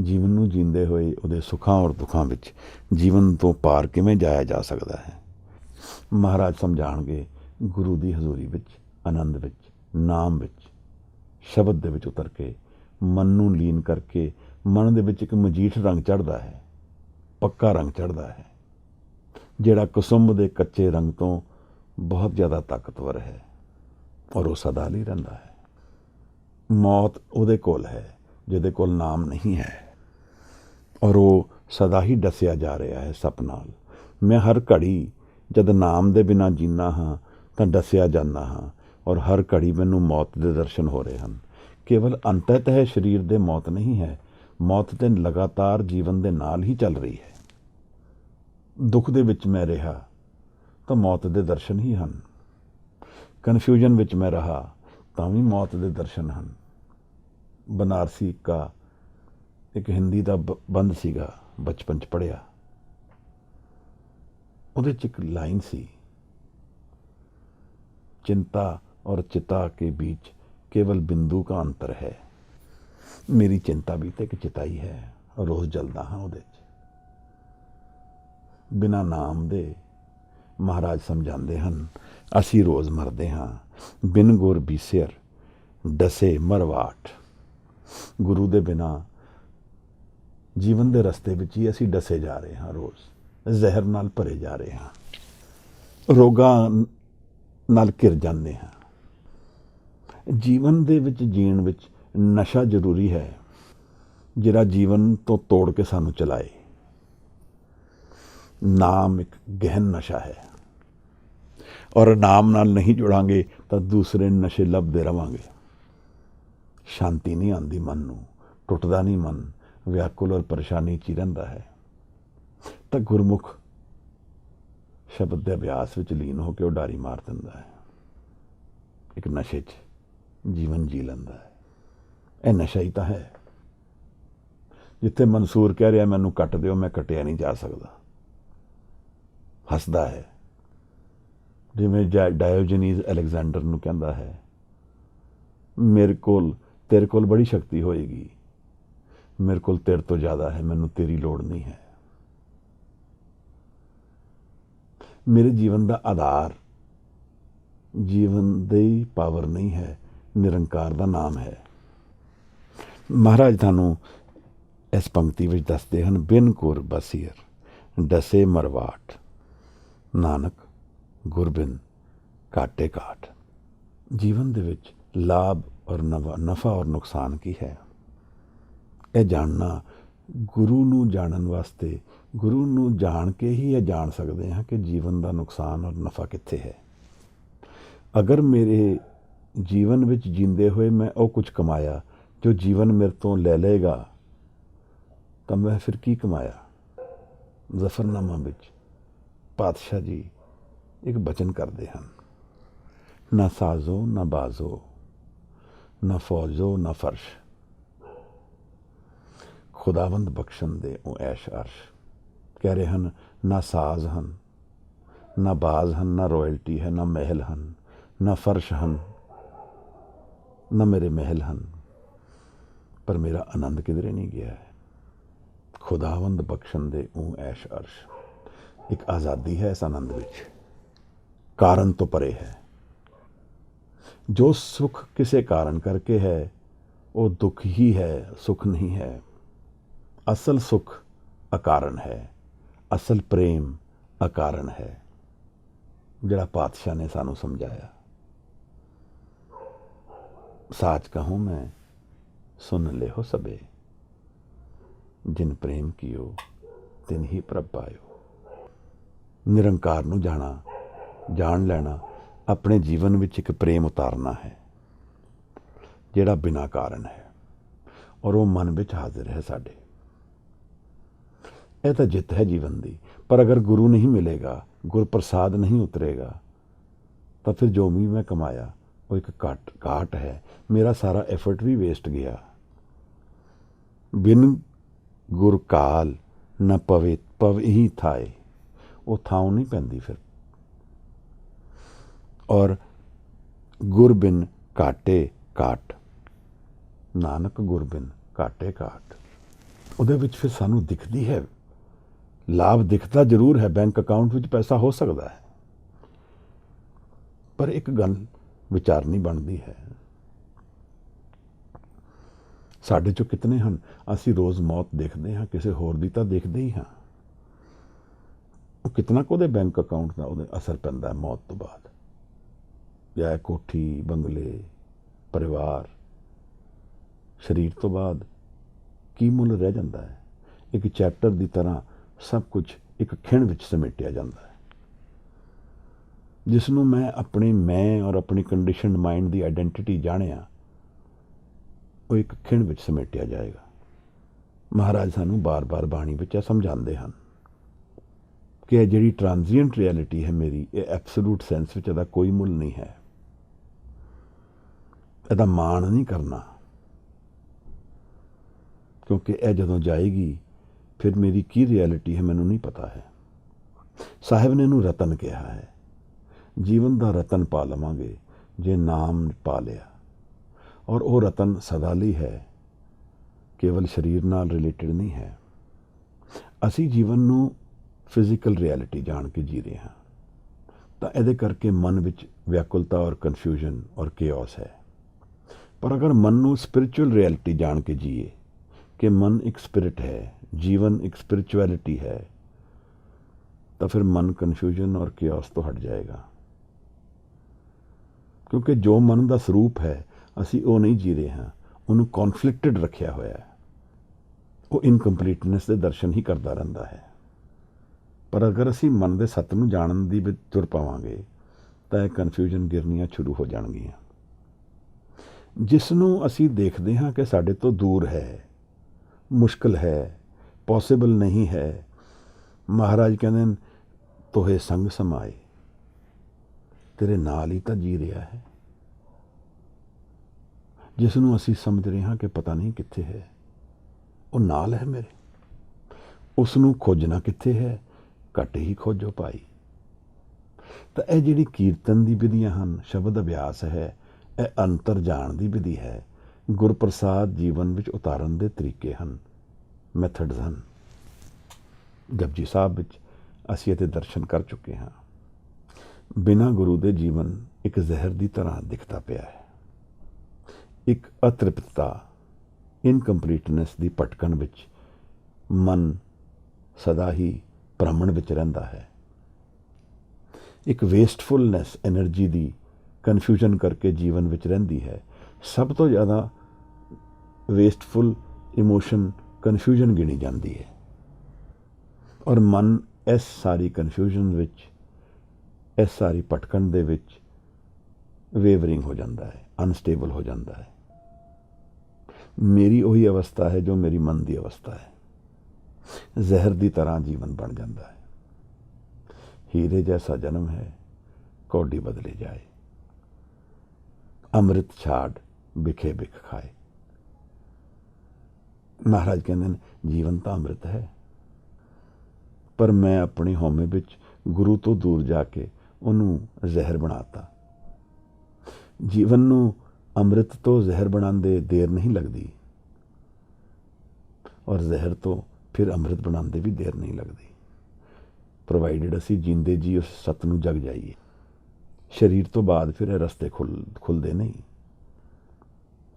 ਜੀਵਨ ਨੂੰ ਜੀਂਦੇ ਹੋਏ ਉਹਦੇ ਸੁੱਖਾਂ ਔਰ ਦੁੱਖਾਂ ਵਿੱਚ ਜੀਵਨ ਤੋਂ ਪਾਰ ਕਿਵੇਂ ਜਾਇਆ ਜਾ ਸਕਦਾ ਹੈ? ਮਹਾਰਾਜ ਸਮਝਾਉਣਗੇ ਗੁਰੂ ਦੀ ਹਜ਼ੂਰੀ ਵਿੱਚ, ਆਨੰਦ ਵਿੱਚ, ਨਾਮ ਵਿੱਚ, ਸ਼ਬਦ ਦੇ ਵਿੱਚ ਉਤਰ ਕੇ ਮਨ ਨੂੰ ਲੀਨ ਕਰਕੇ ਮਨ ਦੇ ਵਿੱਚ ਇੱਕ ਮਜੀਠ ਰੰਗ ਚੜ੍ਹਦਾ ਹੈ, ਪੱਕਾ ਰੰਗ ਚੜ੍ਹਦਾ ਹੈ, ਜਿਹੜਾ ਕੁਸੁੰਭ ਦੇ ਕੱਚੇ ਰੰਗ ਤੋਂ ਬਹੁਤ ਜ਼ਿਆਦਾ ਤਾਕਤਵਰ ਹੈ ਔਰ ਉਹ ਸਦਾ ਲਈ ਰਹਿੰਦਾ ਹੈ। ਮੌਤ ਉਹਦੇ ਕੋਲ ਹੈ ਜਿਹਦੇ ਕੋਲ ਨਾਮ ਨਹੀਂ ਹੈ, ਔਰ ਉਹ ਸਦਾ ਹੀ ਡਸਿਆ ਜਾ ਰਿਹਾ ਹੈ ਸੱਪ ਨਾਲ। ਮੈਂ ਹਰ ਘੜੀ ਜਦ ਨਾਮ ਦੇ ਬਿਨਾਂ ਜੀਣਾ ਹਾਂ ਤਾਂ ਡਸਿਆ ਜਾਂਦਾ ਹਾਂ, ਔਰ ਹਰ ਘੜੀ ਮੈਨੂੰ ਮੌਤ ਦੇ ਦਰਸ਼ਨ ਹੋ ਰਹੇ ਹਨ। ਕੇਵਲ ਅੰਤਤ ਹੈ ਸਰੀਰ ਦੇ ਮੌਤ ਨਹੀਂ ਹੈ, ਮੌਤ ਤੇ ਲਗਾਤਾਰ ਜੀਵਨ ਦੇ ਨਾਲ ਹੀ ਚੱਲ ਰਹੀ ਹੈ। ਦੁੱਖ ਦੇ ਵਿੱਚ ਮੈਂ ਰਿਹਾ ਤਾਂ ਮੌਤ ਦੇ ਦਰਸ਼ਨ ਹੀ ਹਨ। ਕਨਫਿਊਜ਼ਨ ਵਿੱਚ ਮੈਂ ਰਹਾ ਤਾਂ ਵੀ ਮੌਤ ਦੇ ਦਰਸ਼ਨ ਹਨ। ਬਨਾਰਸੀ ਕਾ ਇੱਕ ਹਿੰਦੀ ਦਾ ਬੰਦ ਸੀਗਾ, ਬਚਪਨ 'ਚ ਪੜ੍ਹਿਆ। ਉਹਦੇ 'ਚ ਇੱਕ ਲਾਈਨ ਸੀ, चिंता और चिता के बीच केवल बिंदु का अंतर है। मेरी चिंता भी तो एक चिता ही है, रोज़ जलदा हाँ ਉਹਦੇ 'ਚ। बिना नाम दे महाराज समझाते हैं असी रोज़ मरते हाँ। बिन गुर बीसियर डसे मरवाट। गुरु दे बिना जीवन दे रस्ते विच ही असी डसे जा रहे हाँ, रोज़ जहर नाल भरे जा रहे हाँ, रोगां नाल घिर जाते हाँ। जीवन दे विच जीण विच ਨਸ਼ਾ ਜ਼ਰੂਰੀ ਹੈ ਜਿਹੜਾ ਜੀਵਨ ਤੋਂ ਤੋੜ ਕੇ ਸਾਨੂੰ ਚਲਾਏ। ਨਾਮ ਇੱਕ ਗਹਿਨ ਨਸ਼ਾ ਹੈ, ਔਰ ਨਾਮ ਨਾਲ ਨਹੀਂ ਜੁੜਾਂਗੇ ਤਾਂ ਦੂਸਰੇ ਨਸ਼ੇ ਲੱਭਦੇ ਰਵਾਂਗੇ। ਸ਼ਾਂਤੀ ਨਹੀਂ ਆਉਂਦੀ ਮਨ ਨੂੰ, ਟੁੱਟਦਾ ਨਹੀਂ ਮਨ, ਵਿਆਕੁਲ ਔਰ ਪਰੇਸ਼ਾਨੀ 'ਚ ਹੀ ਰਹਿੰਦਾ ਹੈ। ਤਾਂ ਗੁਰਮੁਖ ਸ਼ਬਦ ਦੇ ਅਭਿਆਸ ਵਿੱਚ ਲੀਨ ਹੋ ਕੇ ਉਡਾਰੀ ਮਾਰ ਦਿੰਦਾ ਹੈ, ਇੱਕ ਨਸ਼ੇ 'ਚ ਜੀਵਨ ਜੀ ਲੈਂਦਾ ਹੈ। ਇਹ ਨਸ਼ਾ ਹੀ ਤਾਂ ਹੈ। ਜਿੱਥੇ ਮਨਸੂਰ ਕਹਿ ਰਿਹਾ ਮੈਨੂੰ ਕੱਟ ਦਿਓ, ਮੈਂ ਕੱਟਿਆ ਨਹੀਂ ਜਾ ਸਕਦਾ, ਹੱਸਦਾ ਹੈ। ਜਿਵੇਂ ਡਾਇਓਜਨੀਜ਼ ਅਲੈਗਜ਼ੈਂਡਰ ਨੂੰ ਕਹਿੰਦਾ ਹੈ, ਤੇਰੇ ਕੋਲ ਬੜੀ ਸ਼ਕਤੀ ਹੋਏਗੀ, ਮੇਰੇ ਕੋਲ ਤੇਰੇ ਤੋਂ ਜ਼ਿਆਦਾ ਹੈ, ਮੈਨੂੰ ਤੇਰੀ ਲੋੜ ਨਹੀਂ ਹੈ। ਮੇਰੇ ਜੀਵਨ ਦਾ ਆਧਾਰ ਜੀਵਨ ਦੀ ਪਾਵਰ ਨਹੀਂ ਹੈ, ਨਿਰੰਕਾਰ ਦਾ ਨਾਮ ਹੈ। ਮਹਾਰਾਜ ਤੁਹਾਨੂੰ ਇਸ ਪੰਕਤੀ ਵਿੱਚ ਦੱਸਦੇ ਹਨ, ਬਿਨ ਗੁਰ ਬਸੀਰ ਡਸੇ ਮਰਵਾਟ, ਨਾਨਕ ਗੁਰਬਿਨ ਘਾਟੇ ਘਾਟ। ਜੀਵਨ ਦੇ ਵਿੱਚ ਲਾਭ ਔਰ ਨਫਾ ਔਰ ਨੁਕਸਾਨ ਕੀ ਹੈ, ਇਹ ਜਾਣਨਾ, ਗੁਰੂ ਨੂੰ ਜਾਣਨ ਵਾਸਤੇ, ਗੁਰੂ ਨੂੰ ਜਾਣ ਕੇ ਹੀ ਇਹ ਜਾਣ ਸਕਦੇ ਹਾਂ ਕਿ ਜੀਵਨ ਦਾ ਨੁਕਸਾਨ ਔਰ ਨਫਾ ਕਿੱਥੇ ਹੈ। ਅਗਰ ਮੇਰੇ ਜੀਵਨ ਵਿੱਚ ਜੀਂਦੇ ਹੋਏ ਮੈਂ ਉਹ ਕੁਝ ਕਮਾਇਆ ਜੋ ਜੀਵਨ ਮੇਰੇ ਤੋਂ ਲੈ ਲਏਗਾ, ਤਾਂ ਮੈਂ ਫਿਰ ਕੀ ਕਮਾਇਆ। ਜ਼ਫਰਨਾਮਾ ਵਿੱਚ ਪਾਤਸ਼ਾਹ ਜੀ ਇੱਕ ਬਚਨ ਕਰਦੇ ਹਨ, ਨਾ ਸਾਜ਼ੋ ਨਾ ਬਾਜ਼ੋ ਨਾ ਫੌਜੋ ਨਾ ਫਰਸ਼, ਖੁਦਾਵੰਦ ਬਖਸ਼ਣ ਦੇ ਉਹ ਐਸ਼ ਅਰਸ਼। ਕਹਿ ਰਹੇ ਹਨ, ਨਾ ਸਾਜ਼ ਹਨ, ਨਾ ਬਾਜ਼ ਹਨ, ਨਾ ਰਾਇਲਟੀ ਹੈ, ਨਾ ਮਹਿਲ ਹਨ, ਨਾ ਫਰਸ਼ ਹਨ, ਨਾ ਮੇਰੇ ਮਹਿਲ ਹਨ, ਪਰ ਮੇਰਾ ਆਨੰਦ ਕਿਧਰੇ ਨਹੀਂ ਗਿਆ ਹੈ। ਖੁਦਾਵੰਦ ਬਖਸ਼ਣ ਦੇ ਉਹ ਐਸ਼ ਅਰਸ਼, ਇੱਕ ਆਜ਼ਾਦੀ ਹੈ ਇਸ ਆਨੰਦ ਵਿੱਚ, ਕਾਰਨ ਤੋਂ ਪਰੇ ਹੈ। ਜੋ ਸੁਖ ਕਿਸੇ ਕਾਰਨ ਕਰਕੇ ਹੈ ਉਹ ਦੁੱਖ ਹੀ ਹੈ, ਸੁਖ ਨਹੀਂ ਹੈ। ਅਸਲ ਸੁਖ ਅਕਾਰਨ ਹੈ, ਅਸਲ ਪ੍ਰੇਮ ਅਕਾਰਨ ਹੈ, ਜਿਹੜਾ ਪਾਤਸ਼ਾਹ ਨੇ ਸਾਨੂੰ ਸਮਝਾਇਆ। ਸਾਚ ਕਹੂੰ ਮੈਂ ਸੁਨ ਲਿਓ ਸਭੇ, ਜਿਨ ਪ੍ਰੇਮ ਕੀਓ ਤਿਨ ਹੀ ਪ੍ਰਭ ਪਾਇਓ। ਨਿਰੰਕਾਰ ਨੂੰ ਜਾਣ ਲੈਣਾ, ਆਪਣੇ ਜੀਵਨ ਵਿੱਚ ਇੱਕ ਪ੍ਰੇਮ ਉਤਾਰਨਾ ਹੈ ਜਿਹੜਾ ਬਿਨਾਂ ਕਾਰਨ ਹੈ, ਔਰ ਉਹ ਮਨ ਵਿੱਚ ਹਾਜ਼ਰ ਹੈ ਸਾਡੇ। ਇਹ ਤਾਂ ਜਿੱਤ ਹੈ ਜੀਵਨ ਦੀ। ਪਰ ਅਗਰ ਗੁਰੂ ਨਹੀਂ ਮਿਲੇਗਾ, ਗੁਰਪ੍ਰਸਾਦ ਨਹੀਂ ਉਤਰੇਗਾ, ਤਾਂ ਫਿਰ ਜੋ ਵੀ ਮੈਂ ਕਮਾਇਆ ਉਹ ਇੱਕ ਘਾਟ ਹੈ, ਮੇਰਾ ਸਾਰਾ ਐਫਰਟ ਵੀ ਵੇਸਟ ਗਿਆ। ਬਿਨ ਗੁਰ ਕਾਲ ਨਾ ਪਵੇ ਪਵ ਹੀ ਥਾਏ, ਉਹ ਥਾਂ ਨਹੀਂ ਪੈਂਦੀ ਫਿਰ। ਔਰ ਗੁਰਬਿਨ ਘਾਟੇ ਘਾਟ, ਨਾਨਕ ਗੁਰਬਿਨ ਘਾਟੇ ਘਾਟ। ਉਹਦੇ ਵਿੱਚ ਫਿਰ ਸਾਨੂੰ ਦਿਖਦੀ ਹੈ, ਲਾਭ ਦਿਖਦਾ ਜ਼ਰੂਰ ਹੈ, ਬੈਂਕ ਅਕਾਊਂਟ ਵਿੱਚ ਪੈਸਾ ਹੋ ਸਕਦਾ ਹੈ, ਪਰ ਇੱਕ ਗੱਲ ਵਿਚਾਰਨੀ ਬਣਦੀ ਹੈ। ਸਾਡੇ ਚੋਂ ਕਿਤਨੇ ਹਨ, ਅਸੀਂ ਰੋਜ਼ ਮੌਤ ਦੇਖਦੇ ਹਾਂ, ਕਿਸੇ ਹੋਰ ਦੀ ਤਾਂ ਦੇਖਦੇ ਹੀ ਹਾਂ। ਉਹ ਕਿਤਨਾ ਕੁ ਉਹਦੇ ਬੈਂਕ ਅਕਾਊਂਟ ਦਾ ਉਹਦੇ ਅਸਰ ਪੈਂਦਾ ਹੈ ਮੌਤ ਤੋਂ ਬਾਅਦ। ਜਾਂ ਕੋਠੀ, ਬੰਗਲੇ, ਪਰਿਵਾਰ, ਸਰੀਰ ਤੋਂ ਬਾਅਦ ਕੀ ਮੁੱਲ ਰਹਿ ਜਾਂਦਾ ਹੈ। ਇੱਕ ਚੈਪਟਰ ਦੀ ਤਰ੍ਹਾਂ ਸਭ ਕੁਝ ਇੱਕ ਖਿਣ ਵਿੱਚ ਸਮੇਟਿਆ ਜਾਂਦਾ ਹੈ। ਜਿਸ ਨੂੰ ਮੈਂ ਔਰ ਆਪਣੀ ਕੰਡੀਸ਼ਨਡ ਮਾਈਂਡ ਦੀ ਆਇਡੈਂਟੀਟੀ ਜਾਣਿਆ, ਉਹ ਇੱਕ ਖਿਣ ਵਿੱਚ ਸਮੇਟਿਆ ਜਾਏਗਾ। ਮਹਾਰਾਜ ਸਾਨੂੰ ਬਾਰ-ਬਾਰ ਬਾਣੀ ਵਿੱਚ ਇਹ ਸਮਝਾਉਂਦੇ ਹਨ ਕਿ ਇਹ ਜਿਹੜੀ ਟ੍ਰਾਂਜ਼ੀਐਂਟ ਰਿਐਲਿਟੀ ਹੈ ਮੇਰੀ, ਇਹ ਐਬਸੋਲੂਟ ਸੈਂਸ ਵਿੱਚ ਇਹਦਾ ਕੋਈ ਮੁੱਲ ਨਹੀਂ ਹੈ। ਇਹਦਾ ਮਾਣ ਨਹੀਂ ਕਰਨਾ, ਕਿਉਂਕਿ ਇਹ ਜਦੋਂ ਜਾਏਗੀ ਫਿਰ ਮੇਰੀ ਕੀ ਰਿਐਲਿਟੀ ਹੈ ਮੈਨੂੰ ਨਹੀਂ ਪਤਾ ਹੈ। ਸਾਹਿਬ ਨੇ ਇਹਨੂੰ ਰਤਨ ਕਿਹਾ ਹੈ। ਜੀਵਨ ਦਾ ਰਤਨ ਪਾ ਲਵਾਂਗੇ ਜੇ ਨਾਮ ਪਾ ਲਿਆ, ਔਰ ਉਹ ਰਤਨ ਸਦਾ ਲਈ ਹੈ, ਕੇਵਲ ਸਰੀਰ ਨਾਲ ਰਿਲੇਟਡ ਨਹੀਂ ਹੈ। ਅਸੀਂ ਜੀਵਨ ਨੂੰ ਫਿਜ਼ੀਕਲ ਰਿਐਲਿਟੀ ਜਾਣ ਕੇ ਜੀ ਰਹੇ ਹਾਂ, ਤਾਂ ਇਹਦੇ ਕਰਕੇ ਮਨ ਵਿੱਚ ਵਿਆਕੁਲਤਾ ਔਰ ਕਨਫਿਊਜ਼ਨ ਔਰ ਕੇਓਸ ਹੈ। ਪਰ ਅਗਰ ਮਨ ਨੂੰ ਸਪਿਰਿਚੁਅਲ ਰਿਐਲਿਟੀ ਜਾਣ ਕੇ ਜੀਏ ਕਿ ਮਨ ਇੱਕ ਸਪਿਰਿਟ ਹੈ, ਜੀਵਨ ਇੱਕ ਸਪਿਰਿਚੁਅਲਿਟੀ ਹੈ, ਤਾਂ ਫਿਰ ਮਨ ਕਨਫਿਊਜ਼ਨ ਔਰ ਕੇਓਸ ਤੋਂ ਹਟ ਜਾਏਗਾ। ਕਿਉਂਕਿ ਜੋ ਮਨ ਦਾ ਸਰੂਪ ਹੈ ਅਸੀਂ ਉਹ ਨਹੀਂ ਜੀ ਰਹੇ ਹਾਂ, ਉਹਨੂੰ ਕੌਨਫਲਿਕਟਡ ਰੱਖਿਆ ਹੋਇਆ ਹੈ, ਉਹ ਇਨਕੰਪਲੀਟਨੈਸ ਦੇ ਦਰਸ਼ਨ ਹੀ ਕਰਦਾ ਰਹਿੰਦਾ ਹੈ। ਪਰ ਅਗਰ ਅਸੀਂ ਮਨ ਦੇ ਸੱਤ ਨੂੰ ਜਾਣਨ ਦੀ ਵਿੱਚ ਤੁਰ ਪਾਵਾਂਗੇ ਤਾਂ ਇਹ ਕਨਫਿਊਜ਼ਨ ਗਿਰਨੀਆਂ ਸ਼ੁਰੂ ਹੋ ਜਾਣਗੀਆਂ। ਜਿਸ ਨੂੰ ਅਸੀਂ ਦੇਖਦੇ ਹਾਂ ਕਿ ਸਾਡੇ ਤੋਂ ਦੂਰ ਹੈ, ਮੁਸ਼ਕਿਲ ਹੈ, ਪੋਸੀਬਲ ਨਹੀਂ ਹੈ, ਮਹਾਰਾਜ ਕਹਿੰਦੇ ਨੇ ਤੋਹੇ ਸੰਗ ਸਮਾਏ, ਤੇਰੇ ਨਾਲ ਹੀ ਤਾਂ ਜੀ ਰਿਹਾ ਹੈ। ਜਿਸ ਨੂੰ ਅਸੀਂ ਸਮਝ ਰਹੇ ਹਾਂ ਕਿ ਪਤਾ ਨਹੀਂ ਕਿੱਥੇ ਹੈ, ਉਹ ਨਾਲ ਹੈ ਮੇਰੇ, ਉਸ ਨੂੰ ਖੋਜਣਾ ਕਿੱਥੇ ਹੈ, ਘੱਟ ਹੀ ਖੋਜੋ ਭਾਈ। ਤਾਂ ਇਹ ਜਿਹੜੀ ਕੀਰਤਨ ਦੀ ਵਿਧੀਆਂ ਹਨ, ਸ਼ਬਦ ਅਭਿਆਸ ਹੈ, ਇਹ ਅੰਤਰ ਜਾਣ ਦੀ ਵਿਧੀ ਹੈ, ਗੁਰਪ੍ਰਸਾਦ ਜੀਵਨ ਵਿੱਚ ਉਤਾਰਨ ਦੇ ਤਰੀਕੇ ਹਨ, ਮੈਥਡਸ ਹਨ। ਜਪਜੀ ਸਾਹਿਬ ਵਿੱਚ ਅਸੀਂ ਇਹਦੇ ਦਰਸ਼ਨ ਕਰ ਚੁੱਕੇ ਹਾਂ। ਬਿਨਾਂ ਗੁਰੂ ਦੇ ਜੀਵਨ ਇੱਕ ਜ਼ਹਿਰ ਦੀ ਤਰ੍ਹਾਂ ਦਿਖਦਾ ਪਿਆ ਹੈ। ਇੱਕ ਅਤ੍ਰਿਪਤਤਾ, ਇਨਕੰਪਲੀਟਨੈਸ ਦੀ ਭਟਕਣ ਵਿੱਚ ਮਨ ਸਦਾ ਹੀ ਭ੍ਰਮਣ ਵਿੱਚ ਰਹਿੰਦਾ ਹੈ। ਇੱਕ ਵੇਸਟਫੁਲਨੈਸ ਐਨਰਜੀ ਦੀ ਕਨਫਿਊਜ਼ਨ ਕਰਕੇ ਜੀਵਨ ਵਿੱਚ ਰਹਿੰਦੀ ਹੈ। ਸਭ ਤੋਂ ਜ਼ਿਆਦਾ ਵੇਸਟਫੁਲ ਇਮੋਸ਼ਨ ਕਨਫਿਊਜ਼ਨ ਗਿਣੀ ਜਾਂਦੀ ਹੈ, ਔਰ ਮਨ ਇਸ ਸਾਰੀ ਕਨਫਿਊਜ਼ਨ ਵਿੱਚ, ਇਸ ਸਾਰੀ ਭਟਕਣ ਦੇ ਵਿੱਚ ਵੇਵਰਿੰਗ ਹੋ ਜਾਂਦਾ ਹੈ, ਅਨਸਟੇਬਲ ਹੋ ਜਾਂਦਾ ਹੈ। ਮੇਰੀ ਉਹੀ ਅਵਸਥਾ ਹੈ ਜੋ ਮੇਰੀ ਮਨ ਦੀ ਅਵਸਥਾ ਹੈ। ਜ਼ਹਿਰ ਦੀ ਤਰ੍ਹਾਂ ਜੀਵਨ ਬਣ ਜਾਂਦਾ ਹੈ। ਹੀਰੇ ਜੈਸਾ ਜਨਮ ਹੈ, ਕੌਡੀ ਬਦਲੇ ਜਾਏ, ਅੰਮ੍ਰਿਤ ਛਾੜ ਬਿਖੇ ਬਿਖ ਖਾਏ। ਮਹਾਰਾਜ ਕਹਿੰਦੇ ਨੇ ਜੀਵਨ ਤਾਂ ਅੰਮ੍ਰਿਤ ਹੈ, ਪਰ ਮੈਂ ਆਪਣੀ ਹਉਮੈ ਵਿੱਚ ਗੁਰੂ ਤੋਂ ਦੂਰ ਜਾ ਕੇ ਉਹਨੂੰ ਜ਼ਹਿਰ ਬਣਾਤਾ। ਜੀਵਨ ਨੂੰ ਅੰਮ੍ਰਿਤ ਤੋਂ ਜ਼ਹਿਰ ਬਣਾਉਂਦੇ ਦੇਰ ਨਹੀਂ ਲੱਗਦੀ, ਔਰ ਜ਼ਹਿਰ ਤੋਂ ਫਿਰ ਅੰਮ੍ਰਿਤ ਬਣਾਉਂਦੇ ਵੀ ਦੇਰ ਨਹੀਂ ਲੱਗਦੀ, ਪ੍ਰੋਵਾਈਡਡ ਅਸੀਂ ਜੀਂਦੇ ਜੀ ਉਸ ਸੱਤ ਨੂੰ ਜਗ ਜਾਈਏ। ਸਰੀਰ ਤੋਂ ਬਾਅਦ ਫਿਰ ਇਹ ਰਸਤੇ ਖੁੱਲ੍ਹਦੇ ਨਹੀਂ।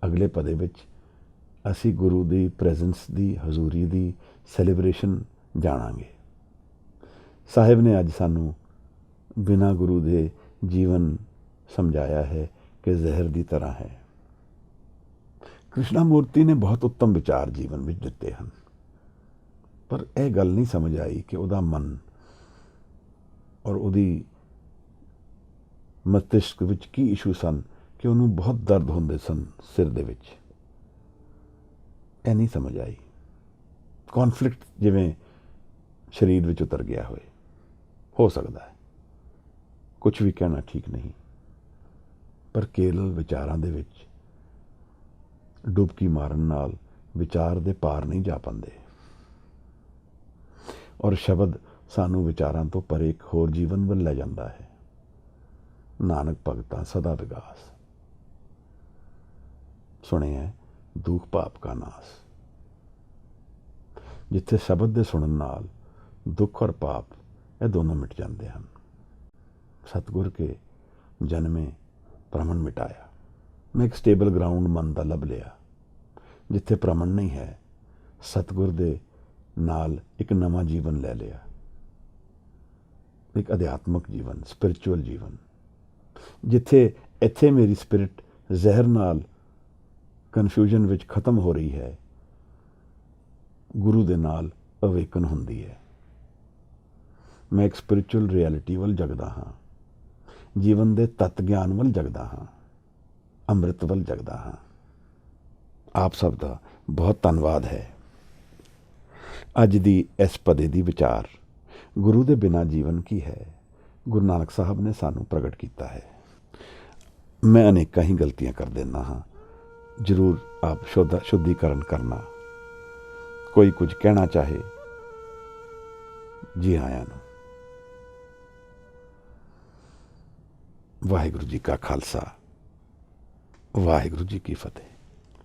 ਅਗਲੇ ਪਦੇ ਵਿੱਚ ਅਸੀਂ ਗੁਰੂ ਦੀ ਪ੍ਰੈਜ਼ੈਂਸ ਦੀ, ਹਜ਼ੂਰੀ ਦੀ ਸੈਲੀਬ੍ਰੇਸ਼ਨ ਜਾਣਾਂਗੇ। ਸਾਹਿਬ ਨੇ ਅੱਜ ਸਾਨੂੰ ਬਿਨਾਂ ਗੁਰੂ ਦੇ ਜੀਵਨ ਸਮਝਾਇਆ ਹੈ ਕਿ ਜ਼ਹਿਰ ਦੀ ਤਰ੍ਹਾਂ ਹੈ। ਕ੍ਰਿਸ਼ਨਾ ਮੂਰਤੀ ਨੇ ਬਹੁਤ ਉੱਤਮ ਵਿਚਾਰ ਜੀਵਨ ਵਿੱਚ ਦਿੱਤੇ ਹਨ, ਪਰ ਇਹ ਗੱਲ ਨਹੀਂ ਸਮਝ ਆਈ ਕਿ ਉਹਦਾ ਮਨ ਔਰ ਉਹਦੀ ਮਸਤਿਸ਼ਕ ਵਿੱਚ ਕੀ ਇਸ਼ੂ ਸਨ ਕਿ ਉਹਨੂੰ ਬਹੁਤ ਦਰਦ ਹੁੰਦੇ ਸਨ ਸਿਰ ਦੇ ਵਿੱਚ। ਇਹ ਨਹੀਂ ਸਮਝ ਆਈ। ਕੌਨਫਲਿਕਟ ਜਿਵੇਂ ਸਰੀਰ ਵਿੱਚ ਉਤਰ ਗਿਆ ਹੋ ਸਕਦਾ ਹੈ, ਕੁਝ ਵੀ ਕਹਿਣਾ ਠੀਕ ਨਹੀਂ, ਪਰ ਕੇਵਲ ਵਿਚਾਰਾਂ ਦੇ ਵਿੱਚ ਡੁਬਕੀ ਮਾਰਨ ਨਾਲ ਵਿਚਾਰ ਦੇ ਪਾਰ ਨਹੀਂ ਜਾ ਪਾਉਂਦੇ, ਔਰ ਸ਼ਬਦ ਸਾਨੂੰ ਵਿਚਾਰਾਂ ਤੋਂ ਪਰੇ ਇੱਕ ਹੋਰ ਜੀਵਨ ਵੱਲ ਲੈ ਜਾਂਦਾ ਹੈ। ਨਾਨਕ ਭਗਤਾਂ ਸਦਾ ਵਿਗਾਸ, ਸੁਣਿਆ ਦੁੱਖ ਪਾਪ ਕਾ ਨਾਸ। ਜਿੱਥੇ ਸ਼ਬਦ ਦੇ ਸੁਣਨ ਨਾਲ ਦੁੱਖ ਔਰ ਪਾਪ ਇਹ ਦੋਨੋਂ ਮਿਟ ਜਾਂਦੇ ਹਨ। ਸਤਿਗੁਰ ਕੇ ਜਨਮੇ ਭ੍ਰਮਣ ਮਿਟਾਇਆ। ਮੈਂ ਇੱਕ ਸਟੇਬਲ ਗਰਾਊਂਡ ਮਨ ਦਾ ਲੱਭ ਲਿਆ, ਜਿੱਥੇ ਭ੍ਰਮਣ ਨਹੀਂ ਹੈ। ਸਤਿਗੁਰ ਦੇ ਨਾਲ ਇੱਕ ਨਵਾਂ ਜੀਵਨ ਲੈ ਲਿਆ, ਇੱਕ ਅਧਿਆਤਮਕ ਜੀਵਨ, ਸਪਿਰਿਚੁਅਲ ਜੀਵਨ, ਜਿੱਥੇ ਇੱਥੇ ਮੇਰੀ ਸਪਿਰਿਟ ਜ਼ਹਿਰ ਨਾਲ ਕਨਫਿਊਜ਼ਨ ਵਿੱਚ ਖਤਮ ਹੋ ਰਹੀ ਹੈ, ਗੁਰੂ ਦੇ ਨਾਲ ਅਵੇਕਨ ਹੁੰਦੀ ਹੈ। ਮੈਂ ਇੱਕ ਸਪਿਰਿਚੁਅਲ ਰਿਐਲਿਟੀ ਵੱਲ ਜਗਦਾ ਹਾਂ, ਜੀਵਨ ਦੇ ਤੱਤ ਗਿਆਨ ਵੱਲ ਜਗਦਾ ਹਾਂ, ਅੰਮ੍ਰਿਤ ਵੱਲ ਜਗਦਾ ਹਾਂ। ਆਪ ਸਭ ਦਾ ਬਹੁਤ ਧੰਨਵਾਦ ਹੈ। ਅੱਜ ਦੀ ਇਸ ਪਦੇ ਦੀ ਵਿਚਾਰ, ਗੁਰੂ ਦੇ ਬਿਨਾਂ ਜੀਵਨ ਕੀ ਹੈ, ਗੁਰੂ ਨਾਨਕ ਸਾਹਿਬ ਨੇ ਸਾਨੂੰ ਪ੍ਰਗਟ ਕੀਤਾ ਹੈ। ਮੈਂ ਅਨੇਕਾਂ ਹੀ ਗਲਤੀਆਂ ਕਰ ਦਿੰਦਾ ਹਾਂ, ਜ਼ਰੂਰ ਆਪ ਸ਼ੁੱਧੀਕਰਨ ਕਰਨਾ। ਕੋਈ ਕੁਝ ਕਹਿਣਾ ਚਾਹੇ, ਜੀ ਆਇਆਂ ਨੂੰ। ਵਾਹਿਗੁਰੂ ਜੀ ਕਾ ਖਾਲਸਾ, ਵਾਹਿਗੁਰੂ ਜੀ ਕੀ ਫਤਿਹ।